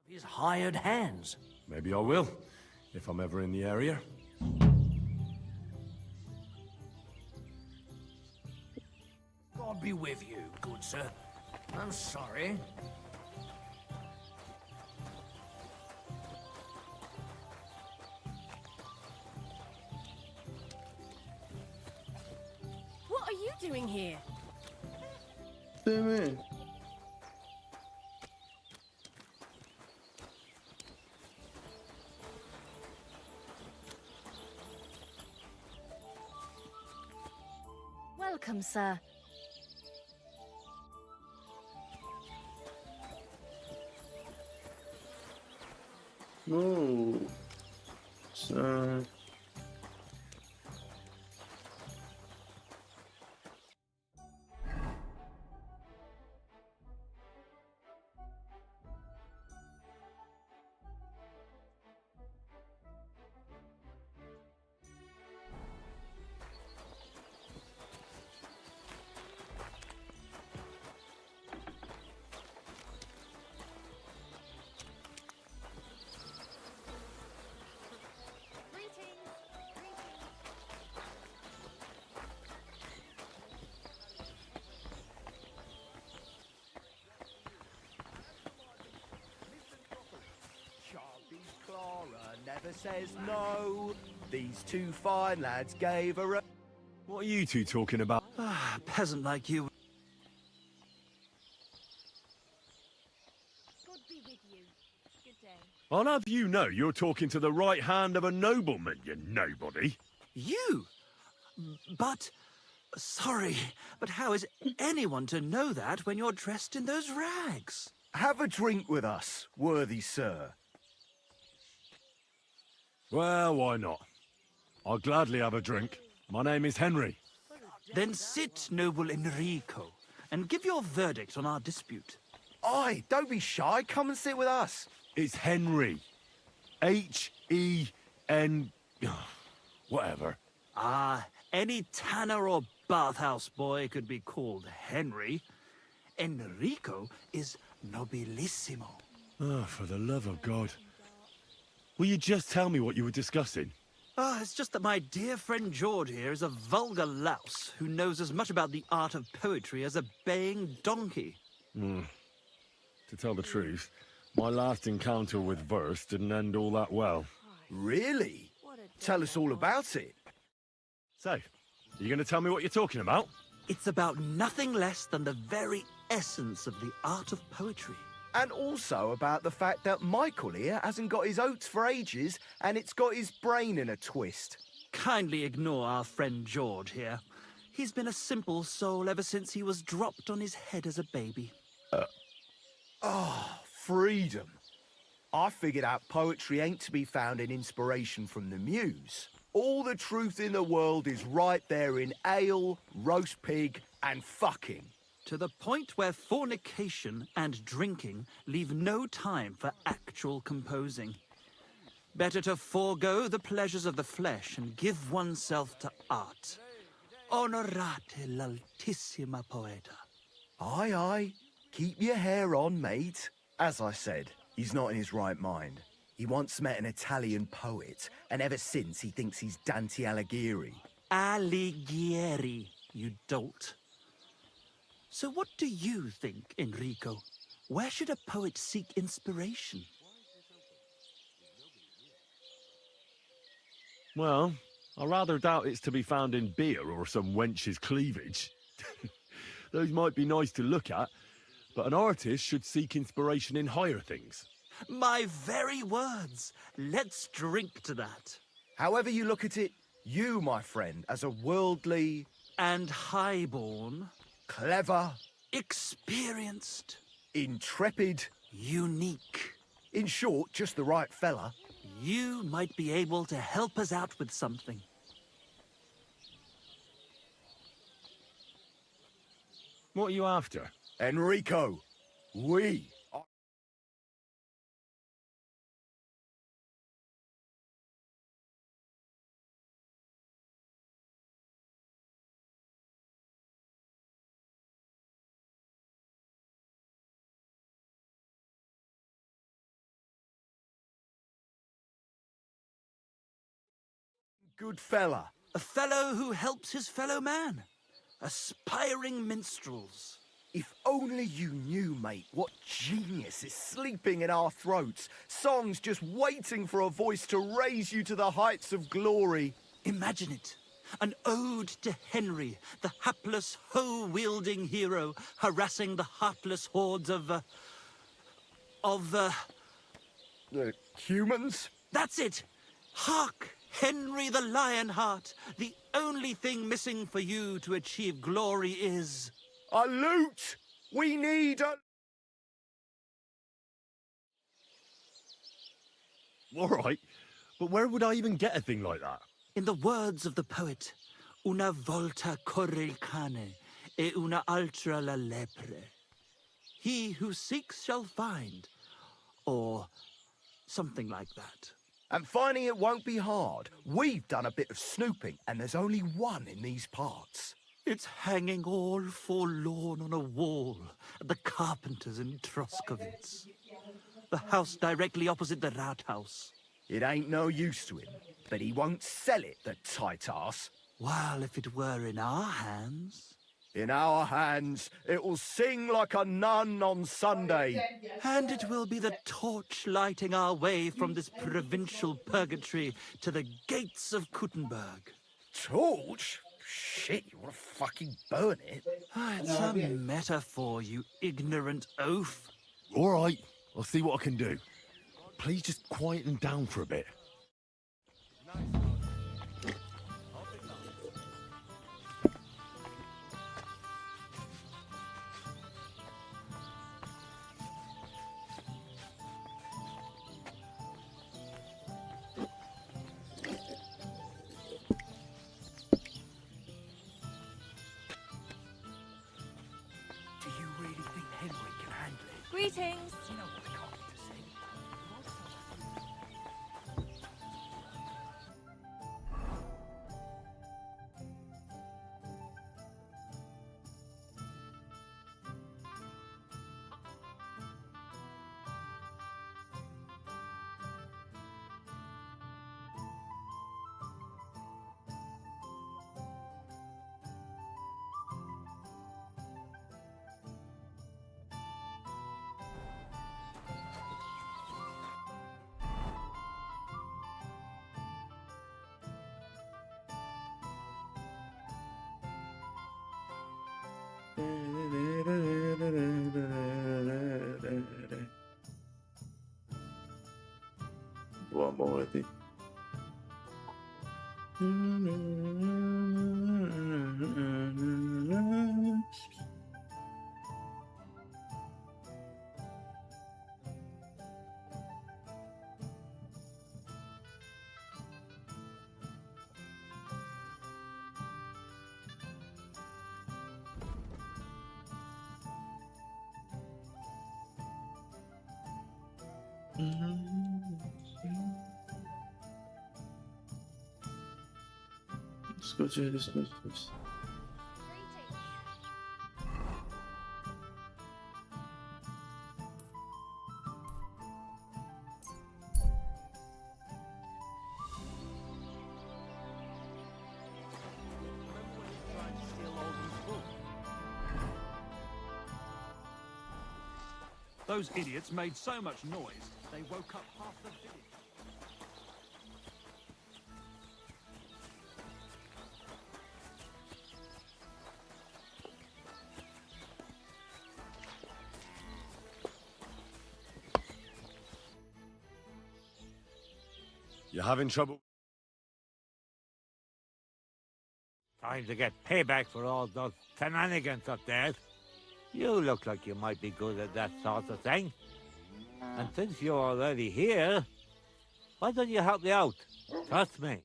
S16: His hired hands.
S4: Maybe I will, if I'm ever in the area.
S16: God be with you, good sir. I'm sorry.
S11: What are you doing here?
S1: Damn it.
S5: Welcome, sir.
S1: No. So.
S17: Clara never says no. These two fine lads gave her a...
S4: What are you two talking about?
S19: Ah, peasant like you.
S5: God be with you. Good day.
S4: I'll have you know you're talking to the right hand of a nobleman, you nobody.
S19: You? But... Sorry, but how is anyone to know that when you're dressed in those rags?
S17: Have a drink with us, worthy sir.
S4: Well, why not? I'll gladly have a drink. My name is Henry.
S19: Then sit, noble Enrico, and give your verdict on our dispute.
S17: Aye, don't be shy. Come and sit with us.
S4: It's Henry. H-E-N... whatever.
S19: Ah, any tanner or bathhouse boy could be called Henry. Enrico is nobilissimo.
S4: Oh, for the love of God. Will you just tell me what you were discussing?
S19: Ah, it's just that my dear friend George here is a vulgar louse who knows as much about the art of poetry as a baying donkey.
S4: To tell the truth, my last encounter with verse didn't end all that well.
S17: Really? Tell us all about it.
S4: So, are you going to tell me what you're talking about?
S19: It's about nothing less than the very essence of the art of poetry.
S17: And also about the fact that Michael here hasn't got his oats for ages and it's got his brain in a twist.
S19: Kindly ignore our friend George here. He's been a simple soul ever since he was dropped on his head as a baby.
S17: Freedom. I figured out poetry ain't to be found in inspiration from the muse. All the truth in the world is right there in ale, roast pig, and fucking.
S19: To the point where fornication and drinking leave no time for actual composing. Better to forego the pleasures of the flesh and give oneself to art. Honorate l'altissima poeta.
S17: Aye, aye. Keep your hair on, mate. As I said, he's not in his right mind. He once met an Italian poet, and ever since he thinks he's Dante Alighieri.
S19: Alighieri, you dolt. So what do you think, Enrico? Where should a poet seek inspiration?
S4: Well, I rather doubt it's to be found in beer or some wench's cleavage. Those might be nice to look at, but an artist should seek inspiration in higher things.
S19: My very words. Let's drink to that.
S17: However you look at it, you, my friend, as a worldly...
S19: and highborn...
S17: clever...
S19: experienced...
S17: intrepid...
S19: unique...
S17: in short, just the right fella...
S19: you might be able to help us out with something.
S4: What are you after?
S17: Enrico, we... good fella.
S19: A fellow who helps his fellow man. Aspiring minstrels.
S17: If only you knew, mate, what genius is sleeping in our throats. Songs just waiting for a voice to raise you to the heights of glory.
S19: Imagine it. An ode to Henry, the hapless, hoe-wielding hero, harassing the heartless hordes of
S17: humans?
S19: That's it! Hark! Henry the Lionheart! The only thing missing for you to achieve glory is...
S17: a lute! We need a...
S4: All right, but where would I even get a thing like that?
S19: In the words of the poet, una volta corre il cane, e una altra la lepre. He who seeks shall find, or something like that.
S17: And finding it won't be hard. We've done a bit of snooping, and there's only one in these parts.
S19: It's hanging all forlorn on a wall at the carpenters in Troskovitz. The house directly opposite the Rathaus.
S17: It ain't no use to him, but he won't sell it, the tight ass.
S19: Well, if it were in our hands...
S17: In our hands, it will sing like a nun on Sunday.
S19: And it will be the torch lighting our way from this provincial purgatory to the gates of Kuttenberg.
S17: Torch? Shit, you want to fucking burn it?
S19: It's a metaphor, you ignorant oaf.
S4: All right, I'll see what I can do. Please just quieten down for a bit.
S13: Greetings.
S1: One more, I think. Let's go to this place.
S18: Those idiots made so much noise, they woke up half the village.
S4: You having trouble?
S20: Time to get payback for all those shenanigans up there. You look like you might be good at that sort of thing. And since you're already here, why don't you help me out? Trust me.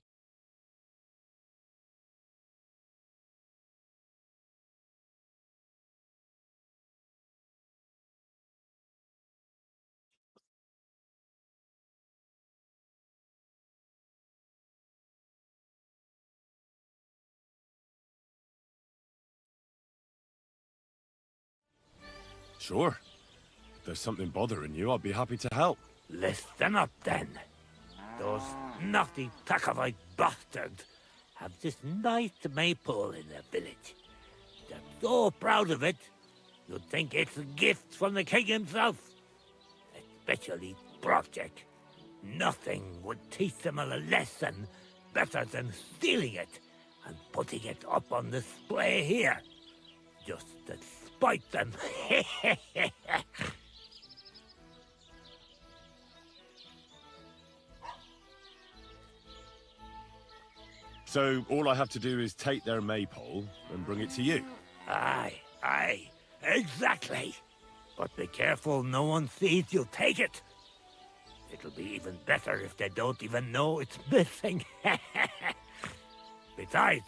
S4: Sure. If there's something bothering you, I'd be happy to help.
S20: Listen up then. Those naughty Takavite bastards have this nice maypole in their village. They're so proud of it, you'd think it's a gift from the king himself. Especially Brobjack. Nothing would teach them a lesson better than stealing it and putting it up on display here. Just to spite them.
S4: So all I have to do is take their maypole and bring it to you?
S20: Aye, exactly. But be careful no one sees you take it. It'll be even better if they don't even know it's missing. Besides,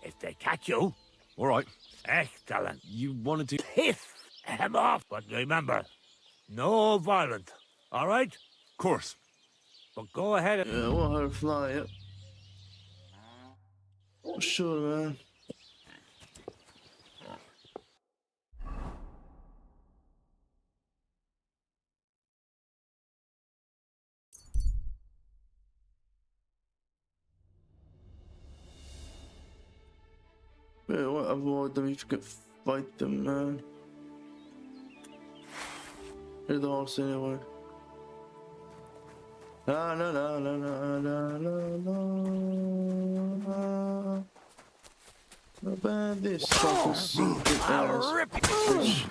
S20: if they catch you...
S4: All right.
S20: Excellent.
S4: You wanted to...
S20: Piss them off, but remember, no violence, all right?
S4: Of course.
S20: But go ahead and...
S1: Yeah, I want her to fly, yep. Sure, man. Yeah, what avoid them if you can fight them, man. Here's the horse anyway. La la la la la la la la. Not bad, this fucking stupid ass bitch.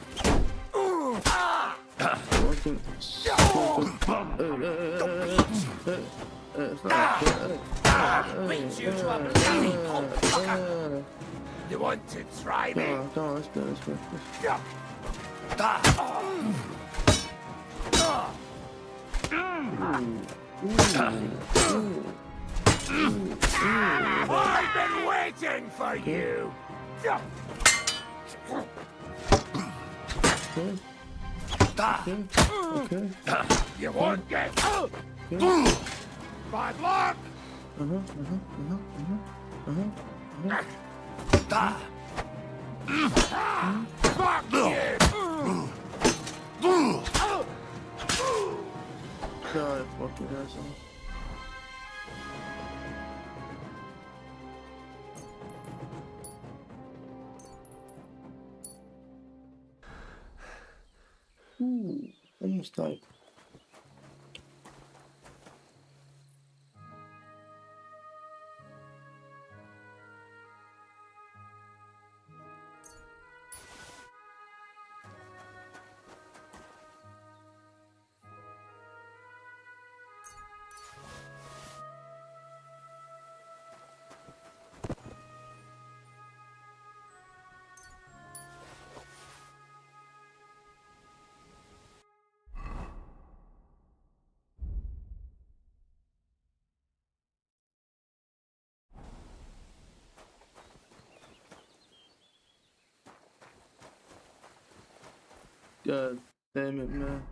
S1: Fucking
S20: beat you to a bloody pulp fucker. You want to try me?
S1: Come on, let's go, let's go.
S20: I've been waiting for you.
S1: Okay.
S20: You won't get bad luck. Fuck you.
S1: God, fucking asshole. Ooh, almost died. God damn it, man.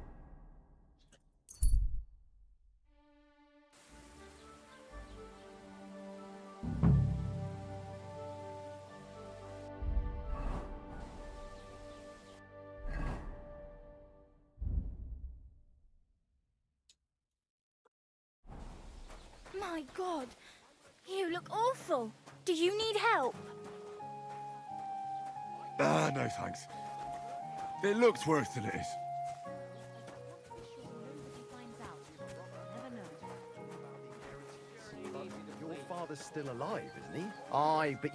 S13: My God, you look awful. Do you need help?
S4: Ah, no thanks. It looks worse than it is.
S17: Your father's still alive, isn't he? Aye, but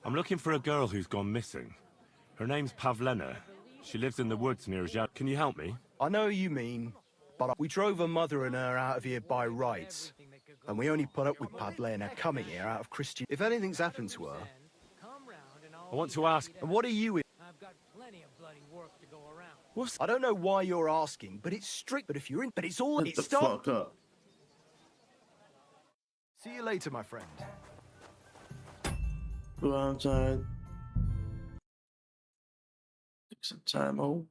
S4: I'm looking for a girl who's gone missing. Her name's Pavlena. She lives in the woods near Zhad. Can you help me?
S17: I know you mean, but we drove her mother and her out of here by rights. And we only put up with Pavlena coming here out of Christian. If anything's happened to her...
S4: I want to ask...
S17: And what are you in?
S12: I've got plenty of bloody work to go around.
S17: What's... I don't know why you're asking, but it's strict. But if you're in... But it's all...
S1: Shut the fuck up.
S17: See you later, my friend.
S1: Go outside. Take some time, oh.